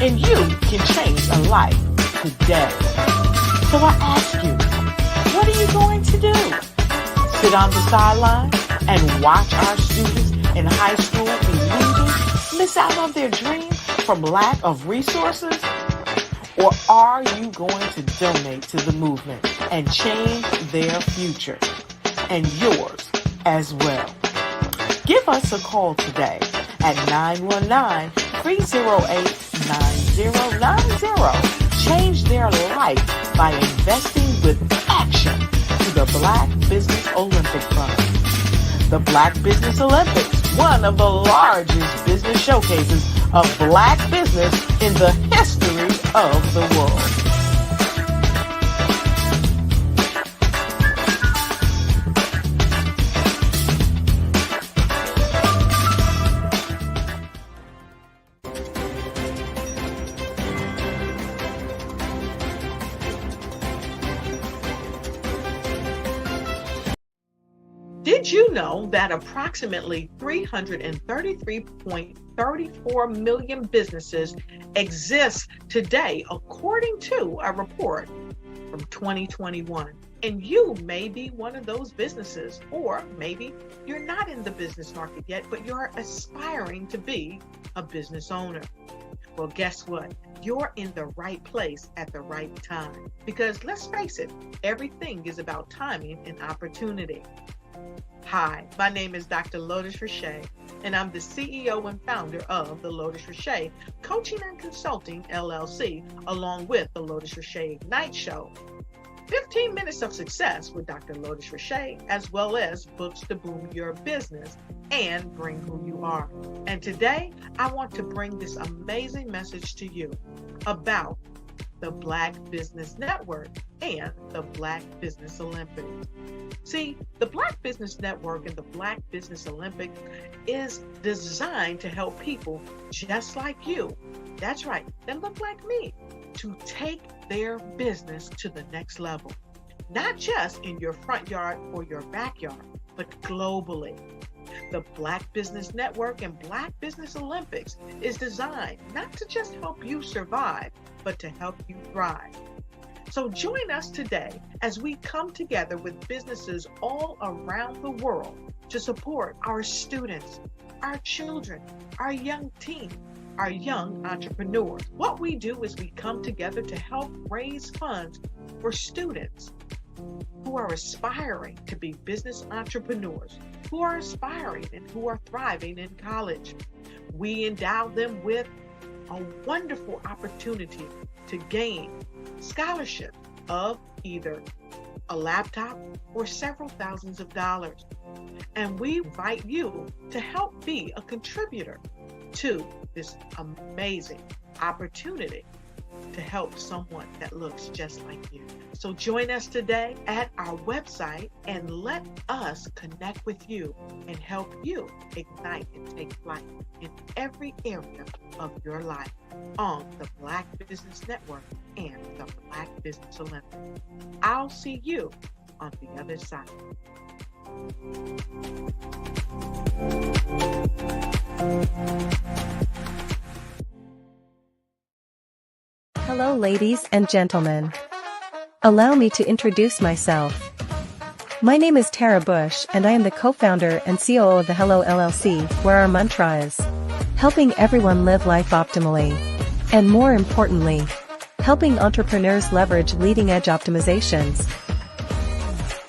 And you can change a life today. So I ask you, what are you going to do? Sit on the sideline and watch our students in high school be losers, miss out on their dreams from lack of resources? Or are you going to donate to the movement and change their future and yours as well? Give us a call today at 919-308-9090. Change their life by investing with action to the Black Business Olympic Fund. The Black Business Olympics, one of the largest business showcases of Black business in the history of the world. Did you know that approximately 333.34 million businesses exist today, according to a report from 2021? And you may be one of those businesses, or maybe you're not in the business market yet, but you're aspiring to be a business owner. Well, guess what? You're in the right place at the right time. Because let's face it, everything is about timing and opportunity. Hi, my name is Dr. Lotus Richey, and I'm the CEO and founder of the Lotus Richey Coaching and Consulting LLC, along with the Lotus Richey Ignite Show. 15 minutes of success with Dr. Lotus Richey, as well as books to boom your business and bring who you are. And today, I want to bring this amazing message to you about the Black Business Network and the Black Business Olympics. See, the Black Business Network and the Black Business Olympics is designed to help people just like you, that's right, that look like me, to take their business to the next level. Not just in your front yard or your backyard, but globally. The Black Business Network and Black Business Olympics is designed not to just help you survive, but to help you thrive. So join us today as we come together with businesses all around the world to support our students, our children, our young teens, our young entrepreneurs. What we do is we come together to help raise funds for students who are aspiring to be business entrepreneurs, who are aspiring and who are thriving in college. We endow them with a wonderful opportunity to gain scholarship of either a laptop or several thousands of dollars. And we invite you to help be a contributor to this amazing opportunity to help someone that looks just like you. So join us today at our website and let us connect with you and help you ignite and take flight in every area of your life on the Black Business Network and the Black Business Olympics. I'll see you on the other side. Hello, ladies and gentlemen. Allow me to introduce myself. My name is Tara Bush, and I am the co-founder and COO of the Hello LLC, where our mantra is helping everyone live life optimally. And more importantly, helping entrepreneurs leverage leading-edge optimizations.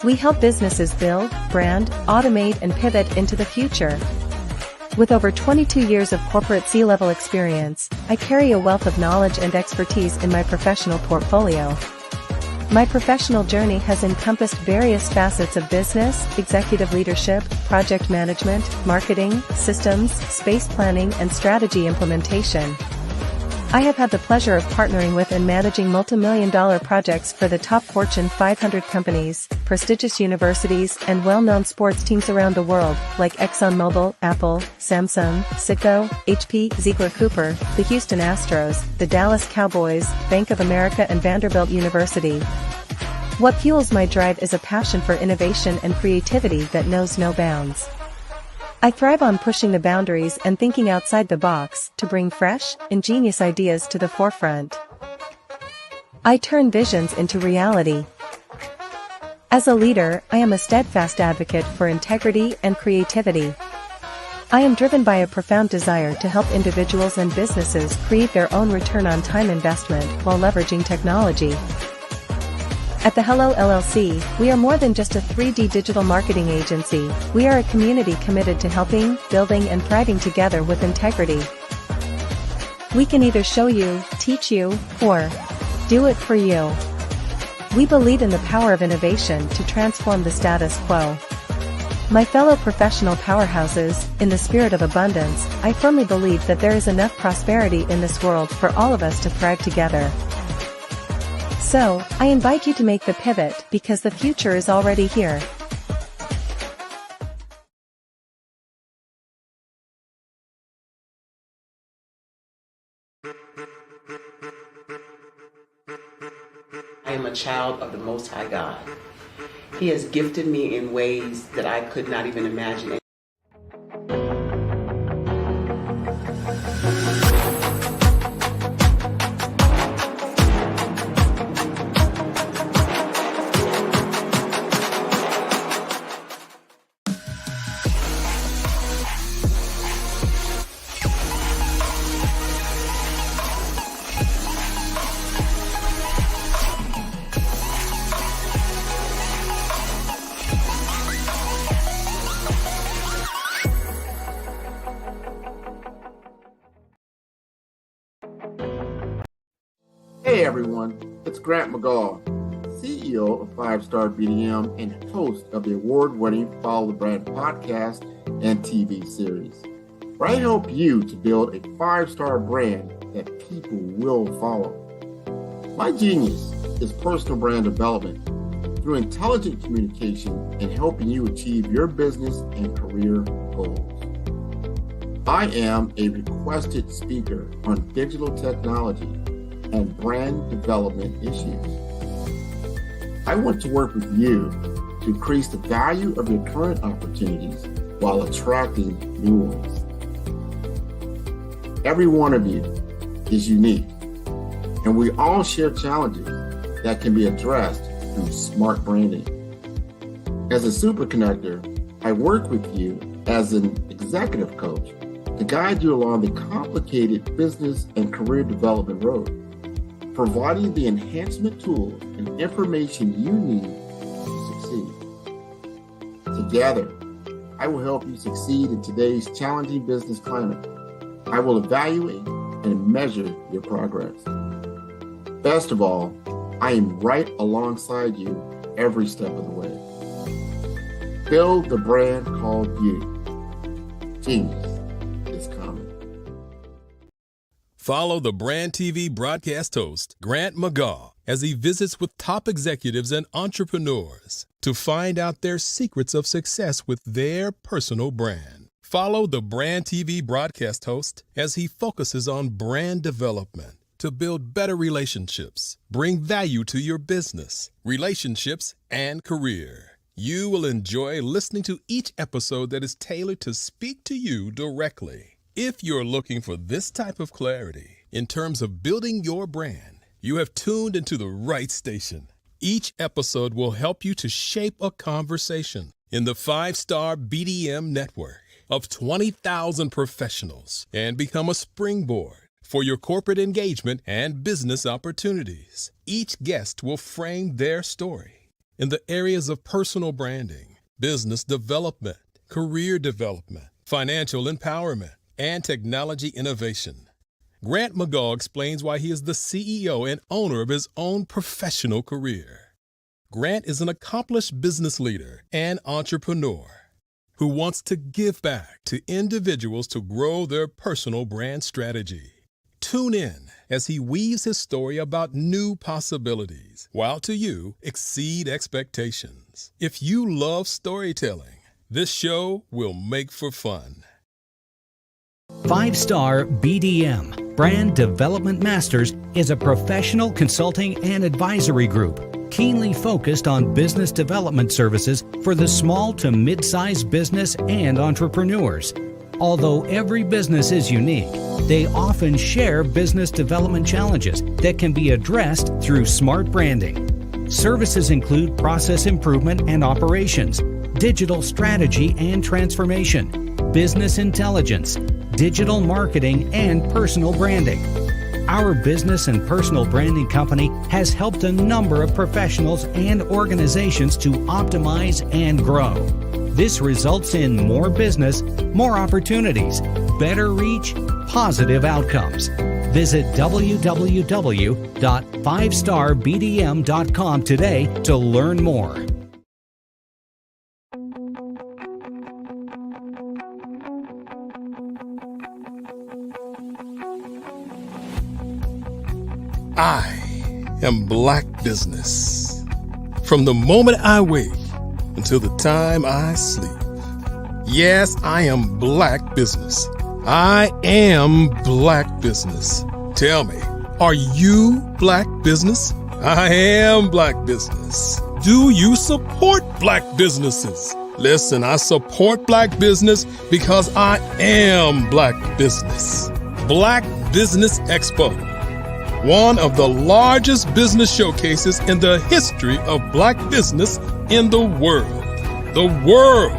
We help businesses build, brand, automate, and pivot into the future. With over 22 years of corporate C-level experience, I carry a wealth of knowledge and expertise in my professional portfolio. My professional journey has encompassed various facets of business, executive leadership, project management, marketing, systems, space planning, and strategy implementation. I have had the pleasure of partnering with and managing multi-million-dollar projects for the top Fortune 500 companies, prestigious universities, and well-known sports teams around the world, like ExxonMobil, Apple, Samsung, Citgo, HP, Ziegler Cooper, the Houston Astros, the Dallas Cowboys, Bank of America, and Vanderbilt University. What fuels my drive is a passion for innovation and creativity that knows no bounds. I thrive on pushing the boundaries and thinking outside the box to bring fresh, ingenious ideas to the forefront. I turn visions into reality. As a leader, I am a steadfast advocate for integrity and creativity. I am driven by a profound desire to help individuals and businesses create their own return on time investment while leveraging technology. At the Hello LLC, we are more than just a 3D digital marketing agency. We are a community committed to helping, building, and thriving together with integrity. We can either show you, teach you, or do it for you. We believe in the power of innovation to transform the status quo. My fellow professional powerhouses, in the spirit of abundance, I firmly believe that there is enough prosperity in this world for all of us to thrive together. So, I invite you to make the pivot because the future is already here. I am a child of the Most High God. He has gifted me in ways that I could not even imagine. Hey everyone, it's Grant McGaw, CEO of 5-Star BDM and host of the award-winning Follow the Brand podcast and TV series, where I help you to build a 5-star brand that people will follow. My genius is personal brand development through intelligent communication and helping you achieve your business and career goals. I am a requested speaker on digital technology and brand development issues. I want to work with you to increase the value of your current opportunities while attracting new ones. Every one of you is unique, and we all share challenges, that can be addressed through smart branding. As a super connector, I work with you as an executive coach to guide you along the complicated business and career development road, providing the enhancement tools and information you need to succeed. Together, I will help you succeed in today's challenging business climate. I will evaluate and measure your progress. Best of all, I am right alongside you every step of the way. Build the brand called you. Genius is coming. Follow the Brand TV broadcast host, Grant McGaw, as he visits with top executives and entrepreneurs to find out their secrets of success with their personal brand. Follow the Brand TV broadcast host as he focuses on brand development to build better relationships, bring value to your business, relationships, and career. You will enjoy listening to each episode that is tailored to speak to you directly. If you're looking for this type of clarity in terms of building your brand, you have tuned into the right station. Each episode will help you to shape a conversation in the 5-star BDM network of 20,000 professionals and become a springboard for your corporate engagement and business opportunities. Each guest will frame their story in the areas of personal branding, business development, career development, financial empowerment, and technology innovation. Grant McGaw explains why he is the CEO and owner of his own professional career. Grant is an accomplished business leader and entrepreneur who wants to give back to individuals to grow their personal brand strategy. Tune in as he weaves his story about new possibilities, while to you exceed expectations. If you love storytelling, this show will make for fun. 5-Star BDM, Brand Development Masters, is a professional consulting and advisory group keenly focused on business development services for the small to mid-sized business and entrepreneurs. Although every business is unique, they often share business development challenges that can be addressed through smart branding. Services include process improvement and operations, digital strategy and transformation, business intelligence, digital marketing, and personal branding. Our business and personal branding company has helped a number of professionals and organizations to optimize and grow. This results in more business, more opportunities, better reach, positive outcomes. Visit www.5starbdm.com today to learn more. I am Black Business. From the moment I wake until the time I sleep. Yes, I am Black Business. I am Black Business. Tell me, are you Black Business? I am Black Business. Do you support Black businesses? Listen, I support Black business because I am Black Business. Black Business Expo, one of the largest business showcases in the history of Black business in the world. The world!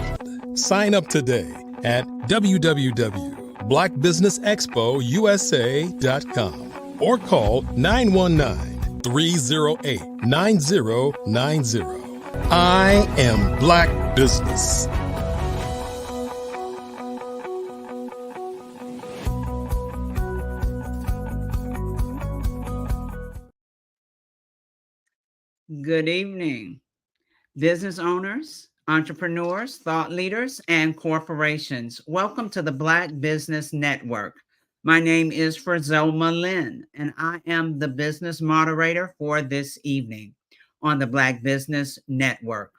Sign up today at www.blackbusinessexpousa.com or call 919-308-9090. I am Black Business. Good evening, business owners, entrepreneurs, thought leaders, and corporations. Welcome to the Black Business Network. My name is Frizelma Lynn, and I am the business moderator for this evening on the Black Business Network.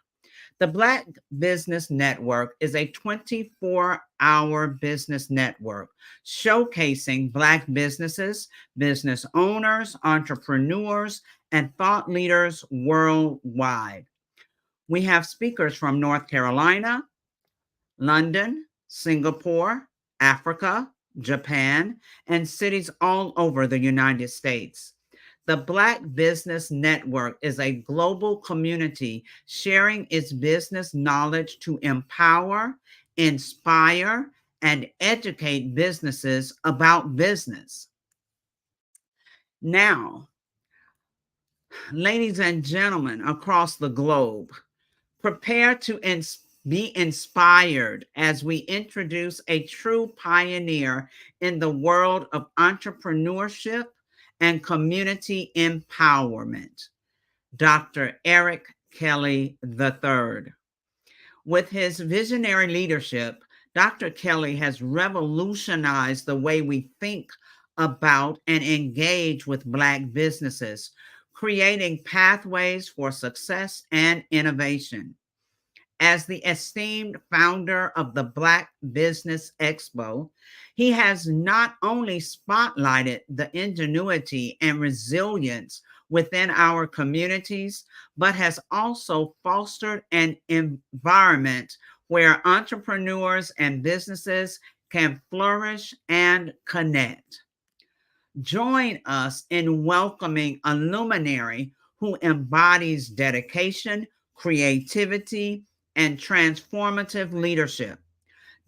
The Black Business Network is a 24-hour business network showcasing Black businesses, business owners, entrepreneurs, and thought leaders worldwide. We have speakers from North Carolina, London, Singapore, Africa, Japan, and cities all over the United States. The Black Business Network is a global community sharing its business knowledge to empower, inspire, and educate businesses about business. Now, ladies and gentlemen across the globe, prepare to be inspired as we introduce a true pioneer in the world of entrepreneurship and community empowerment, Dr. Eric Kelly III. With his visionary leadership, Dr. Kelly has revolutionized the way we think about and engage with Black businesses, creating pathways for success and innovation. As the esteemed founder of the Black Business Expo, he has not only spotlighted the ingenuity and resilience within our communities, but has also fostered an environment where entrepreneurs and businesses can flourish and connect. Join us in welcoming a luminary who embodies dedication, creativity, and transformative leadership.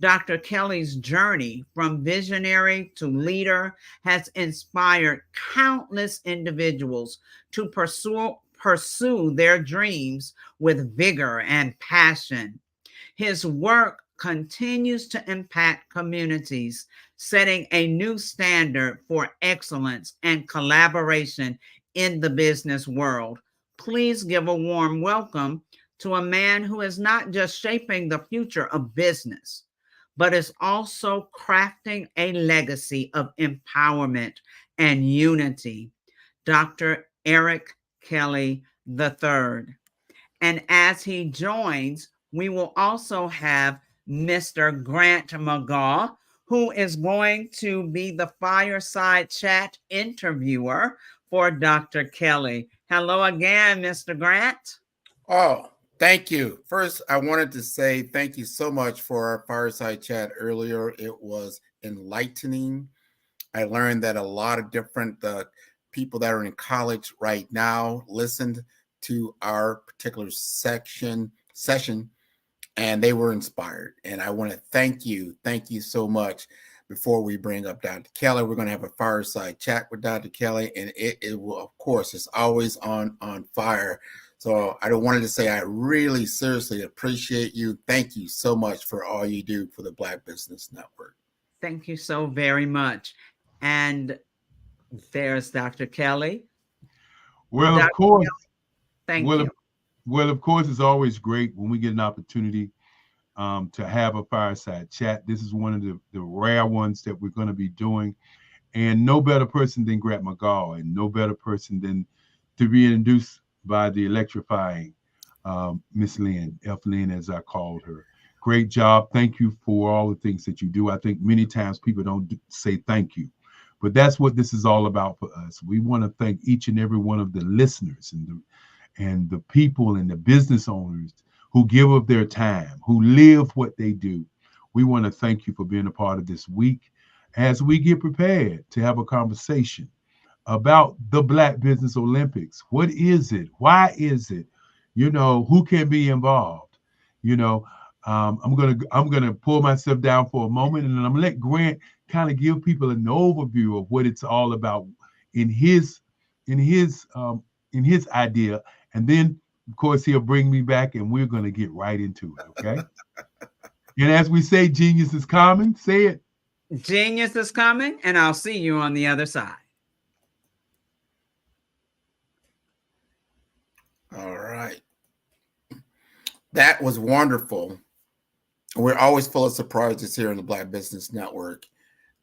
Dr. Kelly's journey from visionary to leader has inspired countless individuals to pursue their dreams with vigor and passion. His work continues to impact communities, setting a new standard for excellence and collaboration in the business world. Please give a warm welcome to a man who is not just shaping the future of business, but is also crafting a legacy of empowerment and unity, Dr. Eric Kelly III. And as he joins, we will also have Mr. Grant McGaw, who is going to be the fireside chat interviewer for Dr. Kelly. Hello again, Mr. Grant. Oh, thank you. First, I wanted to say thank you so much for our fireside chat earlier. It was enlightening. I learned that a lot of different people that are in college right now listened to our particular session, and they were inspired. And I want to thank you. Thank you so much. Before we bring up Dr. Kelly, we're going to have a fireside chat with Dr. Kelly, and it will, of course, it's always on fire. So I wanted to say I really seriously appreciate you. Thank you so much for all you do for the Black Business Network. Thank you so very much. And there's Dr. Kelly. Well, Dr. of course. Kelly, thank you. Well, of course, it's always great when we get an opportunity to have a fireside chat. This is one of the rare ones that we're going to be doing. And no better person than Grant McGaw, and no better person than to be introduced by the electrifying Miss Lynn, F. Lynn, as I called her. Great job. Thank you for all the things that you do. I think many times people don't say thank you, but that's what this is all about for us. We want to thank each and every one of the listeners and the people and the business owners who give up their time, who live what they do. We want to thank you for being a part of this week as we get prepared to have a conversation about the Black Business Olympics. What is it? Why is it? You know, who can be involved? You know, I'm gonna pull myself down for a moment, and then I'm gonna let Grant kind of give people an overview of what it's all about in his idea, and then of course he'll bring me back, and we're gonna get right into it. Okay. And as we say, genius is coming. Say it. Genius is coming, and I'll see you on the other side. All right. That was wonderful. We're always full of surprises here in the Black Business Network.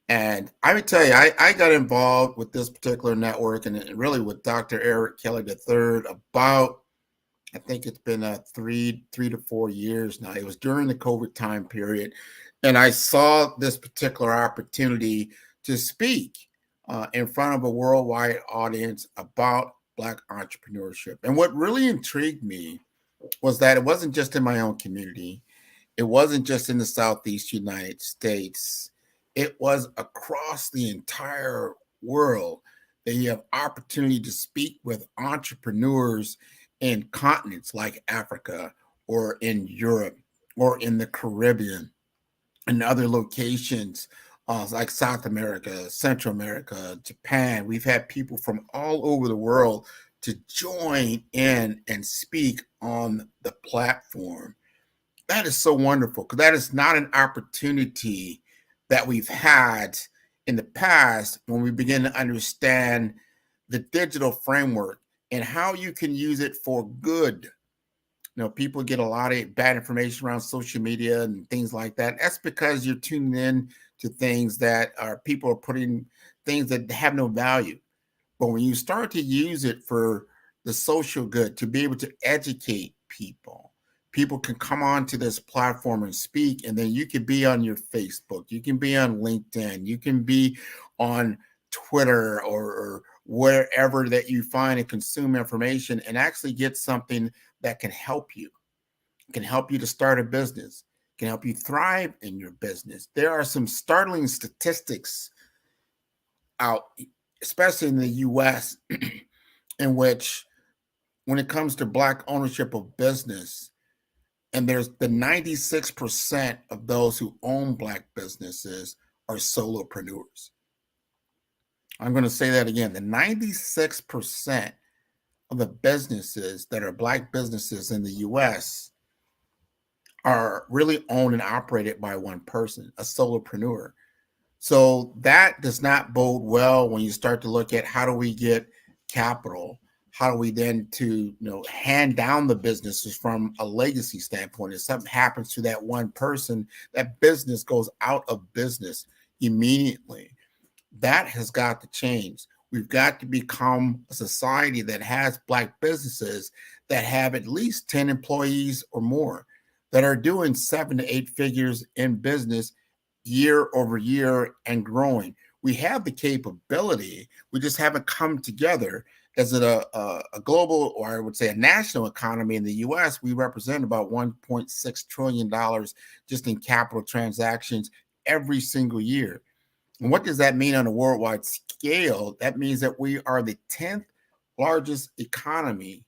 And I would tell you, I got involved with this particular network and really with Dr. Eric Kelly III about, I think it's been 3 to 4 years now. It was during the COVID time period. And I saw this particular opportunity to speak in front of a worldwide audience about Black entrepreneurship. And what really intrigued me was that it wasn't just in my own community. It wasn't just in the Southeast United States. It was across the entire world that you have opportunity to speak with entrepreneurs in continents like Africa or in Europe or in the Caribbean and other locations like South America, Central America, Japan. We've had people from all over the world to join in and speak on the platform. That is so wonderful, because that is not an opportunity that we've had in the past when we begin to understand the digital framework and how you can use it for good. You know, people get a lot of bad information around social media and things like that. That's because you're tuning in to things that people are putting things that have no value. But when you start to use it for the social good, to be able to educate people, people can come onto this platform and speak, and then you can be on your Facebook, you can be on LinkedIn, you can be on Twitter or wherever that you find and consume information and actually get something that can help you. It can help you to start a business, can help you thrive in your business. There are some startling statistics out, especially in the US, in which when it comes to Black ownership of business, and there's the 96% of those who own Black businesses are solopreneurs. I'm going to say that again. The 96% of the businesses that are Black businesses in the US are really owned and operated by one person, a solopreneur. So that does not bode well when you start to look at how do we get capital? How do we then hand down the businesses from a legacy standpoint? If something happens to that one person, that business goes out of business immediately. That has got to change. We've got to become a society that has Black businesses that have at least 10 employees or more, that are doing 7 to 8 figures in business year over year and growing. We have the capability. We just haven't come together. As a global, or I would say a national economy in the US, we represent about $1.6 trillion just in capital transactions every single year. And what does that mean on a worldwide scale? That means that we are the 10th largest economy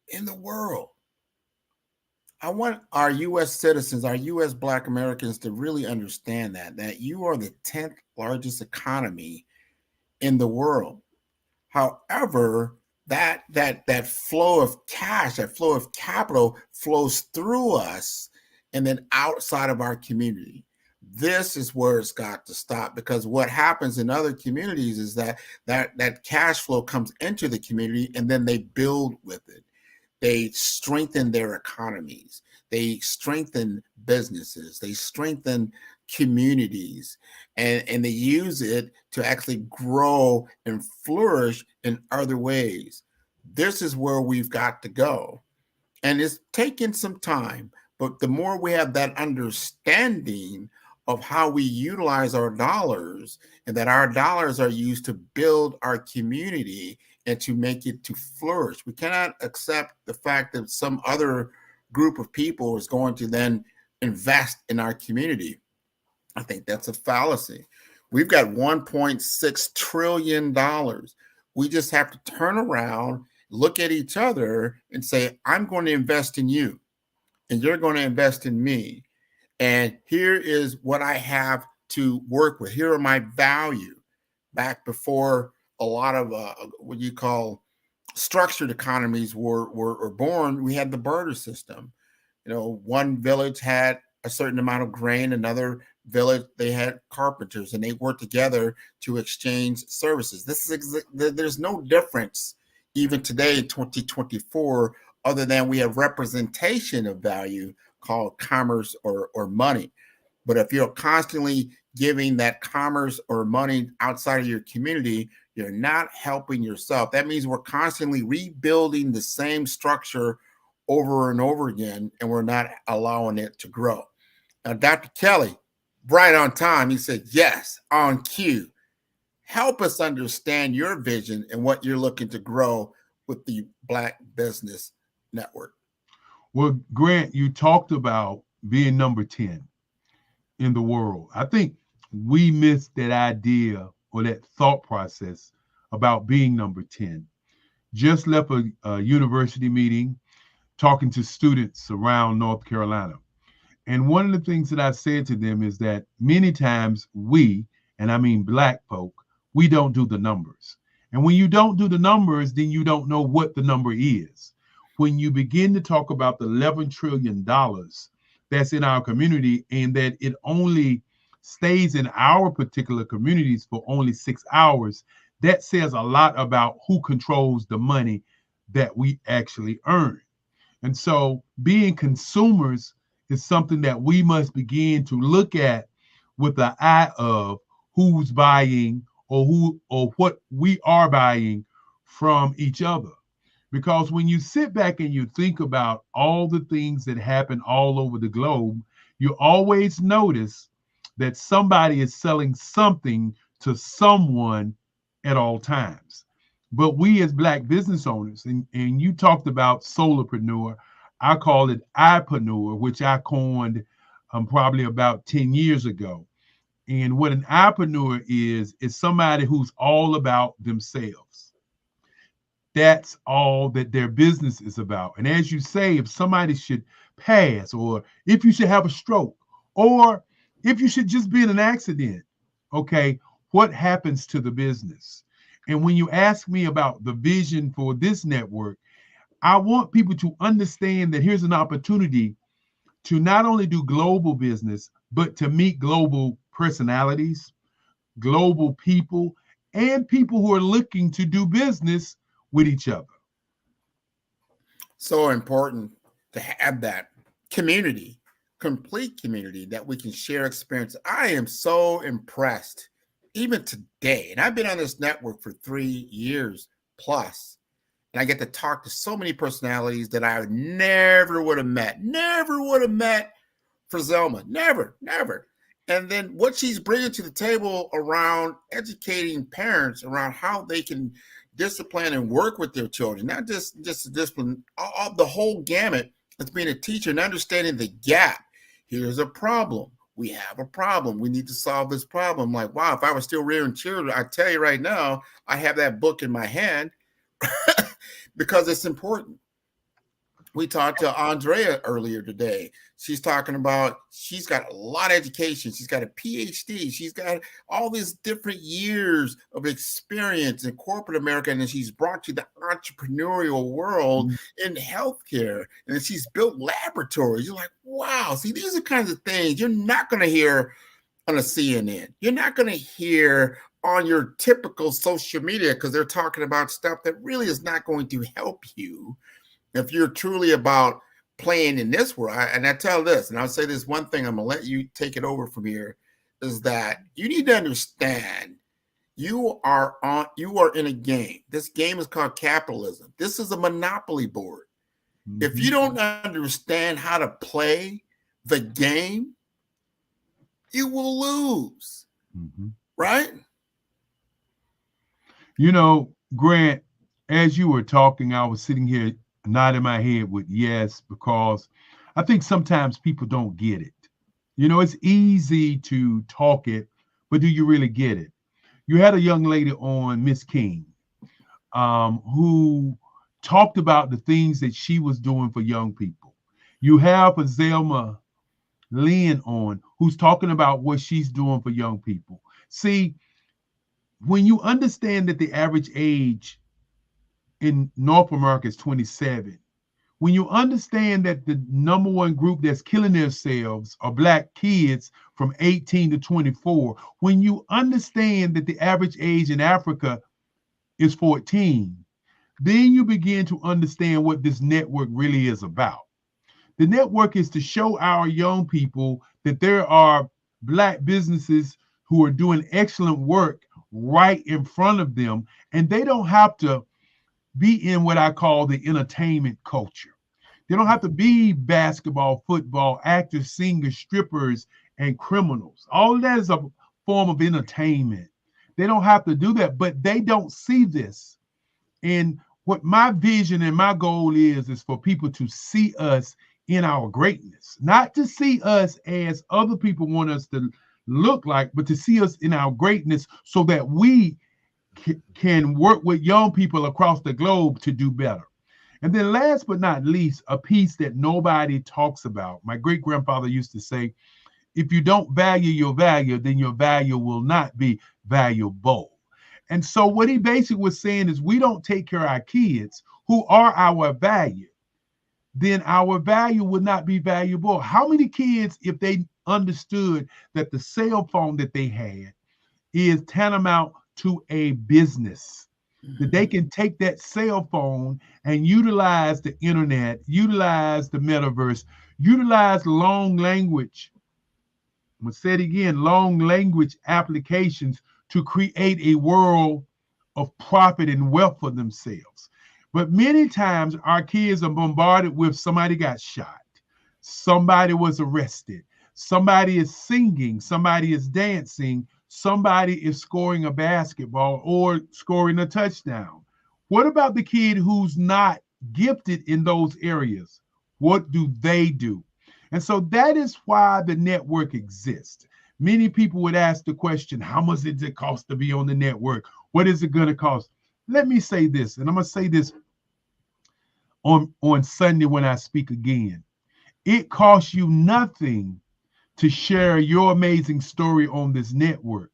in the world. I want our US citizens, our US Black Americans to really understand that you are the 10th largest economy in the world. However, that flow of cash, that flow of capital flows through us and then outside of our community. This is where it's got to stop, because what happens in other communities is that cash flow comes into the community and then they build with it. They strengthen their economies. They strengthen businesses. They strengthen communities, and they use it to actually grow and flourish in other ways. This is where we've got to go. And it's taken some time, but the more we have that understanding of how we utilize our dollars, and that our dollars are used to build our community and to make it to flourish. We cannot accept the fact that some other group of people is going to then invest in our community. I think that's a fallacy. We've got $1.6 trillion. We just have to turn around, look at each other and say, I'm going to invest in you and you're going to invest in me. And here is what I have to work with. Here are my value. Back before a lot of what you call structured economies were born, we had the barter system. You know, one village had a certain amount of grain, another village, they had carpenters, and they worked together to exchange services. There's no difference even today in 2024, other than we have representation of value called commerce or money. But if you're constantly giving that commerce or money outside of your community, you're not helping yourself. That means we're constantly rebuilding the same structure over and over again, and we're not allowing it to grow. Now, Dr. Kelly, right on time, he said, yes, on cue. Help us understand your vision and what you're looking to grow with the Black Business Network. Well, Grant, you talked about being number 10 in the world. I think we missed that idea or that thought process about being number 10. Just left a university meeting talking to students around North Carolina. And one of the things that I said to them is that many times we, and I mean Black folk, we don't do the numbers. And when you don't do the numbers, then you don't know what the number is. When you begin to talk about the $11 trillion that's in our community and that it only stays in our particular communities for only 6 hours, that says a lot about who controls the money that we actually earn. And so being consumers is something that we must begin to look at with the eye of who's buying or what we are buying from each other. Because when you sit back and you think about all the things that happen all over the globe, you always notice that somebody is selling something to someone at all times. But we as Black business owners, and you talked about solopreneur, I call it iPreneur, which I coined probably about 10 years ago. And what an iPreneur is somebody who's all about themselves. That's all that their business is about. And as you say, if somebody should pass, or if you should have a stroke, or if you should just be in an accident, okay, what happens to the business? And when you ask me about the vision for this network, I want people to understand that here's an opportunity to not only do global business, but to meet global personalities, global people, and people who are looking to do business with each other. So important to have that community, complete community that we can share experience. I am so impressed even today, and I've been on this network for 3 years plus, and I get to talk to so many personalities that I never would have met for Zelma, never. And then what she's bringing to the table around educating parents around how they can discipline and work with their children, not just discipline, the whole gamut as being a teacher and understanding the gap. Here's a problem. We have a problem. We need to solve this problem. Like, wow, if I was still rearing children, I tell you right now, I have that book in my hand because it's important. We talked to Andrea earlier today. She's talking about, she's got a lot of education. She's got a PhD. She's got all these different years of experience in corporate America. And then she's brought to the entrepreneurial world in healthcare. And then she's built laboratories. You're like, wow, see, these are kinds of things you're not going to hear on a CNN. You're not going to hear on your typical social media because they're talking about stuff that really is not going to help you if you're truly about playing in this world. And I tell this, and I'll say this one thing, I'm going to let you take it over from here, is that you need to understand you are in a game. This game is called capitalism. This is a monopoly board. If you don't understand how to play the game, you will lose. Right? You know, Grant, as you were talking, I was sitting here nodding my head with yes, because I think sometimes people don't get it. You know, it's easy to talk it, but do you really get it? You had a young lady on, Miss King, who talked about the things that she was doing for young people. You have a Zelma Lynn on, who's talking about what she's doing for young people. See, when you understand that the average age in North America is 27, when you understand that the number one group that's killing themselves are Black kids from 18 to 24, when you understand that the average age in Africa is 14, then you begin to understand what this network really is about. The network is to show our young people that there are Black businesses who are doing excellent work right in front of them, and they don't have to be in what I call the entertainment culture. They don't have to be basketball, football, actors, singers, strippers, and criminals. All of that is a form of entertainment. They don't have to do that, but they don't see this. And what my vision and my goal is for people to see us in our greatness, not to see us as other people want us to look like, but to see us in our greatness so that we can work with young people across the globe to do better. And then last but not least, a piece that nobody talks about. My great-grandfather used to say, if you don't value your value, then your value will not be valuable. And so what he basically was saying is we don't take care of our kids who are our value, then our value would not be valuable. How many kids, if they understood that the cell phone that they had is tantamount to a business, that they can take that cell phone and utilize the internet, utilize the metaverse, utilize long language, I'm going to say it again, long language applications to create a world of profit and wealth for themselves. But many times our kids are bombarded with somebody got shot, somebody was arrested, somebody is singing, somebody is dancing, somebody is scoring a basketball or scoring a touchdown. What about the kid who's not gifted in those areas? What do they do? And so that is why the network exists. Many people would ask the question, how much does it cost to be on the network? What is it going to cost? Let me say this, and I'm going to say this on Sunday when I speak again. It costs you nothing to share your amazing story on this network.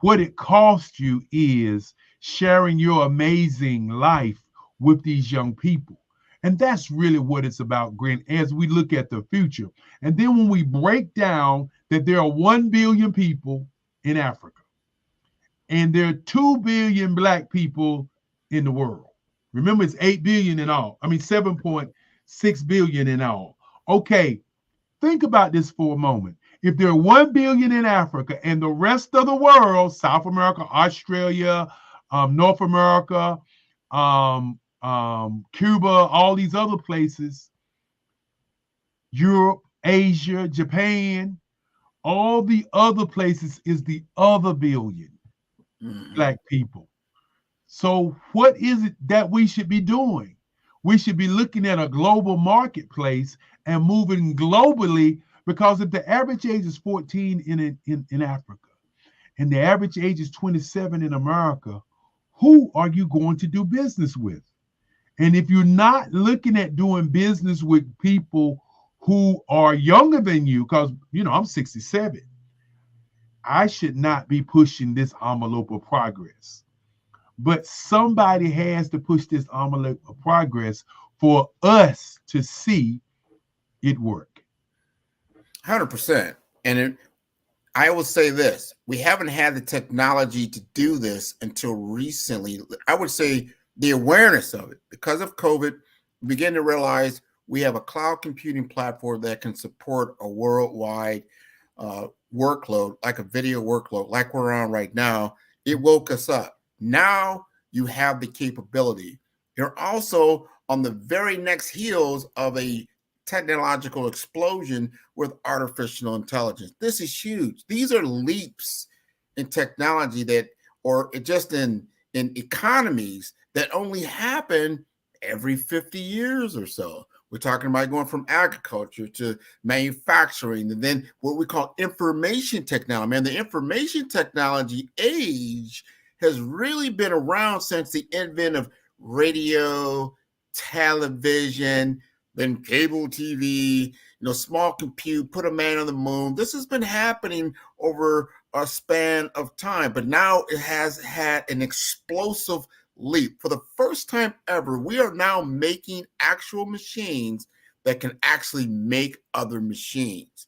What it costs you is sharing your amazing life with these young people. And that's really what it's about, Grant, as we look at the future. And then when we break down that there are 1 billion people in Africa, and there are 2 billion Black people in the world. Remember, it's 8 billion in all. 7.6 billion in all. Okay, think about this for a moment. If there are 1 billion in Africa and the rest of the world, South America, Australia, North America, Cuba, all these other places, Europe, Asia, Japan, all the other places is the other billion Black people. So what is it that we should be doing? We should be looking at a global marketplace and moving globally, because if the average age is 14 in Africa and the average age is 27 in America, who are you going to do business with? And if you're not looking at doing business with people who are younger than you, because, I'm 67, I should not be pushing this envelope of progress. But somebody has to push this envelope of progress for us to see it work. 100%. And I will say this, we haven't had the technology to do this until recently. I would say the awareness of it, because of COVID, we begin to realize we have a cloud computing platform that can support a worldwide workload, like a video workload, like we're on right now. It woke us up. Now you have the capability. You're also on the very next heels of a technological explosion with artificial intelligence. This is huge. These are leaps in technology that, or just in economies that only happen every 50 years or so. We're talking about going from agriculture to manufacturing, and then what we call information technology. And the information technology age has really been around since the advent of radio, television, then cable TV, small compute, put a man on the moon. This has been happening over a span of time, but now it has had an explosive leap. For the first time ever, we are now making actual machines that can actually make other machines.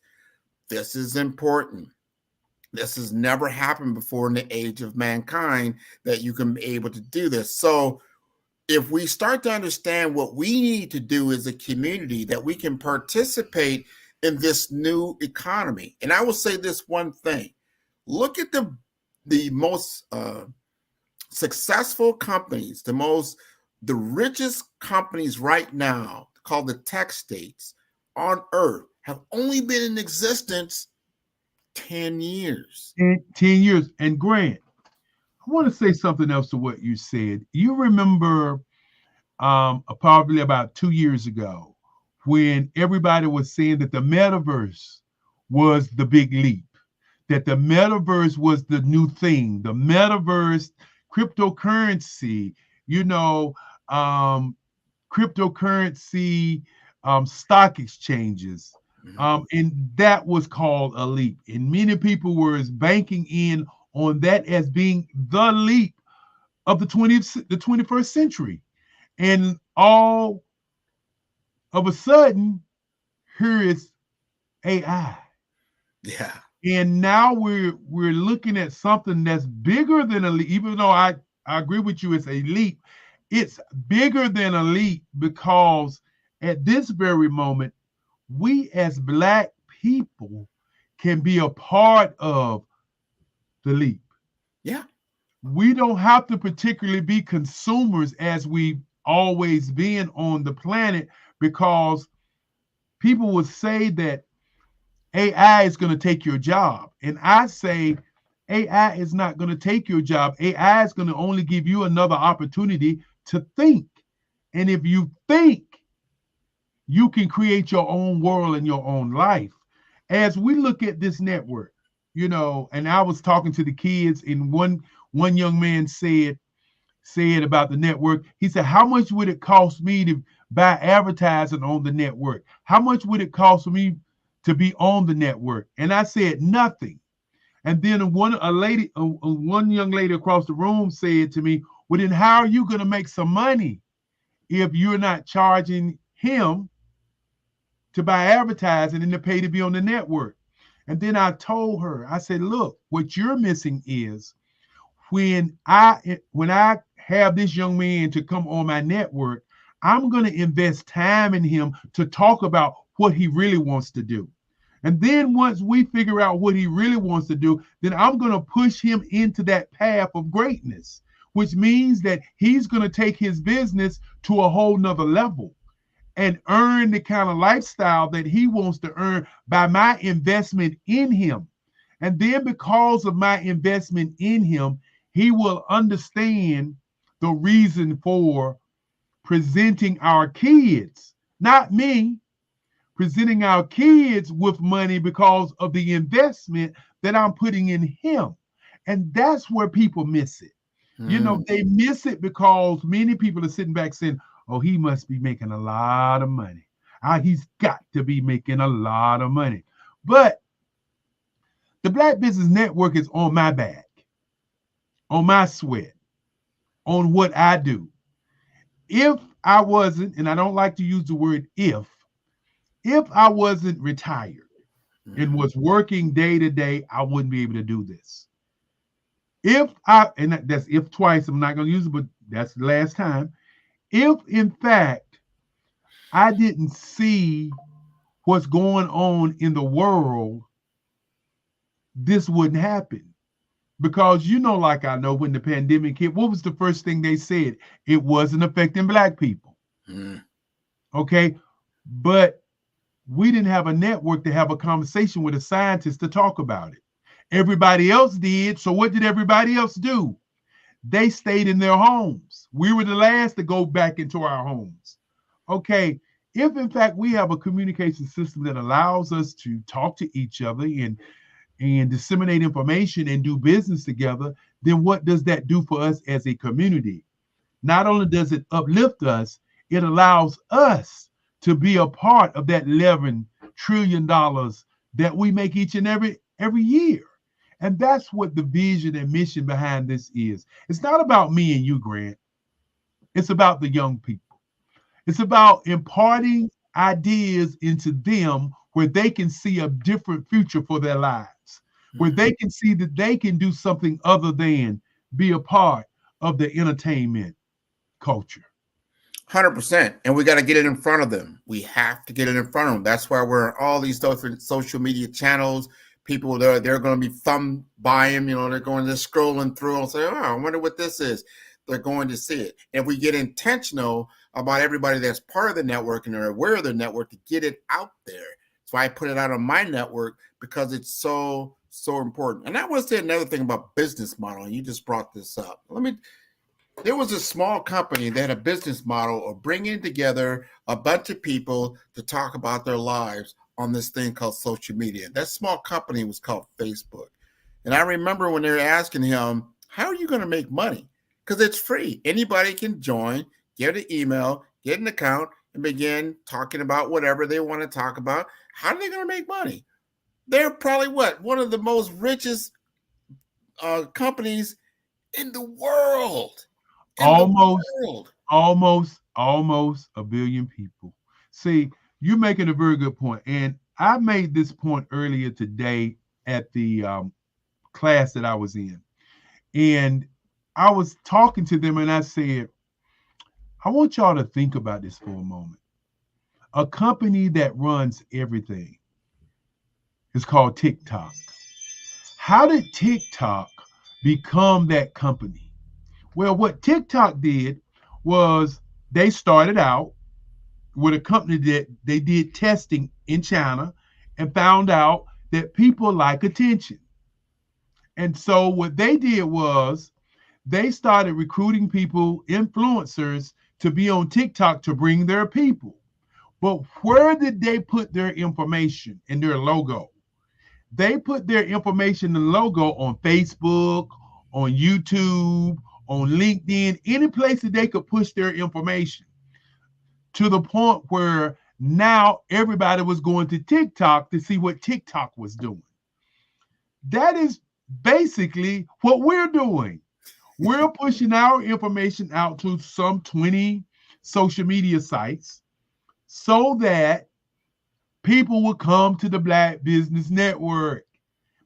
This is important. This has never happened before in the age of mankind, that you can be able to do this. So if we start to understand what we need to do as a community, that we can participate in this new economy. And I will say this one thing. Look at the most successful companies, the richest companies right now, called the tech states on earth, have only been in existence 10 years. 10 years. And Grant, I want to say something else to what you said. You remember probably about 2 years ago when everybody was saying that the metaverse was the big leap, that the metaverse was the new thing. The metaverse cryptocurrency, cryptocurrency, stock exchanges. And that was called a leap. And many people were banking in on that as being the leap of the 21st century. And all of a sudden, here is AI. Yeah. And now we're looking at something that's bigger than a leap. Even though I agree with you, it's a leap. It's bigger than a leap because at this very moment, we as Black people can be a part of the leap. Yeah. We don't have to particularly be consumers as we've always been on the planet, because people would say that AI is going to take your job. And I say AI is not going to take your job. AI is going to only give you another opportunity to think. And if you think, you can create your own world and your own life. As we look at this network, and I was talking to the kids, and one young man said about the network, he said, how much would it cost me to buy advertising on the network? How much would it cost me to be on the network? And I said, nothing. And then one young lady across the room said to me, well, then how are you going to make some money if you're not charging him to buy advertising and to pay to be on the network? And then I told her, I said, look, what you're missing is when I have this young man to come on my network, I'm going to invest time in him to talk about what he really wants to do. And then once we figure out what he really wants to do, then I'm going to push him into that path of greatness, which means that he's going to take his business to a whole nother level and earn the kind of lifestyle that he wants to earn by my investment in him. And then because of my investment in him, he will understand the reason for presenting our kids, not me, presenting our kids with money because of the investment that I'm putting in him. And that's where people miss it. They miss it because many people are sitting back saying, oh, he must be making a lot of money. He's got to be making a lot of money. But the Black Business Network is on my back, on my sweat, on what I do. If I wasn't, and I don't like to use the word if I wasn't retired and was working day to day, I wouldn't be able to do this. And that's if twice, I'm not going to use it, but that's the last time. If in fact I didn't see what's going on in the world, this wouldn't happen. Because like I know when the pandemic hit, what was the first thing they said? It wasn't affecting Black people. Okay, but we didn't have a network to have a conversation with a scientist to talk about it. Everybody else did. So what did everybody else do? They stayed in their homes. We were the last to go back into our homes. Okay, if in fact we have a communication system that allows us to talk to each other and disseminate information and do business together, then what does that do for us as a community? Not only does it uplift us, it allows us to be a part of that $11 trillion that we make each and every year. And that's what the vision and mission behind this is. It's not about me and you, Grant. It's about the young people. It's about imparting ideas into them where they can see a different future for their lives, where they can see that they can do something other than be a part of the entertainment culture. 100%. And we got to get it in front of them. We have to get it in front of them. That's why we're on all these different social media channels. People, they're going to be thumb by them. They're going to scrolling through and say, oh, I wonder what this is. They're going to see it. And if we get intentional about everybody that's part of the network and they're aware of the network, to get it out there. So I put it out on my network because it's so important. And I want to say another thing about business model. And you just brought this up. There was a small company that had a business model of bringing together a bunch of people to talk about their lives on this thing called social media. That small company was called Facebook. And I remember when they were asking him, how are you going to make money? because it's free. Anybody can join, get an email, get an account, and begin talking about whatever they want to talk about. How are they going to make money? They're probably one of the most richest companies in the world. Almost a billion people. See, you're making a very good point. And I made this point earlier today at the class that I was in. And I was talking to them and I said, I want y'all to think about this for a moment. A company that runs everything is called TikTok. How did TikTok become that company? Well, what TikTok did was they started out with a company that they did testing in China and found out that people like attention. And so what they did was they started recruiting people, influencers, to be on TikTok to bring their people. But where did they put their information and their logo? They put their information and logo on Facebook, on YouTube, on LinkedIn, any place that they could push their information, to the point where now everybody was going to TikTok to see what TikTok was doing. That is basically what we're doing. We're pushing our information out to some 20 social media sites so that people will come to the Black Business Network.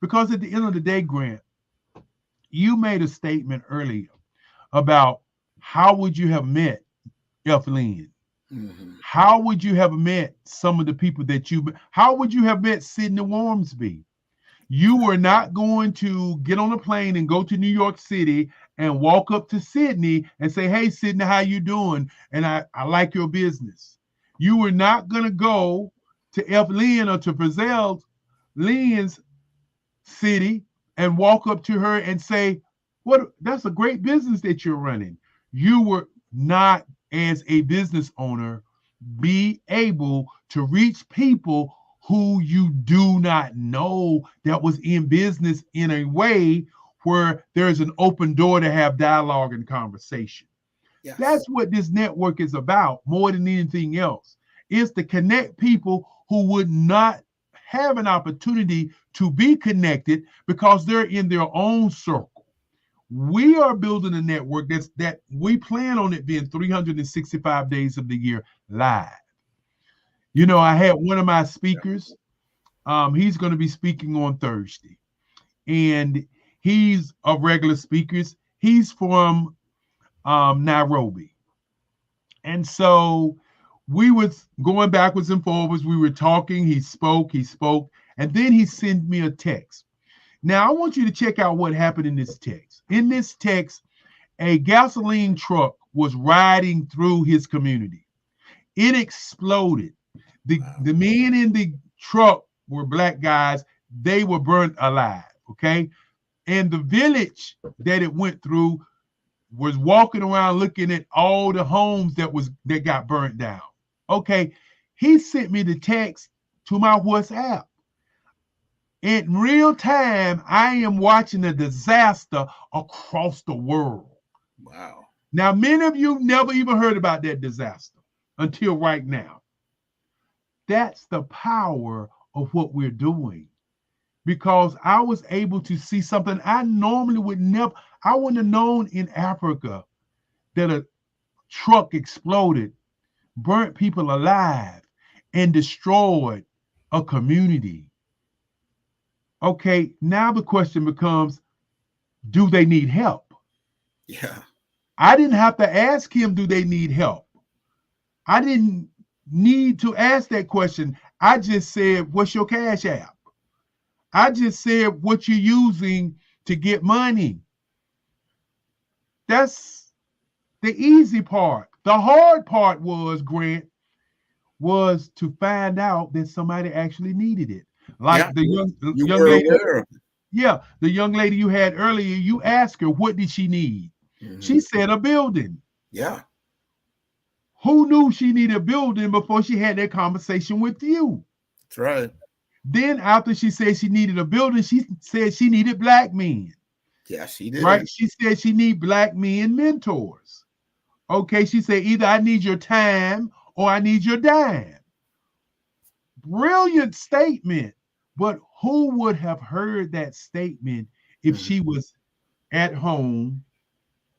Because at the end of the day, Grant, you made a statement earlier about how would you have met F. Lynn? Mm-hmm. How would you have met some of the people how would you have met Sidney Wormsby? You were not going to get on a plane and go to New York City and walk up to Sidney and say, hey, Sidney, how you doing? And I like your business. You were not going to go to F. Lynn or to Frizzell Lynn's city and walk up to her and say, that's a great business that you're running. You were not, as a business owner, be able to reach people who you do not know that was in business in a way where there's an open door to have dialogue and conversation. Yes. That's what this network is about more than anything else, is to connect people who would not have an opportunity to be connected because they're in their own circle. We are building a network that we plan on it being 365 days of the year live. You know, I had one of my speakers, he's going to be speaking on Thursday, and he's a regular speaker. He's from Nairobi. And so we was going backwards and forwards. We were talking, he spoke, and then he sent me a text. Now, I want you to check out what happened in this text. In this text, a gasoline truck was riding through his community. It exploded. The men in the truck were black guys. They were burnt alive, okay? And the village that it went through was walking around looking at all the homes that got burnt down. Okay, he sent me the text to my WhatsApp. In real time, I am watching a disaster across the world. Wow. Now, many of you never even heard about that disaster until right now. That's the power of what we're doing. Because I was able to see something I normally would never, I wouldn't have known in Africa that a truck exploded, burnt people alive, and destroyed a community. Okay, now the question becomes, do they need help? Yeah. I didn't have to ask him, do they need help? I didn't need to ask that question. I just said, what's your Cash App? I just said, what you're using to get money. That's the easy part. The hard part was, Grant, was to find out that somebody actually needed it. Like the young lady. Yeah, the young lady you had earlier, you asked her, what did she need? Mm-hmm. She said a building. Yeah. Who knew she needed a building before she had that conversation with you? That's right. Then after she said she needed a building, she said she needed black men. Yeah, she did. Right? She said she need black men mentors. Okay, she said either I need your time or I need your dime. Brilliant statement. But who would have heard that statement if she was at home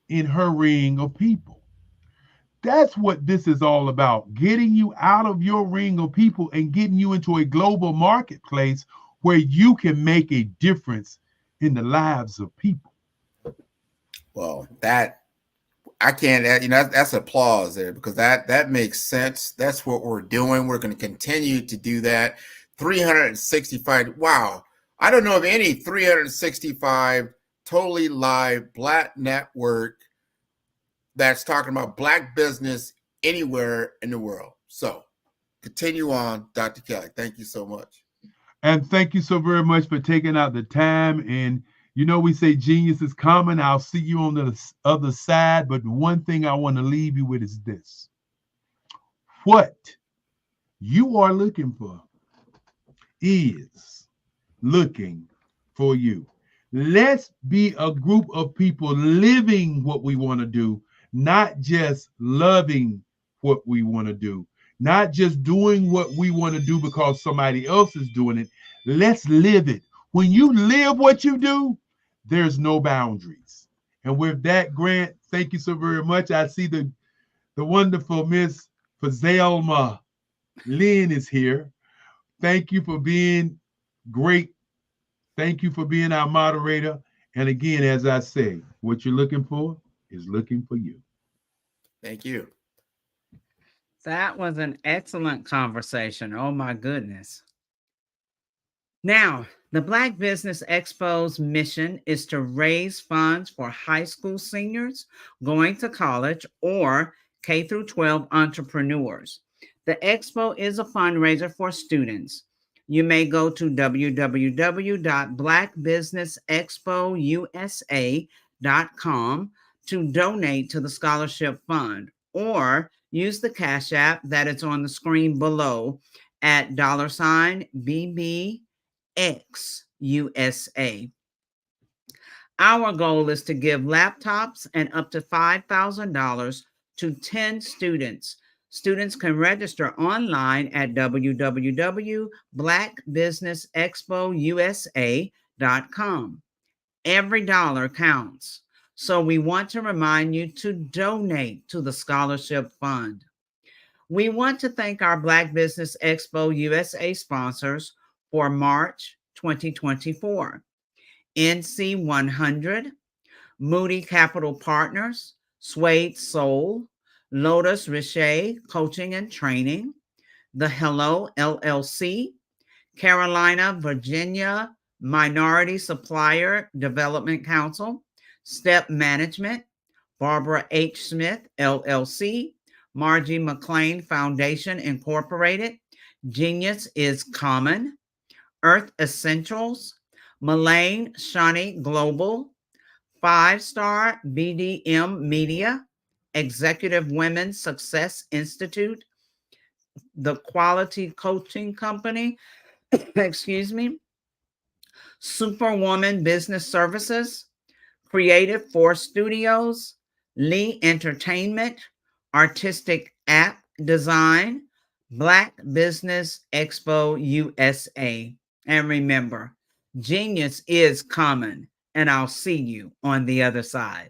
in her ring of people? That's what this is all about, getting you out of your ring of people and getting you into a global marketplace where you can make a difference in the lives of people. Well, that I can't, that's applause there, because that makes sense. That's what we're doing. We're going to continue to do that. 365. Wow. I don't know of any 365 totally live Black network that's talking about Black business anywhere in the world. So continue on, Dr. Kelly. Thank you so much. And thank you so very much for taking out the time. And we say genius is common. I'll see you on the other side. But one thing I want to leave you with is this. What you are looking for is looking for you. Let's be a group of people living what we want to do, not just loving what we want to do, not just doing what we want to do because somebody else is doing it. Let's live it. When you live what you do, there's no boundaries. And with that, Grant, thank you so very much. I see the wonderful Miss Fazelma Lynn is here. Thank you for being great. Thank you for being our moderator. And again, as I say, what you're looking for is looking for you. Thank you. That was an excellent conversation. Oh my goodness. Now, the Black Business Expo's mission is to raise funds for high school seniors going to college or K through 12 entrepreneurs. The expo is a fundraiser for students. You may go to www.blackbusinessexpousa.com to donate to the scholarship fund, or use the Cash App that is on the screen below at $BBXUSA. Our goal is to give laptops and up to $5,000 to 10 students. Students can register online at www.blackbusinessexpousa.com. Every dollar counts. So we want to remind you to donate to the scholarship fund. We want to thank our Black Business Expo USA sponsors for March 2024. NC 100, Moody Capital Partners, Suede Soul, Lotus Richey Coaching and Training, The Hello LLC, Carolina, Virginia Minority Supplier Development Council, Step Management, Barbara H. Smith LLC, Margie McLean Foundation Incorporated, Genius is Common, Earth Essentials, Mullane Shawnee Global, 5-Star BDM Media, Executive Women's Success Institute, the Quality Coaching Company, Superwoman Business Services, Creative Force Studios, Lee Entertainment, Artistic App Design, Black Business Expo USA. And remember, genius is common, and I'll see you on the other side.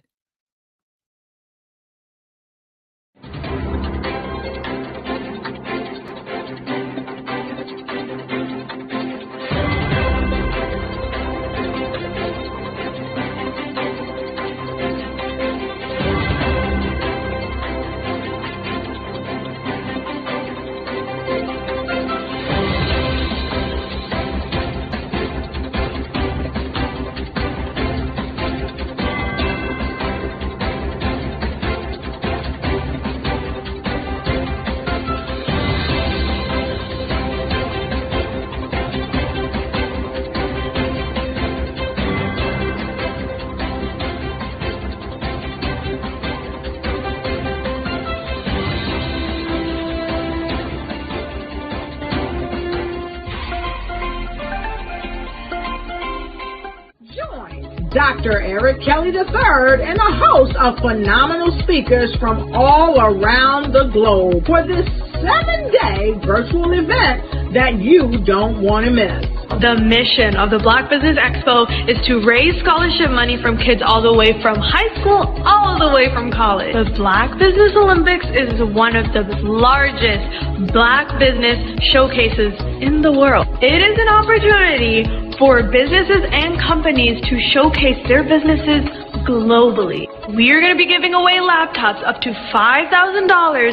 Dr. Eric Kelly III, and a host of phenomenal speakers from all around the globe for this 7-day virtual event that you don't want to miss. The mission of the Black Business Expo is to raise scholarship money from kids all the way from high school all the way from college. The Black Business Olympics is one of the largest Black business showcases in the world. It is an opportunity for businesses and companies to showcase their businesses globally. We are going to be giving away laptops up to $5,000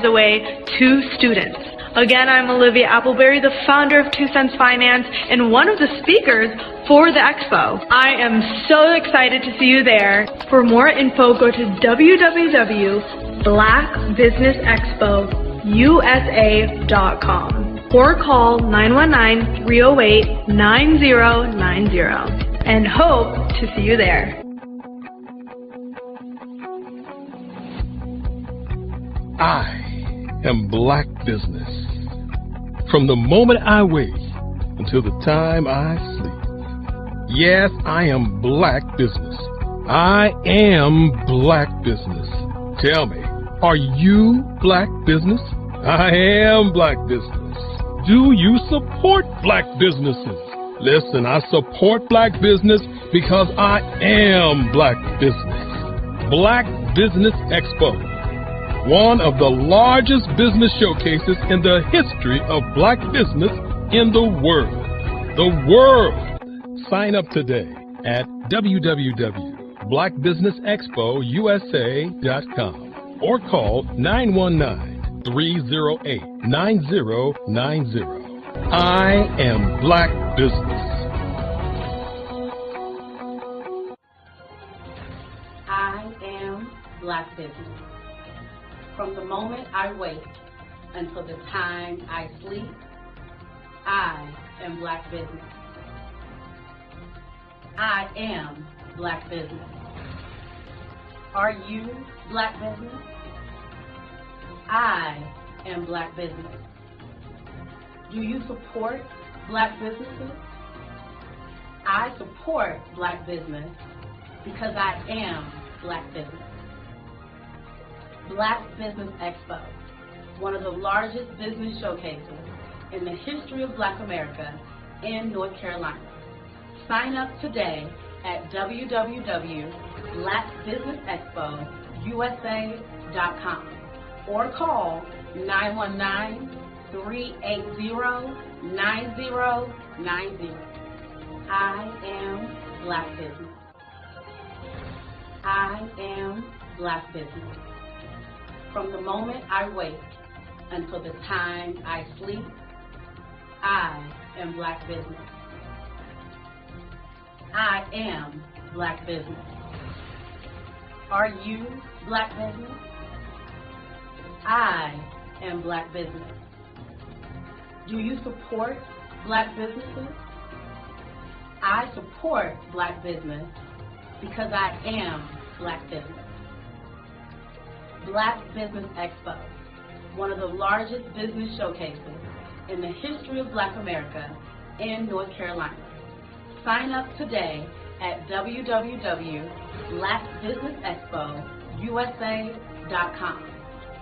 away to students. Again, I'm Olivia Appleberry, the founder of 2 Cents Finance and one of the speakers for the expo. I am so excited to see you there. For more info, go to www.blackbusinessexpousa.com or call 919-308-9090 and hope to see you there. I am Black Business. From the moment I wake until the time I sleep. Yes, I am Black Business. I am Black Business. Tell me, are you Black Business? I am Black Business. Do you support Black businesses? Listen, I support Black business because I am Black Business. Black Business Expo, one of the largest business showcases in the history of Black business in the world. The world! Sign up today at www.blackbusinessexpousa.com or call 919-308-9090. I am Black Business. I am Black Business. From the moment I wake until the time I sleep, I am Black Business. I am Black Business. Are you Black Business? I am Black Business. Do you support Black businesses? I support Black business because I am Black Business. Black Business Expo, one of the largest business showcases in the history of Black America in North Carolina. Sign up today at www.blackbusinessexpousa.com or call 919-380-9090. I am Black Business. I am Black Business. From the moment I wake until the time I sleep, I am Black Business. I am Black Business. Are you Black Business? I am Black Business. Do you support Black businesses? I support Black business because I am Black Business. Black Business Expo, one of the largest business showcases in the history of Black America in North Carolina. Sign up today at www.blackbusinessexpousa.com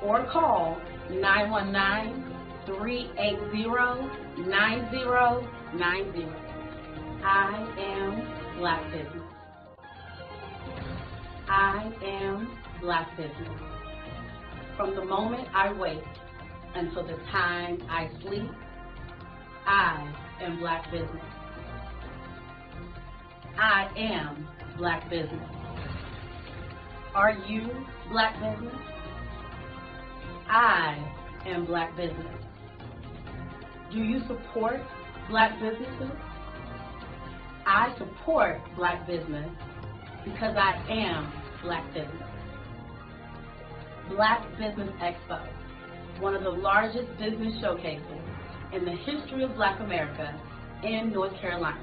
or call 919-380-9090. I am Black Business. I am Black Business. From the moment I wake until the time I sleep, I am Black Business. I am Black Business. Are you Black Business? I am Black Business. Do you support Black businesses? I support Black business because I am Black Business. Black Business Expo, one of the largest business showcases in the history of Black America in North Carolina.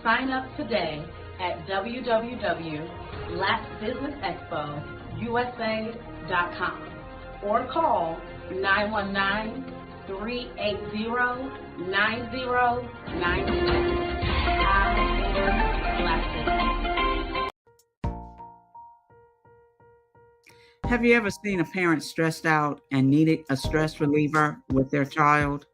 Sign up today at www.blackbusinessexpousa.com or call 919-380-9090. I am Black Business. Have you ever seen a parent stressed out and needed a stress reliever with their child?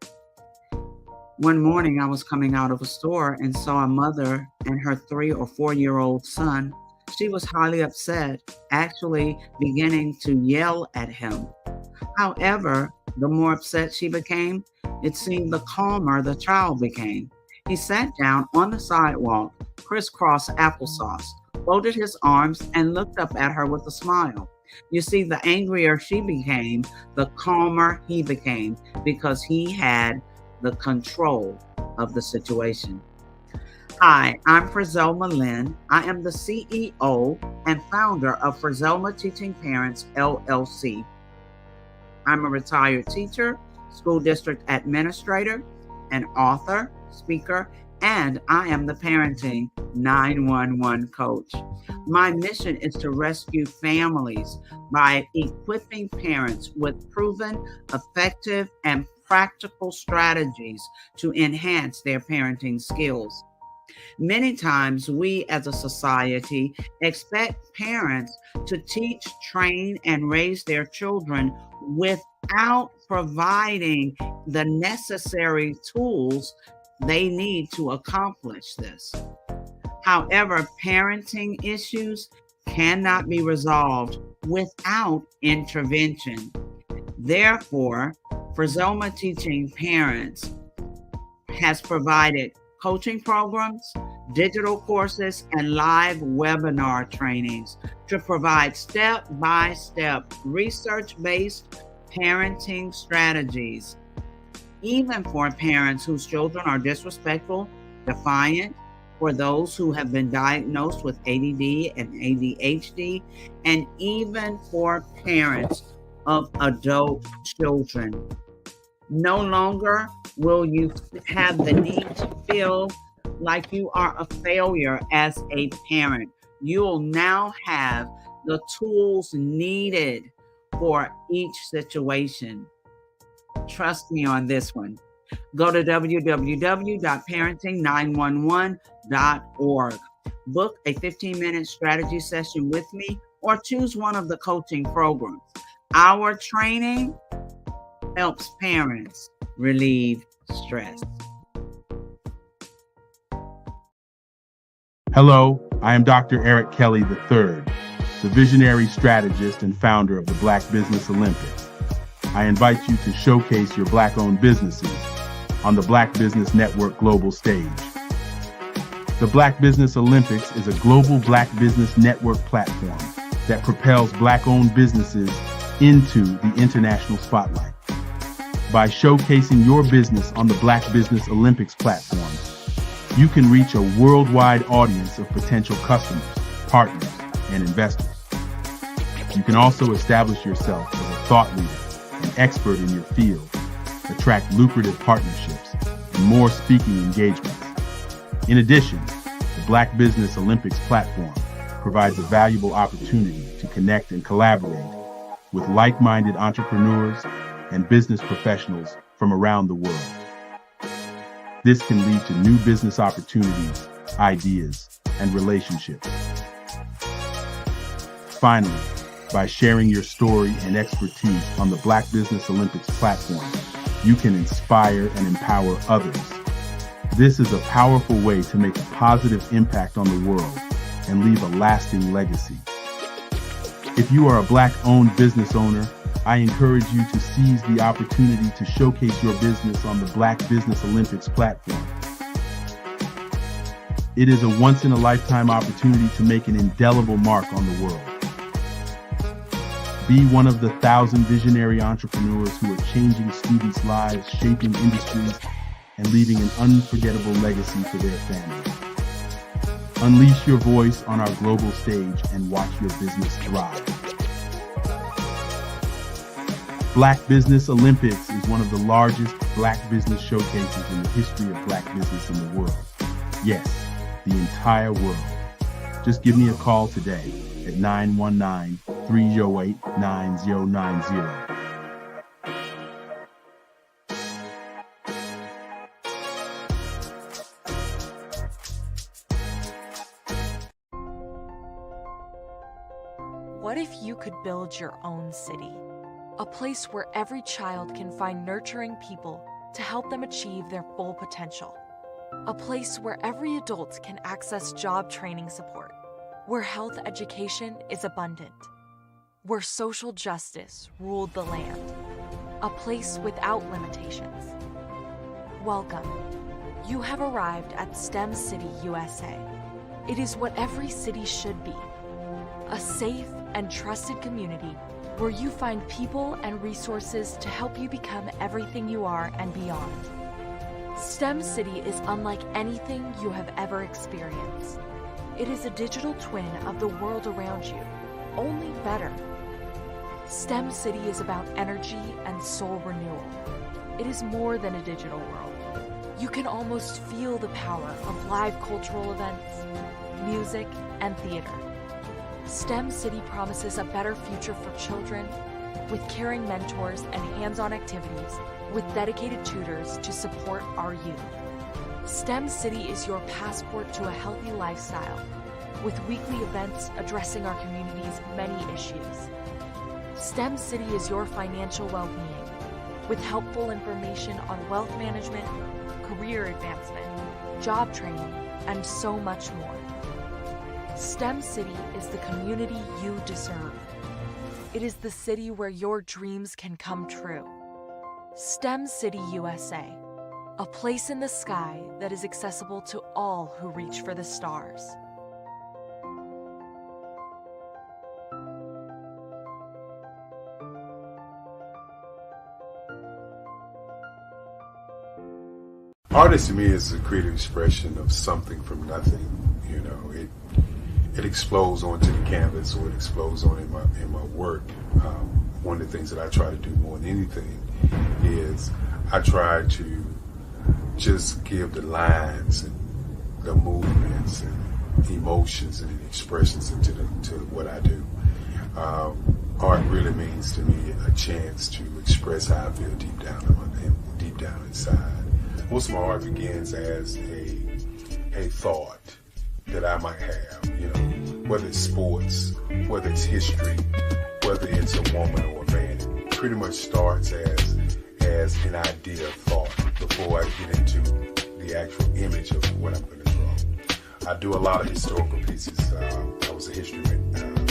One morning, I was coming out of a store and saw a mother and her 3 or 4-year-old son. She was highly upset, actually beginning to yell at him. However, the more upset she became, it seemed the calmer the child became. He sat down on the sidewalk, crisscross applesauce, folded his arms, and looked up at her with a smile. You see, the angrier she became, the calmer he became, because he had the control of the situation. Hi, I'm Frizelma Lynn. I am the CEO and founder of Frizelma Teaching Parents, LLC. I'm a retired teacher, school district administrator, an author, speaker, and I am the Parenting 911 coach. My mission is to rescue families by equipping parents with proven, effective, and practical strategies to enhance their parenting skills. Many times we as a society expect parents to teach, train, and raise their children without providing the necessary tools they need to accomplish this. However, parenting issues cannot be resolved without intervention. Therefore, Frizelma Teaching Parents has provided coaching programs, digital courses, and live webinar trainings to provide step-by-step research-based parenting strategies, even for parents whose children are disrespectful, defiant, for those who have been diagnosed with ADD and ADHD, and even for parents of adult children. No longer will you have the need to feel like you are a failure as a parent. You will now have the tools needed for each situation. Trust me on this one. Go to www.parenting911.org. Book a 15-minute strategy session with me or choose one of the coaching programs. Our training helps parents relieve stress. Hello, I am Dr. Eric Kelly III, the visionary strategist and founder of the Black Business Olympics. I invite you to showcase your Black-owned businesses on the Black Business Network global stage. The Black Business Olympics is a global Black Business Network platform that propels Black-owned businesses into the international spotlight. By showcasing your business on the Black Business Olympics platform, you can reach a worldwide audience of potential customers, partners, and investors. You can also establish yourself as a thought leader, an expert in your field, attract lucrative partnerships, and more speaking engagements. In addition, the Black Business Olympics platform provides a valuable opportunity to connect and collaborate with like-minded entrepreneurs and business professionals from around the world. This can lead to new business opportunities, ideas, and relationships. Finally, by sharing your story and expertise on the Black Business Olympics platform, you can inspire and empower others. This is a powerful way to make a positive impact on the world and leave a lasting legacy. If you are a Black-owned business owner, I encourage you to seize the opportunity to showcase your business on the Black Business Olympics platform. It is a once-in-a-lifetime opportunity to make an indelible mark on the world. Be one of the 1,000 visionary entrepreneurs who are changing students' lives, shaping industries, and leaving an unforgettable legacy for their families. Unleash your voice on our global stage and watch your business thrive. Black Business Olympics is one of the largest Black business showcases in the history of Black business in the world. Yes, the entire world. Just give me a call today at 919-308-9090. What if you could build your own city? A place where every child can find nurturing people to help them achieve their full potential. A place where every adult can access job training support, where health education is abundant, where social justice ruled the land. A place without limitations. Welcome. You have arrived at STEM City USA. It is what every city should be. A safe and trusted community where you find people and resources to help you become everything you are and beyond. STEM City is unlike anything you have ever experienced. It is a digital twin of the world around you, only better. STEM City is about energy and soul renewal. It is more than a digital world. You can almost feel the power of live cultural events, music, and theater. STEM City promises a better future for children with caring mentors and hands-on activities with dedicated tutors to support our youth. STEM City is your passport to a healthy lifestyle with weekly events addressing our community's many issues. STEM City is your financial well-being with helpful information on wealth management, career advancement, job training, and so much more. STEM City is the community you deserve. It is the city where your dreams can come true. STEM City USA, a place in the sky that is accessible to all who reach for the stars. Artist to me is a creative expression of something from nothing. You know, it explodes onto the canvas, or it explodes on in my work. One of the things that I try to do more than anything is I try to just give the lines and the movements and emotions and expressions into what I do. Art really means to me a chance to express how I feel deep down inside. Most of my art begins as a thought that I might have, you know, whether it's sports, whether it's history, whether it's a woman or a man. It pretty much starts as an idea of thought before I get into the actual image of what I'm going to draw. I do a lot of historical pieces. I was a history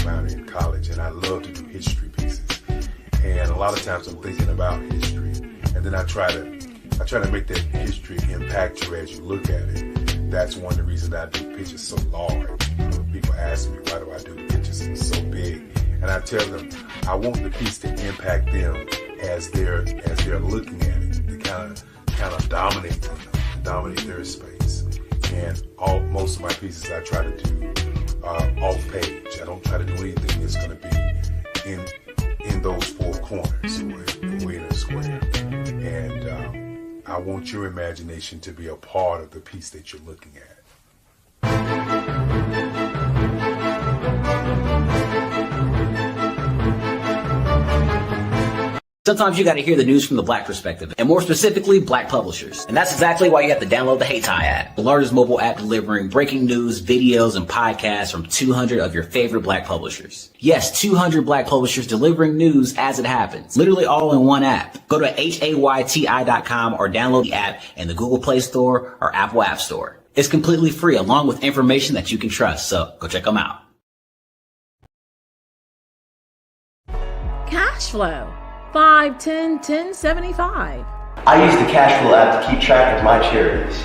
minor in college, and I love to do history pieces. And a lot of times I'm thinking about history, and then I try to make that history impact you as you look at it. That's one of the reasons I do pictures so large. People ask me, why do I do the pictures so big? And I tell them, I want the piece to impact them as they're looking at it, to kind of dominate them, dominate their space. And most of my pieces I try to do off page. I don't try to do anything that's going to be in those four corners or in a square. And I want your imagination to be a part of the piece that you're looking at. Sometimes you got to hear the news from the Black perspective, and more specifically, Black publishers. And that's exactly why you have to download the Hey Tie app, the largest mobile app delivering breaking news, videos, and podcasts from 200 of your favorite Black publishers. Yes, 200 Black publishers delivering news as it happens, literally all in one app. Go to hayti.com or download the app in the Google Play Store or Apple App Store. It's completely free, along with information that you can trust, so go check them out. Cash flow. 5, 10, 10, 75. I use the Cashflow app to keep track of my charities.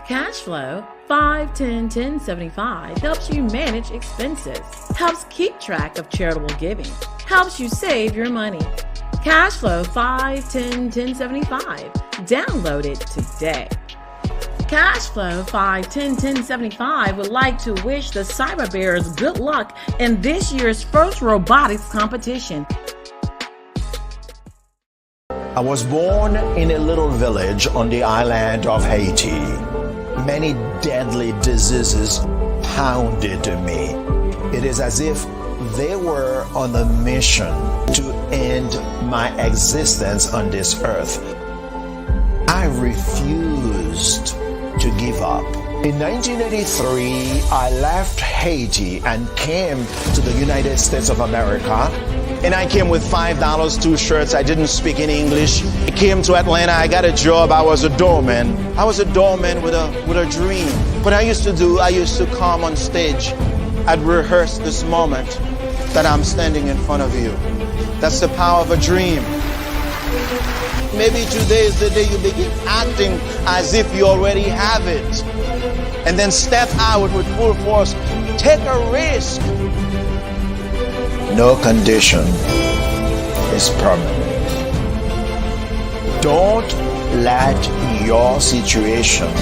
Cash flow 5, 10, 10, 75 helps you manage expenses, helps keep track of charitable giving, helps you save your money. Cash flow 5, 10, 10, 75. Download it today. Cashflow 5, 10, 10, 75 would like to wish the Cyber Bears good luck in this year's first robotics competition. I was born in a little village on the island of Haiti. Many deadly diseases pounded me. It is as if they were on a mission to end my existence on this earth. I refused to give up. In 1983, I left Haiti and came to the United States of America. And I came with $5, 2 shirts. I didn't speak any English. I came to Atlanta. I got a job. I was a doorman. I was a doorman with a dream. What I used to come on stage. I'd rehearse this moment that I'm standing in front of you. That's the power of a dream. Maybe today is the day you begin acting as if you already have it. And then step out with full force. Take a risk. No condition is permanent. Don't let your situation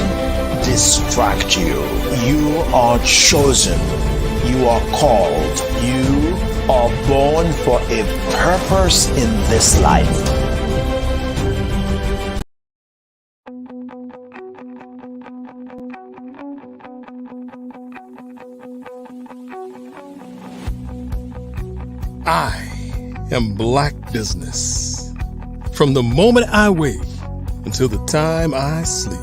distract you. You are chosen. You are called. You are born for a purpose in this life. I am Black Business. From the moment I wake until the time I sleep.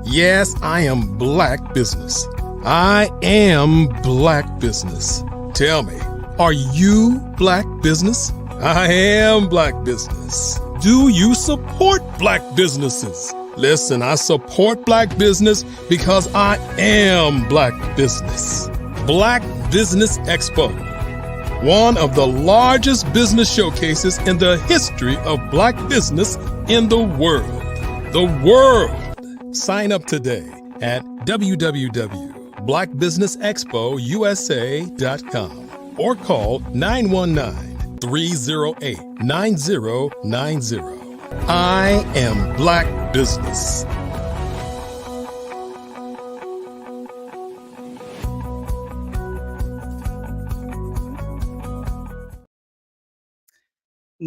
Yes, I am Black Business. I am Black Business. Tell me, are you Black Business? I am Black Business. Do you support Black businesses? Listen, I support Black business because I am Black Business. Black Business Expo, one of the largest business showcases in the history of Black business in the world. The world! Sign up today at www.blackbusinessexpousa.com or call 919-308-9090. I am Black Business.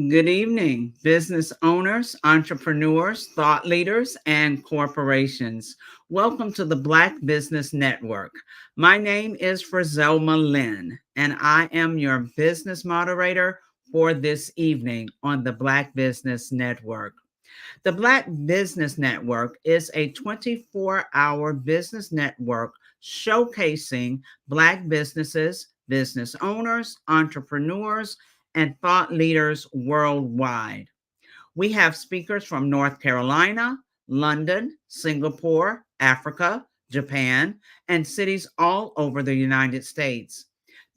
Good evening, business owners, entrepreneurs, thought leaders, and corporations. Welcome to the Black Business Network. My name is Frizelma Lynn, and I am your business moderator for this evening on the Black Business Network. The Black Business Network is a 24-hour business network showcasing Black businesses, business owners, entrepreneurs, and thought leaders worldwide. We have speakers from North Carolina, London, Singapore, Africa, Japan, and cities all over the United States.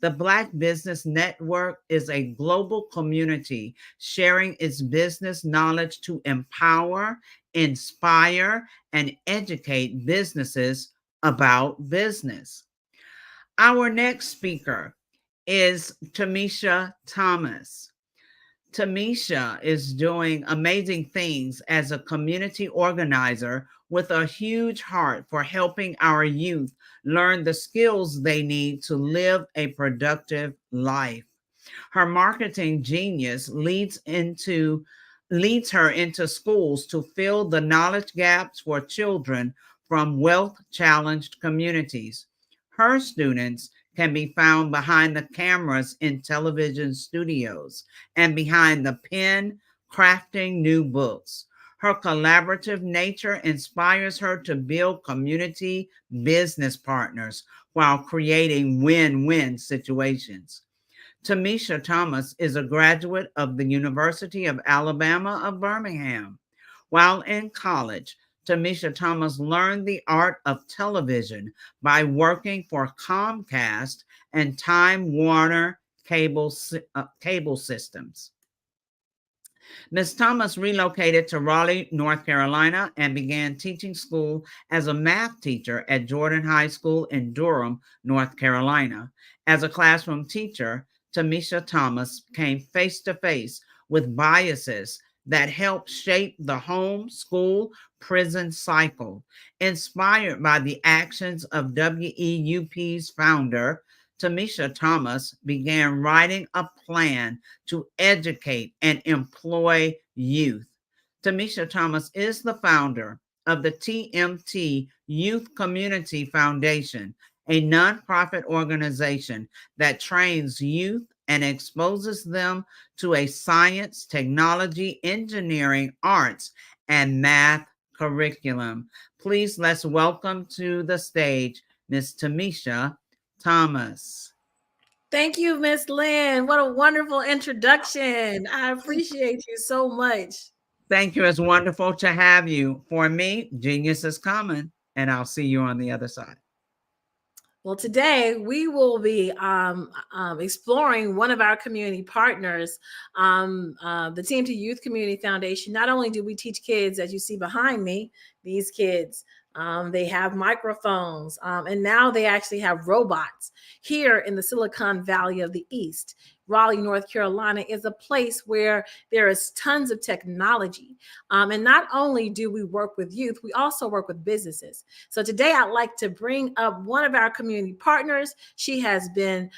The Black Business Network is a global community sharing its business knowledge to empower, inspire, and educate businesses about business. Our next speaker is Tamisha Thomas. Tamisha is doing amazing things as a community organizer with a huge heart for helping our youth learn the skills they need to live a productive life. Her marketing genius leads her into schools to fill the knowledge gaps for children from wealth-challenged communities. Her students can be found behind the cameras in television studios and behind the pen crafting new books. Her collaborative nature inspires her to build community business partners while creating win-win situations. Tamisha Thomas is a graduate of the University of Alabama of Birmingham. While in college, Tamisha Thomas learned the art of television by working for Comcast and Time Warner cable systems. Ms. Thomas relocated to Raleigh, North Carolina, and began teaching school as a math teacher at Jordan High School in Durham, North Carolina. As a classroom teacher, Tamisha Thomas came face to face with biases that helped shape the home, school, prison cycle. Inspired by the actions of WEUP's founder, Tamisha Thomas began writing a plan to educate and employ youth. Tamisha Thomas is the founder of the TMT Youth Community Foundation, a nonprofit organization that trains youth and exposes them to a science, technology, engineering, arts, and math curriculum. please let's welcome to the stage Miss Tamisha Thomas. Thank you, Miss Lynn. What a wonderful introduction. I appreciate you so much. Thank you. It's wonderful to have you. For me, genius is coming, and I'll see you on the other side. Well, today we will be exploring one of our community partners, the Team to Youth Community Foundation. Not only do we teach kids, as you see behind me, these kids, they have microphones, and now they actually have robots here in the Silicon Valley of the East. Raleigh, North Carolina is a place where there is tons of technology. And not only do we work with youth, we also work with businesses. So today I'd like to bring up one of our community partners. She has been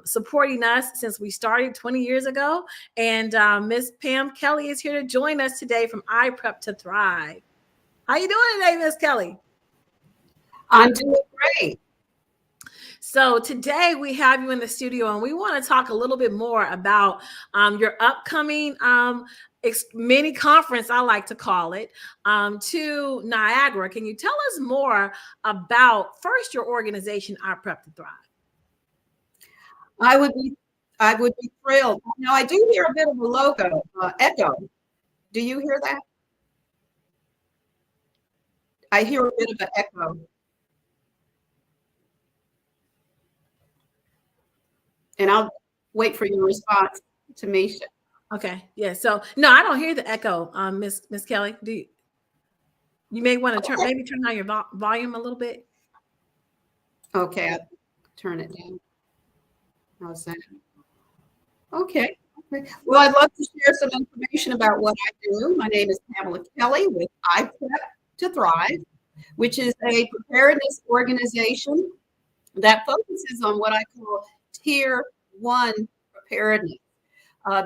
supporting us since we started 20 years ago. And Miss Pam Kelly is here to join us today from iPrep to Thrive. How you doing today, Miss Kelly? I'm doing great. So today we have you in the studio and we want to talk a little bit more about your upcoming mini conference, I like to call it, to Niagara. Can you tell us more about first your organization, iPrep to Thrive? I would be thrilled. Now I do hear a bit of a logo echo. Do you hear that? I hear a bit of an echo. And I'll wait for your response, Tamisha. Okay. Yeah. So no, I don't hear the echo, Miss Kelly. You may want to maybe turn down your volume a little bit. Okay, I'll turn it down. How's that? Okay. Well, I'd love to share some information about what I do. My name is Pamela Kelly with iPrep to Thrive, which is a preparedness organization that focuses on what I call Tier 1 preparedness,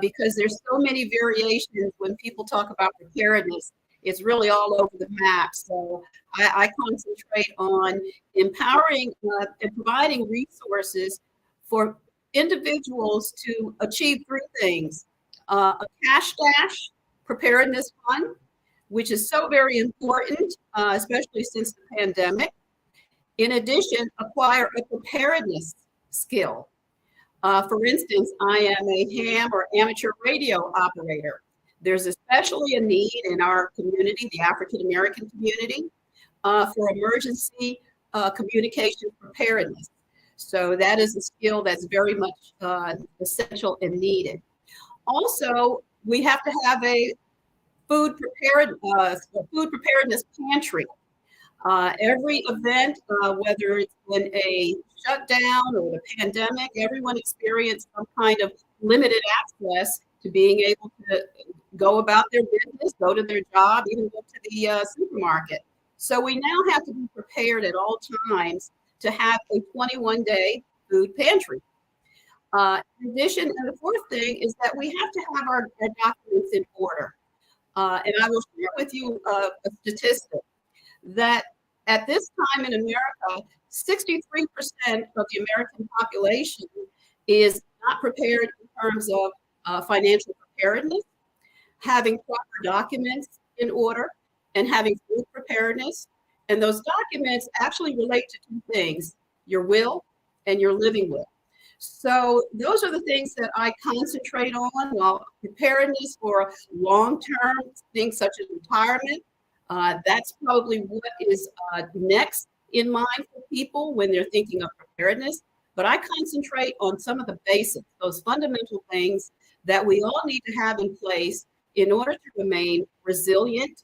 because there's so many variations when people talk about preparedness. It's really all over the map. So I concentrate on empowering and providing resources for individuals to achieve three things: a cash stash preparedness fund, which is so very important, especially since the pandemic. In addition, acquire a preparedness skill. For instance, I am a ham or amateur radio operator. There's especially a need in our community, the African American community, for emergency communication preparedness. So that is a skill that's very much essential and needed. Also, we have to have a food preparedness pantry. Every event, whether it's been a shutdown or the pandemic, everyone experienced some kind of limited access to being able to go about their business, go to their job, even go to the supermarket. So we now have to be prepared at all times to have a 21-day food pantry. In addition, and the fourth thing is that we have to have our documents in order. And I will share with you a statistic that at this time in America, 63% of the American population is not prepared in terms of financial preparedness, having proper documents in order, and having food preparedness. And those documents actually relate to two things: your will and your living will. So those are the things that I concentrate on. While preparedness for long-term things such as retirement, that's probably what is next in mind for people when they're thinking of preparedness. But I concentrate on some of the basics, those fundamental things that we all need to have in place in order to remain resilient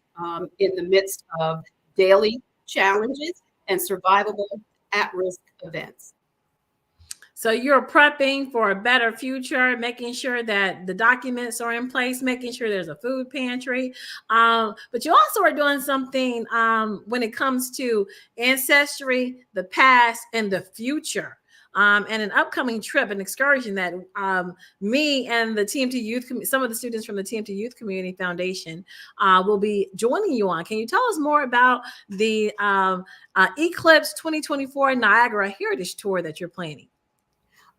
in the midst of daily challenges and survivable at-risk events. So you're prepping for a better future, making sure that the documents are in place, making sure there's a food pantry. But you also are doing something when it comes to ancestry, the past, and the future. And an upcoming trip, an excursion that me and the Team to Youth, some of the students from the Team to Youth Community Foundation will be joining you on. Can you tell us more about the Eclipse 2024 Niagara Heritage Tour that you're planning?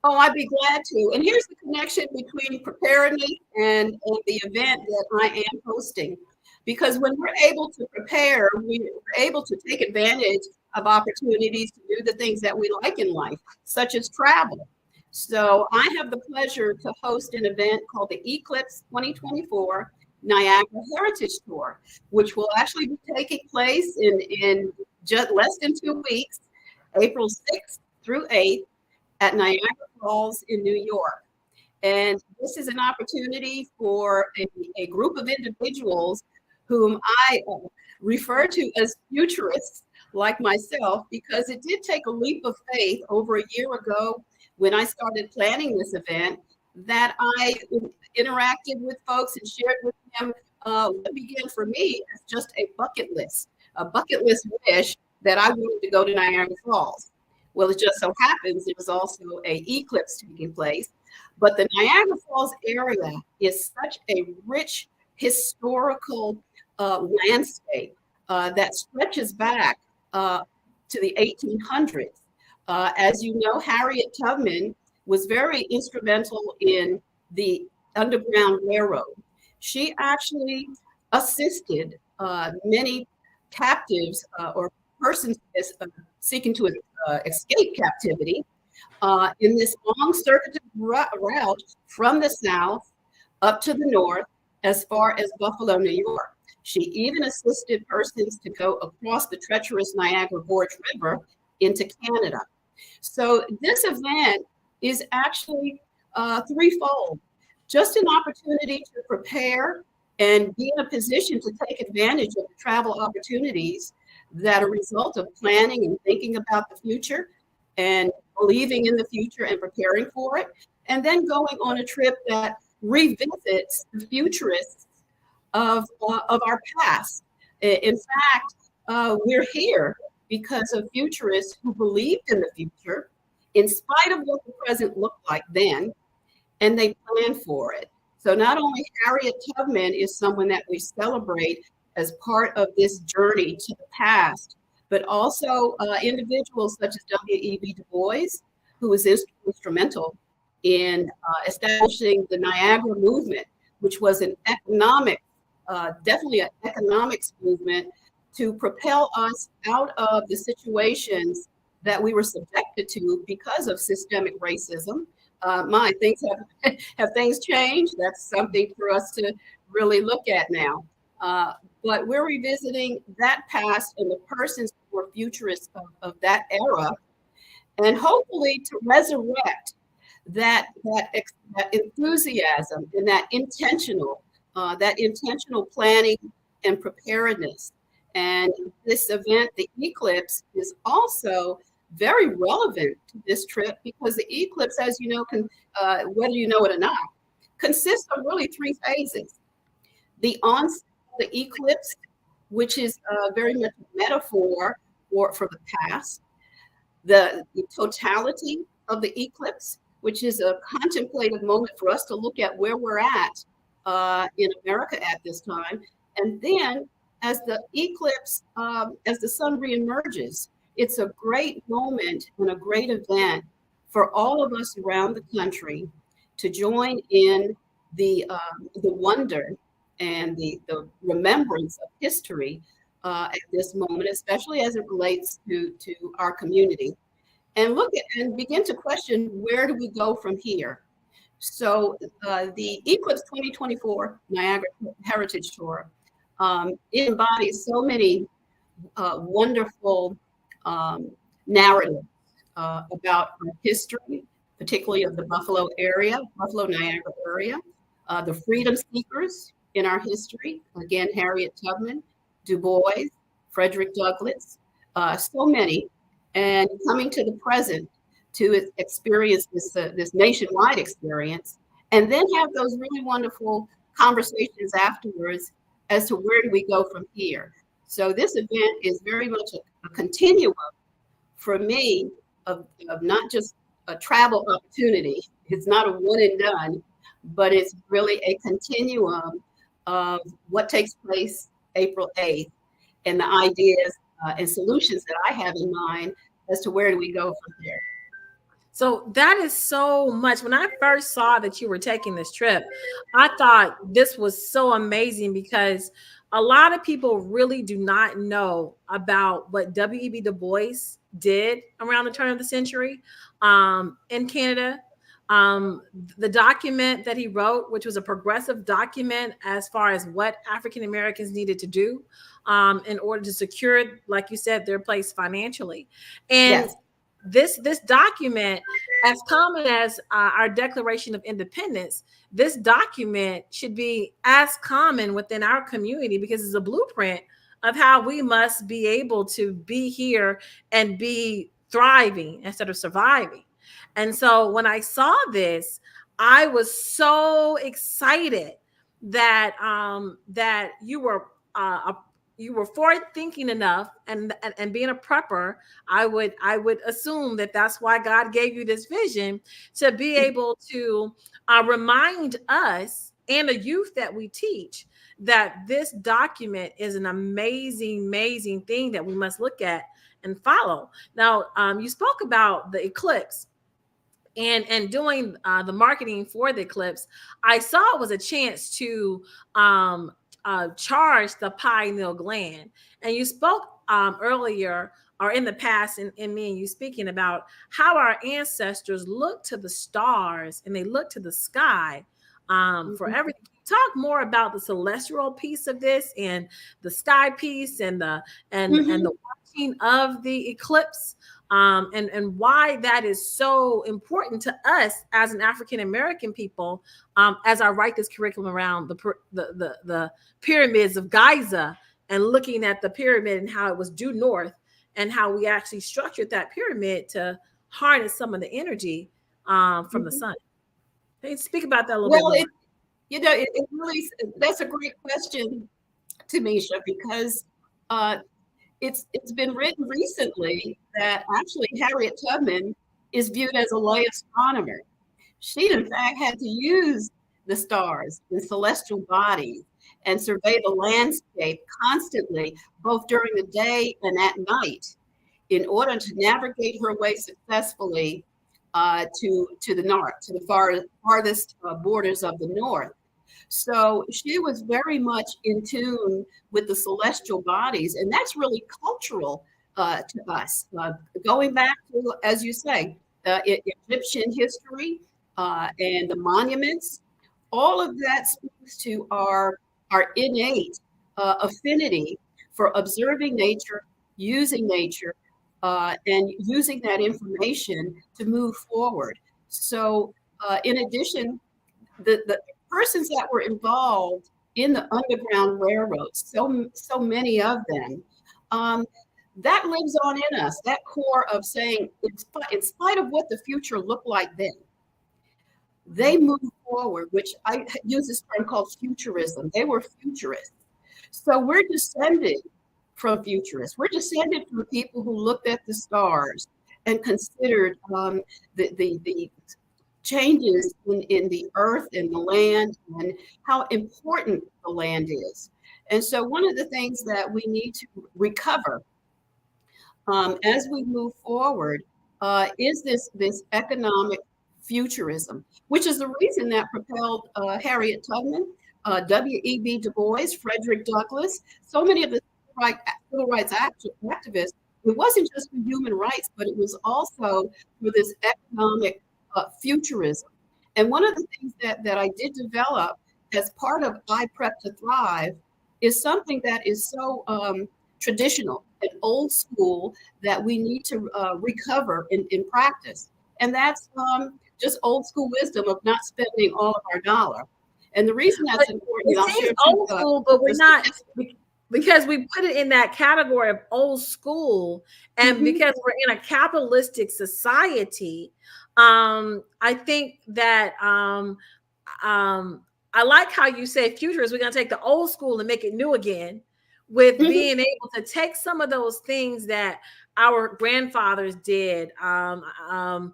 Oh, I'd be glad to. And here's the connection between preparedness and the event that I am hosting. Because when we're able to prepare, we're able to take advantage of opportunities to do the things that we like in life, such as travel. So I have the pleasure to host an event called the Eclipse 2024 Niagara Heritage Tour, which will actually be taking place in just less than 2 weeks, April 6th through 8th at Niagara Falls in New York. And this is an opportunity for a group of individuals whom I refer to as futurists like myself, because it did take a leap of faith over a year ago when I started planning this event, that I interacted with folks and shared with them what began for me as just a bucket list wish that I wanted to go to Niagara Falls. Well, it just so happens there was also an eclipse taking place, but the Niagara Falls area is such a rich historical landscape that stretches back to the 1800s. As you know, Harriet Tubman was very instrumental in the Underground Railroad. She actually assisted many captives or persons seeking to escape captivity in this long circuitous route from the south up to the north as far as Buffalo, New York. She even assisted persons to go across the treacherous Niagara Gorge River into Canada. So this event is actually threefold. Just an opportunity to prepare and be in a position to take advantage of the travel opportunities that are a result of planning and thinking about the future and believing in the future and preparing for it, and then going on a trip that revisits the futurists of our past. In fact, we're here because of futurists who believed in the future in spite of what the present looked like then, and they planned for it. So not only Harriet Tubman is someone that we celebrate as part of this journey to the past, but also individuals such as W.E.B. Du Bois, who was instrumental in establishing the Niagara movement, which was an economic, definitely an economics movement to propel us out of the situations that we were subjected to because of systemic racism. Things have things changed? That's something for us to really look at now. But we're revisiting that past and the persons who were futurists of that era, and hopefully to resurrect that enthusiasm and that intentional planning and preparedness. And this event, the eclipse, is also very relevant to this trip because the eclipse, as you know, whether you know it or not, consists of really three phases. The onset of the eclipse, which is very much a metaphor for the past. The totality of the eclipse, which is a contemplative moment for us to look at where we're at in America at this time. And then as the eclipse, as the sun reemerges, it's a great moment and a great event for all of us around the country to join in the wonder and the remembrance of history at this moment, especially as it relates to our community, and look at and begin to question, where do we go from here? So the Eclipse 2024 Niagara Heritage Tour, it embodies so many wonderful narratives about our history, particularly of the Buffalo Niagara area, the freedom seekers in our history, again, Harriet Tubman, Du Bois, Frederick Douglass, so many, and coming to the present to experience this nationwide experience, and then have those really wonderful conversations afterwards as to where do we go from here. So this event is very much a continuum for me of not just a travel opportunity. It's not a one and done, but it's really a continuum of what takes place April 8th and the ideas and solutions that I have in mind as to where do we go from there. So that is so much. When I first saw that you were taking this trip, I thought this was so amazing because a lot of people really do not know about what W.E.B. Du Bois did around the turn of the century in Canada. The document that he wrote, which was a progressive document as far as what African Americans needed to do in order to secure, like you said, their place financially. And this document, as common as our Declaration of Independence, this document should be as common within our community because it's a blueprint of how we must be able to be here and be thriving instead of surviving. And so when I saw this, I was so excited that that you were forward thinking enough, and being a prepper, I would assume that that's why God gave you this vision to be able to remind us and the youth that we teach that this document is an amazing thing that we must look at and follow. Now, you spoke about the eclipse and doing the marketing for the eclipse. I saw it was a chance to charge the pineal gland. And you spoke earlier or in the past in me and you speaking about how our ancestors looked to the stars and they looked to the sky for everything. Talk more about the celestial piece of this and the sky piece and the watching of the eclipse. And why that is so important to us as an African American people, as I write this curriculum around the pyramids of Giza and looking at the pyramid and how it was due north and how we actually structured that pyramid to harness some of the energy from the sun. Can you speak about that a little bit more? It really, that's a great question, Tamisha, because it's been written recently that actually Harriet Tubman is viewed as a lay astronomer. She, in fact, had to use the stars and celestial bodies and survey the landscape constantly, both during the day and at night, in order to navigate her way successfully to the north, to the farthest borders of the north. So she was very much in tune with the celestial bodies, and that's really cultural to us. Going back to, as you say, Egyptian history and the monuments, all of that speaks to our innate affinity for observing nature, using nature, and using that information to move forward. So in addition, the persons that were involved in the Underground Railroads, so many of them, that lives on in us, that core of saying, in spite of what the future looked like then, they moved forward, which I use this term called futurism. They were futurists. So we're descended from futurists. We're descended from people who looked at the stars and considered the changes in the earth and the land and how important the land is. And so one of the things that we need to recover as we move forward is this economic futurism, which is the reason that propelled Harriet Tubman, W.E.B. Du Bois, Frederick Douglass, so many of the civil rights activists. It wasn't just for human rights, but it was also for this economic futurism. And one of the things that I did develop as part of I Prep to Thrive is something that is so traditional and old school that we need to recover in practice. And that's just old school wisdom of not spending all of our dollar. And the reason that's important, it's old school, but we're not, because we put it in that category of old school, and because we're in a capitalistic society. I think that I like how you say futurists. We're going to take the old school and make it new again, with being able to take some of those things that our grandfathers did, how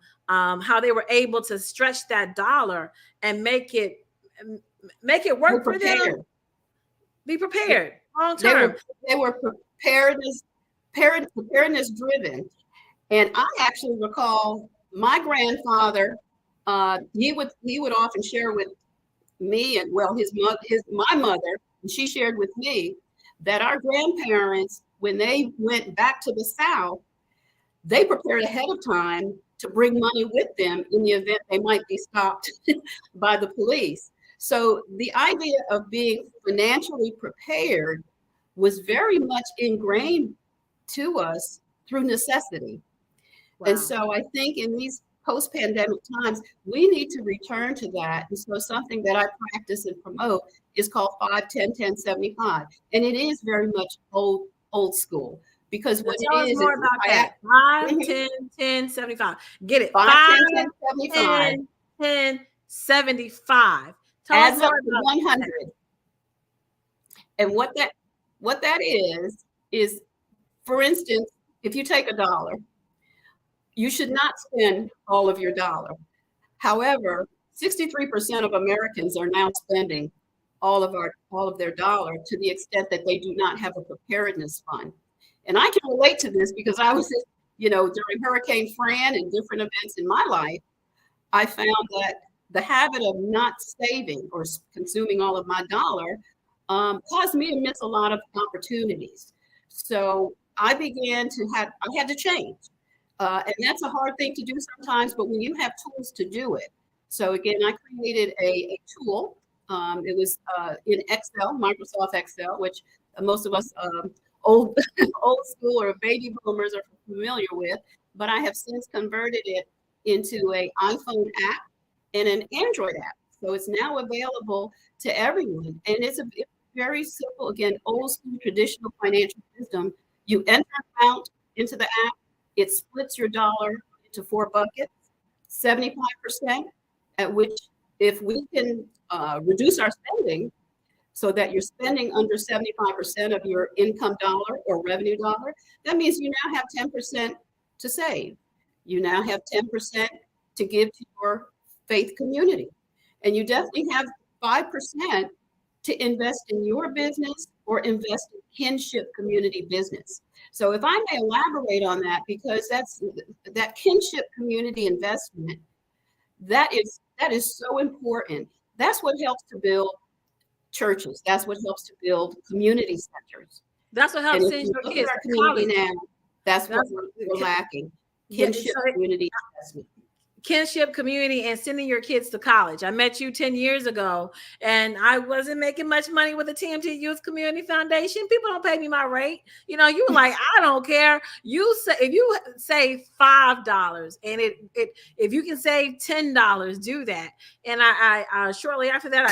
they were able to stretch that dollar and make it work for them. Be prepared long term. They were preparedness driven. And I actually recall my grandfather, he would often share with me and my mother And she shared with me that our grandparents, when they went back to the South, they prepared ahead of time to bring money with them in the event they might be stopped by the police. So the idea of being financially prepared was very much ingrained to us through necessity. Wow. And so I think in these post-pandemic times, we need to return to that. And so something that I practice and promote is called 5, 10, 10, 75. And it is very much old school. Because what tell it us is, more about that. 5, 10, 10, 75. Get it. 5, 5, 10, 75. 10, 10, 75. Tell Adds us up more to about 100. that. And what that is, for instance, if you take $1, you should not spend all of your dollar. However, 63% of Americans are now spending all of their dollar to the extent that they do not have a preparedness fund. And I can relate to this because I was, during Hurricane Fran and different events in my life, I found that the habit of not saving or consuming all of my dollar caused me to miss a lot of opportunities. So I began I had to change. And that's a hard thing to do sometimes, but when you have tools to do it. So again, I created a tool. It was in Excel, Microsoft Excel, which most of us old school or baby boomers are familiar with, but I have since converted it into an iPhone app and an Android app. So it's now available to everyone. And it's very simple, again, old school traditional financial wisdom. You enter an amount into the app, it splits your dollar into 4 buckets, 75%, at which if we can reduce our spending so that you're spending under 75% of your income dollar or revenue dollar, that means you now have 10% to save. You now have 10% to give to your faith community. And you definitely have 5% to invest in your business or invest in kinship community business. So if I may elaborate on that, because that kinship community investment, that is so important. That's what helps to build churches. That's what helps to build community centers. That's what helps send your kids to college. Now, that's what we're lacking. Kinship community investment. Kinship community and sending your kids to college. I met you 10 years ago and I wasn't making much money with the TMT Youth Community Foundation. People don't pay me my rate. You were like, I don't care. You say, if you save $5 and if you can save $10, do that. And I shortly after that,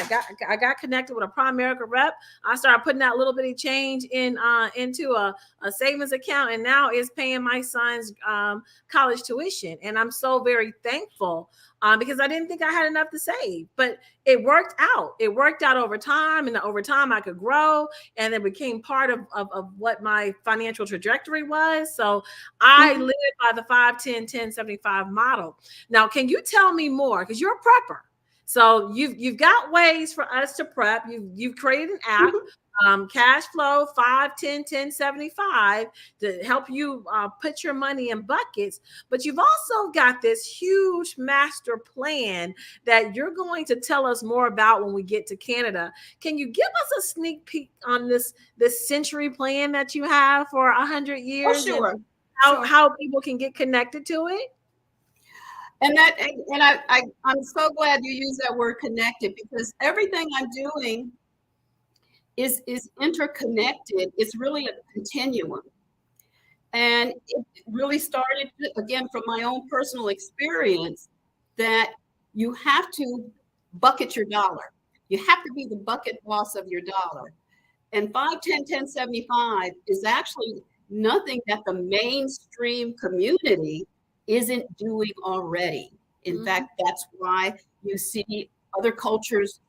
I got connected with a Primerica rep. I started putting that little bitty change into a savings account, and now it's paying my son's college tuition. And I'm so very thankful because I didn't think I had enough to save, but it worked out. It worked out over time, and over time I could grow, and it became part of what my financial trajectory was. So I live by the 5, 10, 10, 75 model. Now, can you tell me more? Because you're a prepper. So you've got ways for us to prep. You've created an app, Cash Flow 5, 10, 10, 75 to help you put your money in buckets. But you've also got this huge master plan that you're going to tell us more about when we get to Canada. Can you give us a sneak peek on this century plan that you have for 100 years? Oh, sure. How people can get connected to it? And I'm so glad you use that word connected, because everything I'm doing is interconnected. It's really a continuum. And it really started, again, from my own personal experience, that you have to bucket your dollar. You have to be the bucket boss of your dollar. And 5, 10, 10, 75 is actually nothing that the mainstream community isn't doing already. In fact, that's why you see other cultures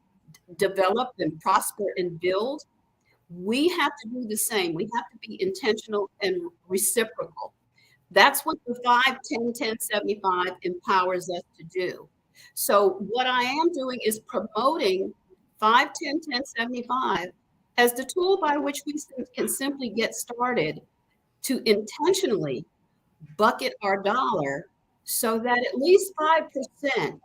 develop and prosper and build. We have to do the same. We have to be intentional and reciprocal. That's what the 5, 10, 10, 75 empowers us to do. So what I am doing is promoting 5, 10, 10, 75 as the tool by which we can simply get started to intentionally bucket our dollar so that at least 5%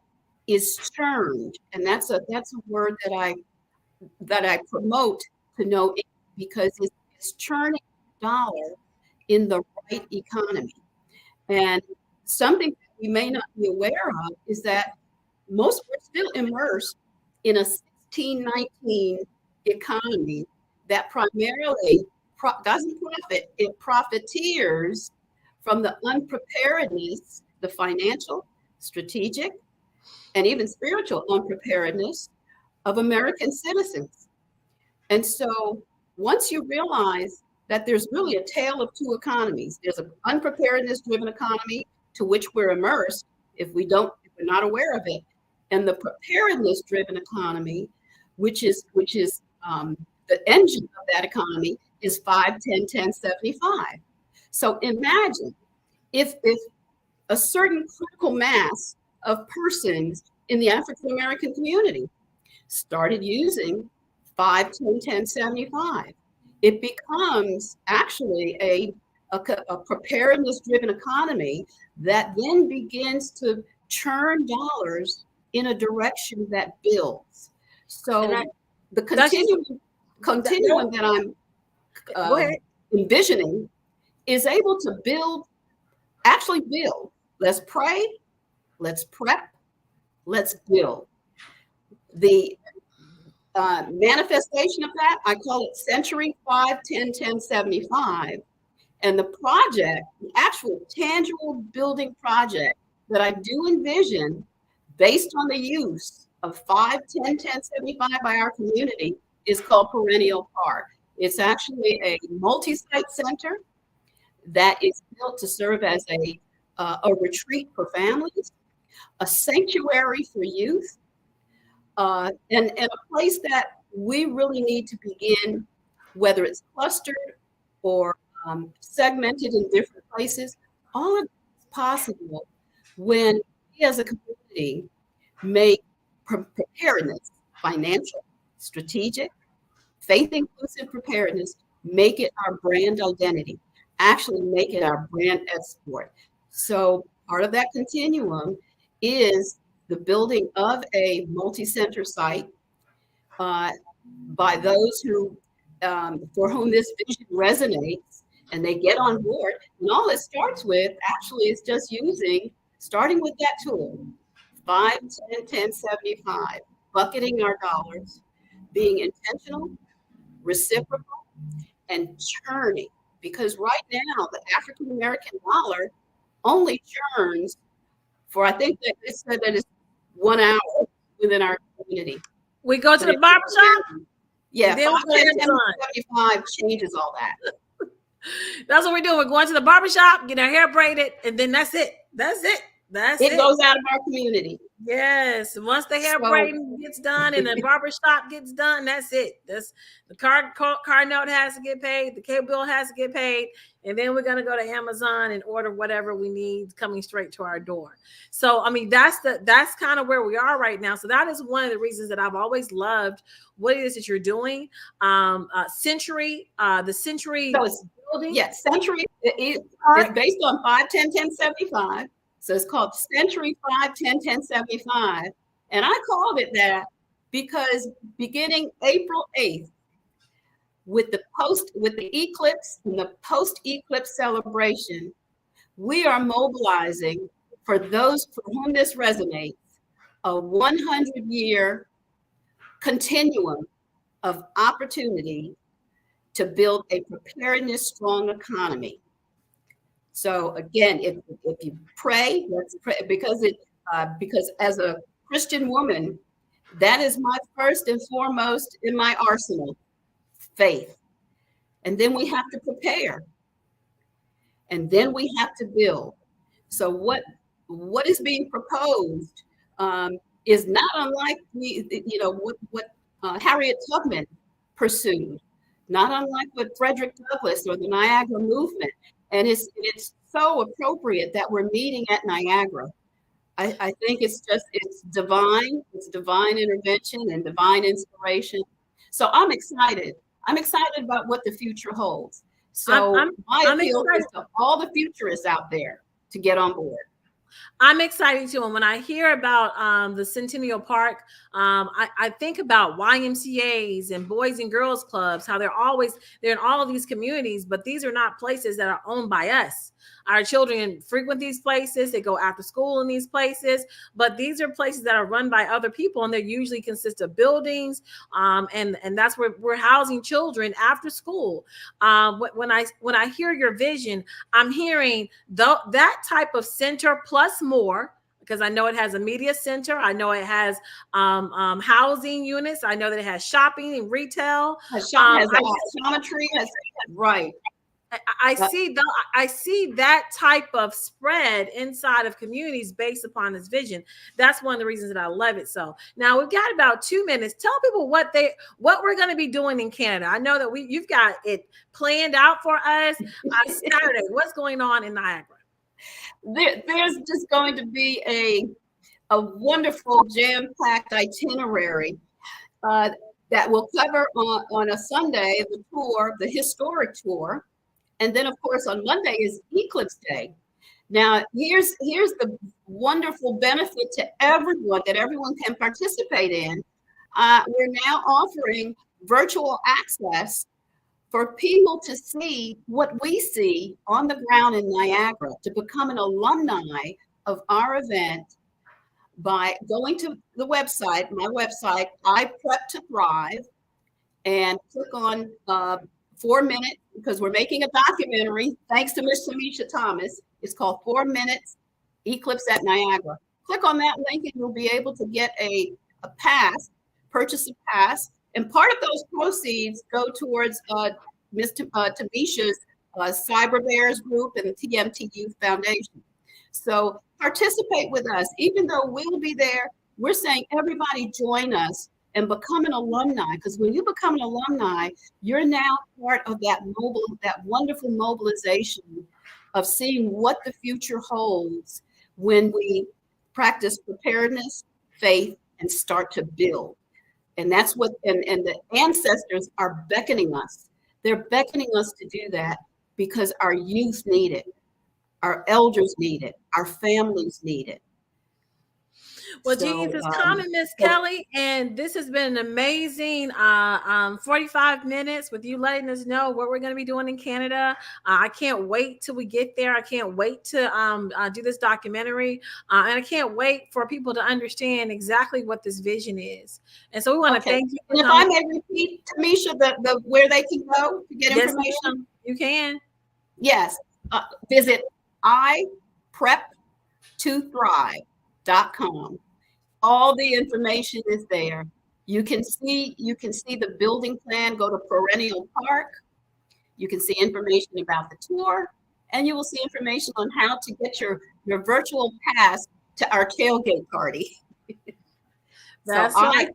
is churned. And that's a word that I promote to know it because it's churning dollar in the right economy. And something that we may not be aware of is that we're still immersed in a 1619 economy that primarily doesn't profit. It profiteers from the unpreparedness, the financial, strategic, and even spiritual unpreparedness of American citizens. And so once you realize that there's really a tale of two economies, there's an unpreparedness-driven economy to which we're immersed if we're not aware of it, and the preparedness-driven economy, which is the engine of that economy is 5, 10, 10, 75. So imagine if a certain critical mass of persons in the African American community started using 5, 10, 10, 75. It becomes actually a preparedness-driven economy that then begins to churn dollars in a direction that builds. So the continuum that I'm envisioning is able to build. Let's pray, let's prep, let's build. The manifestation of that, I call it Century 5, 10, 10, 75. And the project, the actual tangible building project that I do envision based on the use of 5, 10, 10, 75 by our community is called Perennial Park. It's actually a multi-site center that is built to serve as a retreat for families, a sanctuary for youth, and a place that we really need to begin, whether it's clustered or segmented in different places. All of it is possible when we as a community make preparedness, financial, strategic, faith-inclusive preparedness, make it our brand identity, actually make it our brand export. So part of that continuum is the building of a multi-center site by those who, for whom this vision resonates, and they get on board. And all it starts with actually is just starting with that tool, 5, 10, 10, 75, bucketing our dollars, being intentional, reciprocal, and churning. Because right now, the African American dollar only churns for, I think that it said that it's 1 hour within our community. We go to the barbershop? Yeah, 5, 10, 10, 75 changes all that. That's what we're doing. We're going to the barbershop, get our hair braided, and then that's it. That's it. It goes out of our community. Yes. Once the hair braiding gets done and the barbershop gets done, that's it. That's the car note has to get paid, the cable bill has to get paid, and then we're gonna go to Amazon and order whatever we need coming straight to our door. So I mean, that's kind of where we are right now. So that is one of the reasons that I've always loved what it is that you're doing. Century, the Century. So it's building. Yes, Century is based on 5, 10, 10, 75. So it's called Century 5, 10, 10, 75. And I called it that because beginning April 8th, with the eclipse and the post-eclipse celebration, we are mobilizing, for those for whom this resonates, a 100-year continuum of opportunity to build a preparedness strong economy. So again, if you pray, let's pray, because as a Christian woman, that is my first and foremost in my arsenal, faith. And then we have to prepare. And then we have to build. So what is being proposed is not unlike what Harriet Tubman pursued, not unlike what Frederick Douglass or the Niagara movement. And it's so appropriate that we're meeting at Niagara. I think it's divine intervention and divine inspiration. So I'm excited. I'm excited about what the future holds. So my appeal is to all the futurists out there to get on board. I'm excited too. And when I hear about the Centennial Park, I think about YMCAs and Boys and Girls Clubs, how they're in all of these communities, but these are not places that are owned by us. Our children frequent these places. They go after school in these places, but these are places that are run by other people, and they usually consist of buildings, and that's where we're housing children after school. When I hear your vision, I'm hearing that type of center plus more, because I know it has a media center. I know it has housing units. I know that it has shopping and retail. Has optometry. Right. I see that type of spread inside of communities based upon this vision. That's one of the reasons that I love it. So now we've got about 2 minutes. Tell people what we're going to be doing in Canada. I know that you've got it planned out for us. Saturday, what's going on in Niagara? There's just going to be a wonderful jam-packed itinerary that will cover on a Sunday the historic tour. And then, of course, on Monday is Eclipse Day. Now, here's the wonderful benefit to everyone that everyone can participate in. We're now offering virtual access for people to see what we see on the ground in Niagara, to become an alumni of our event by going to the website, my website, I Prep to Thrive, and click on 4 minutes, because we're making a documentary, thanks to Miss Tamisha Thomas. It's called 4 Minutes Eclipse at Niagara. Click on that link and you'll be able to get a pass, purchase a pass. And part of those proceeds go towards Miss Tamisha's Cyber Bears group and the TMT Youth Foundation. So participate with us. Even though we'll be there, we're saying everybody join us and become an alumni, because when you become an alumni, you're now part of that wonderful mobilization of seeing what the future holds when we practice preparedness, faith, and start to build. And that's what, and the ancestors are beckoning us. They're beckoning us to do that because our youth need it, our elders need it, our families need it. Well, Genius is coming, Miss Kelly, and this has been an amazing 45 minutes with you letting us know what we're going to be doing in Canada. I can't wait till we get there. I can't wait to do this documentary, and I can't wait for people to understand exactly what this vision is. And so we want to thank you. And if I may repeat, Tamisha, the where they can go to get information. Yes, you can. Yes, visit iprep2thrive.com. All the information is there. You can see the building plan. Go to Perennial Park. You can see information about the tour, and you will see information on how to get your virtual pass to our tailgate party. That's right.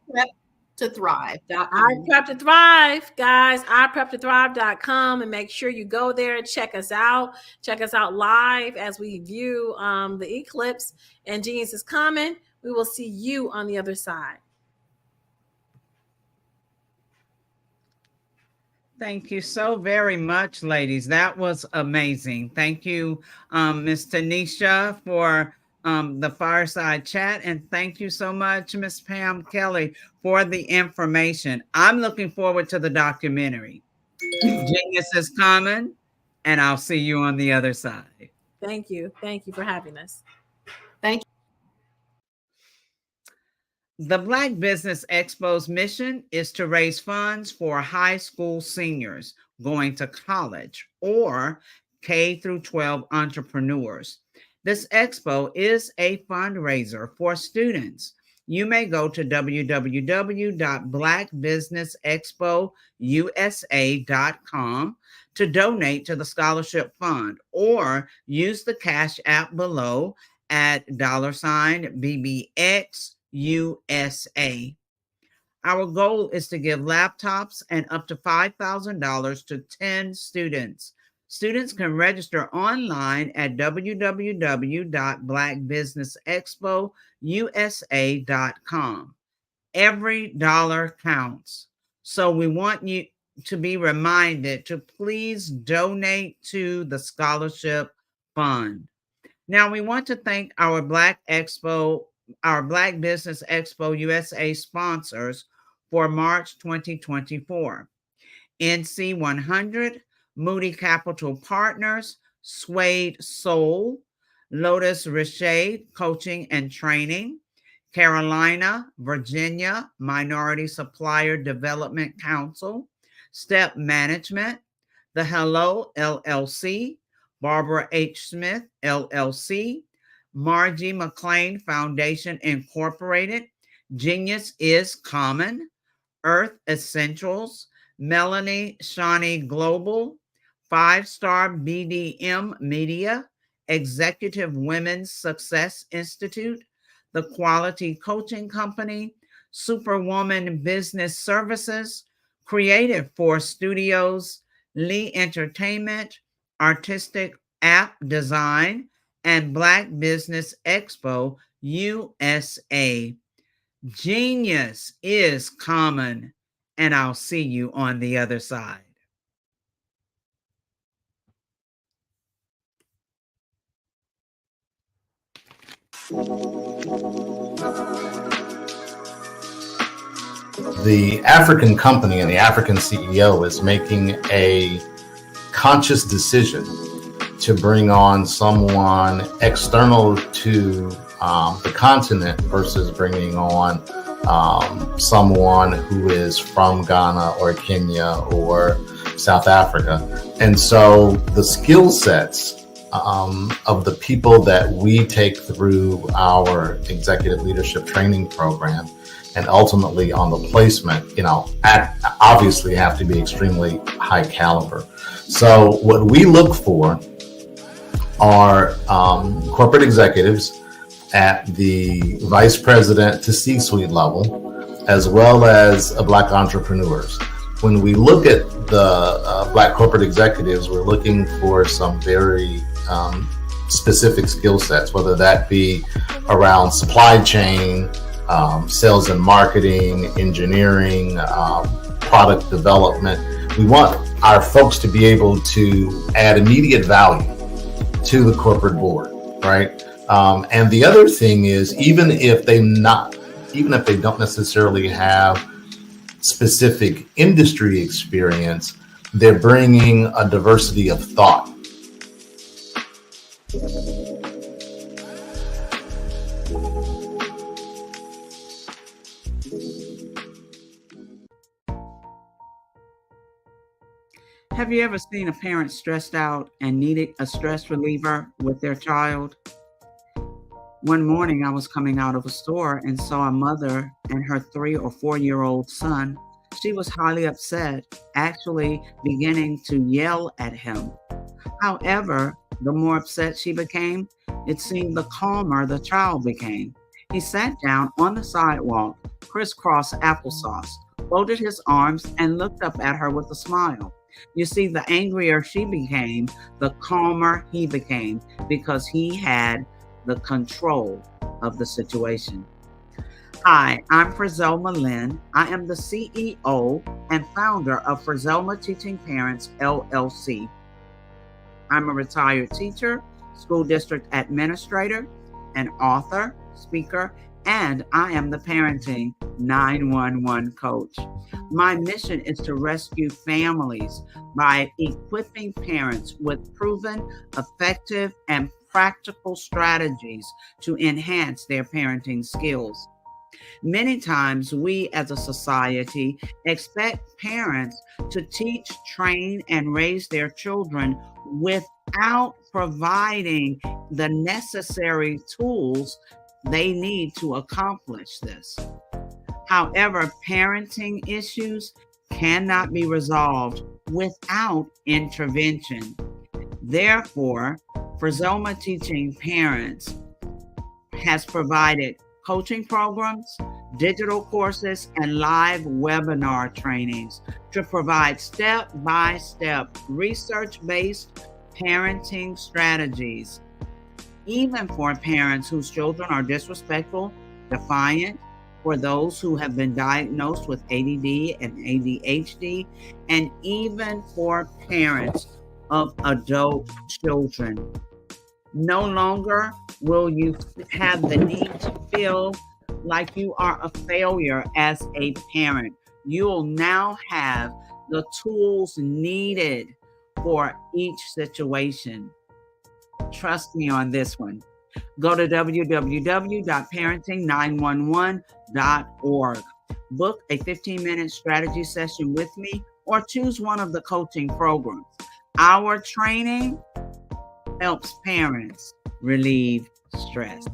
iPrep2thrive.com. iPrep to Thrive, guys. iPrep2thrive.com, and make sure you go there and check us out. Check us out live as we view the eclipse. And Genius is coming. We will see you on the other side. Thank you so very much, ladies. That was amazing. Thank you, Ms. Tanisha, for the fireside chat. And thank you so much, Ms. Pam Kelly, for the information. I'm looking forward to the documentary. Genius is coming, and I'll see you on the other side. Thank you. Thank you for having us. Thank you. The Black Business Expo's mission is to raise funds for high school seniors going to college or K through 12 entrepreneurs. This expo is a fundraiser for students. You may go to www.blackbusinessexpousa.com to donate to the scholarship fund, or use the Cash App below at $BBX USA. Our goal is to give laptops and up to $5,000 to 10 students. Students can register online at www.blackbusinessexpousa.com. Every dollar counts. So we want you to be reminded to please donate to the scholarship fund. Now we want to thank our Black Business Expo USA sponsors for March 2024. NC 100, Moody Capital Partners, Suede Soul, Lotus Richade Coaching and Training, Carolina, Virginia Minority Supplier Development Council, Step Management, The Hello LLC, Barbara H. Smith LLC, Margie McLean Foundation Incorporated, Genius is Common, Earth Essentials, Melanie Shawnee Global, 5-Star BDM Media, Executive Women's Success Institute, The Quality Coaching Company, Superwoman Business Services, Creative Force Studios, Lee Entertainment, Artistic App Design, and Black Business Expo USA. Genius is common, and I'll see you on the other side. The African company and the African CEO is making a conscious decision to bring on someone external to the continent versus bringing on someone who is from Ghana or Kenya or South Africa. And so the skill sets of the people that we take through our executive leadership training program and ultimately on the placement, obviously have to be extremely high caliber. So what we look for are corporate executives at the vice president to C-suite level, as well as Black entrepreneurs. When we look at the Black corporate executives, we're looking for some very specific skill sets, whether that be around supply chain, sales and marketing, engineering, product development. We want our folks to be able to add immediate value to the corporate board, right? And the other thing is, even if they don't necessarily have specific industry experience, they're bringing a diversity of thought. Have you ever seen a parent stressed out and needed a stress reliever with their child? One morning I was coming out of a store and saw a mother and her 3 or 4-year-old son. She was highly upset, actually beginning to yell at him. However, the more upset she became, it seemed the calmer the child became. He sat down on the sidewalk, crisscross applesauce, folded his arms, and looked up at her with a smile. You see, the angrier she became, the calmer he became, because he had the control of the situation. Hi, I'm Frizelma Lynn. I am the CEO and founder of Frizelma Teaching Parents, LLC. I'm a retired teacher, school district administrator, an author, speaker, and I am the parenting 911 coach. My mission is to rescue families by equipping parents with proven, effective, and practical strategies to enhance their parenting skills. Many times we as a society expect parents to teach, train, and raise their children without providing the necessary tools they need to accomplish this. However, parenting issues cannot be resolved without intervention. Therefore, Frizelma Teaching Parents has provided coaching programs, digital courses, and live webinar trainings to provide step-by-step research-based parenting strategies, even for parents whose children are disrespectful, defiant, for those who have been diagnosed with ADD and ADHD, and even for parents of adult children. No longer will you have the need to feel like you are a failure as a parent. You will now have the tools needed for each situation. Trust me on this one. Go to www.parenting911.org. Book a 15-minute strategy session with me or choose one of the coaching programs. Our training helps parents relieve stress.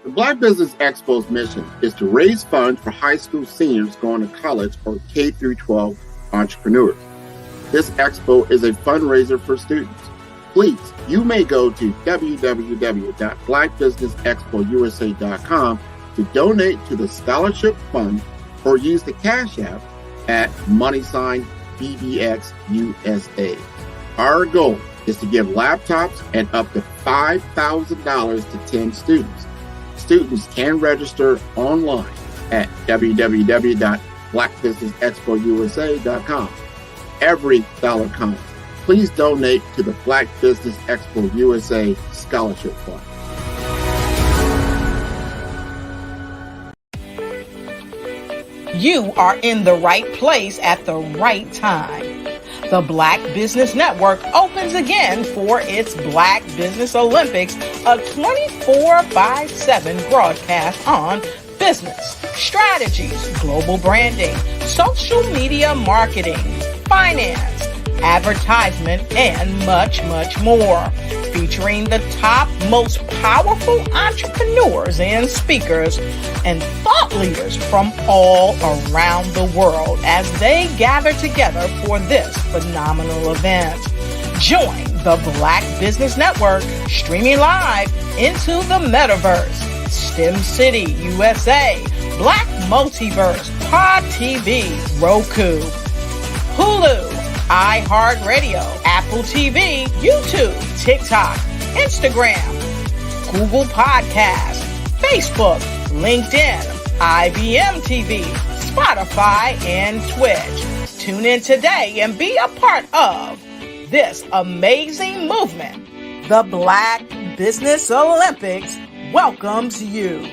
The Black Business Expo's mission is to raise funds for high school seniors going to college or K-12 entrepreneurs. This expo is a fundraiser for students. Please, you may go to www.blackbusinessexpousa.com to donate to the scholarship fund or use the Cash App at $BBXUSA. Our goal is to give laptops and up to $5,000 to 10 students. Students can register online at www.blackbusinessexpousa.com. Every dollar counts. Please donate to the Black Business Expo USA Scholarship Fund. You are in the right place at the right time. The Black Business Network opens again for its Black Business Olympics, a 24/7 broadcast on business, strategies, global branding, social media marketing, finance, advertisement, and much, much more. Featuring the top, most powerful entrepreneurs and speakers and thought leaders from all around the world as they gather together for this phenomenal event. Join the Black Business Network streaming live into the metaverse, STEM City USA, Black Multiverse, Pod TV, Roku, Hulu, iHeartRadio, Apple TV, YouTube, TikTok, Instagram, Google Podcasts, Facebook, LinkedIn, IBM TV, Spotify, and Twitch. Tune in today and be a part of this amazing movement. The Black Business Olympics welcomes you.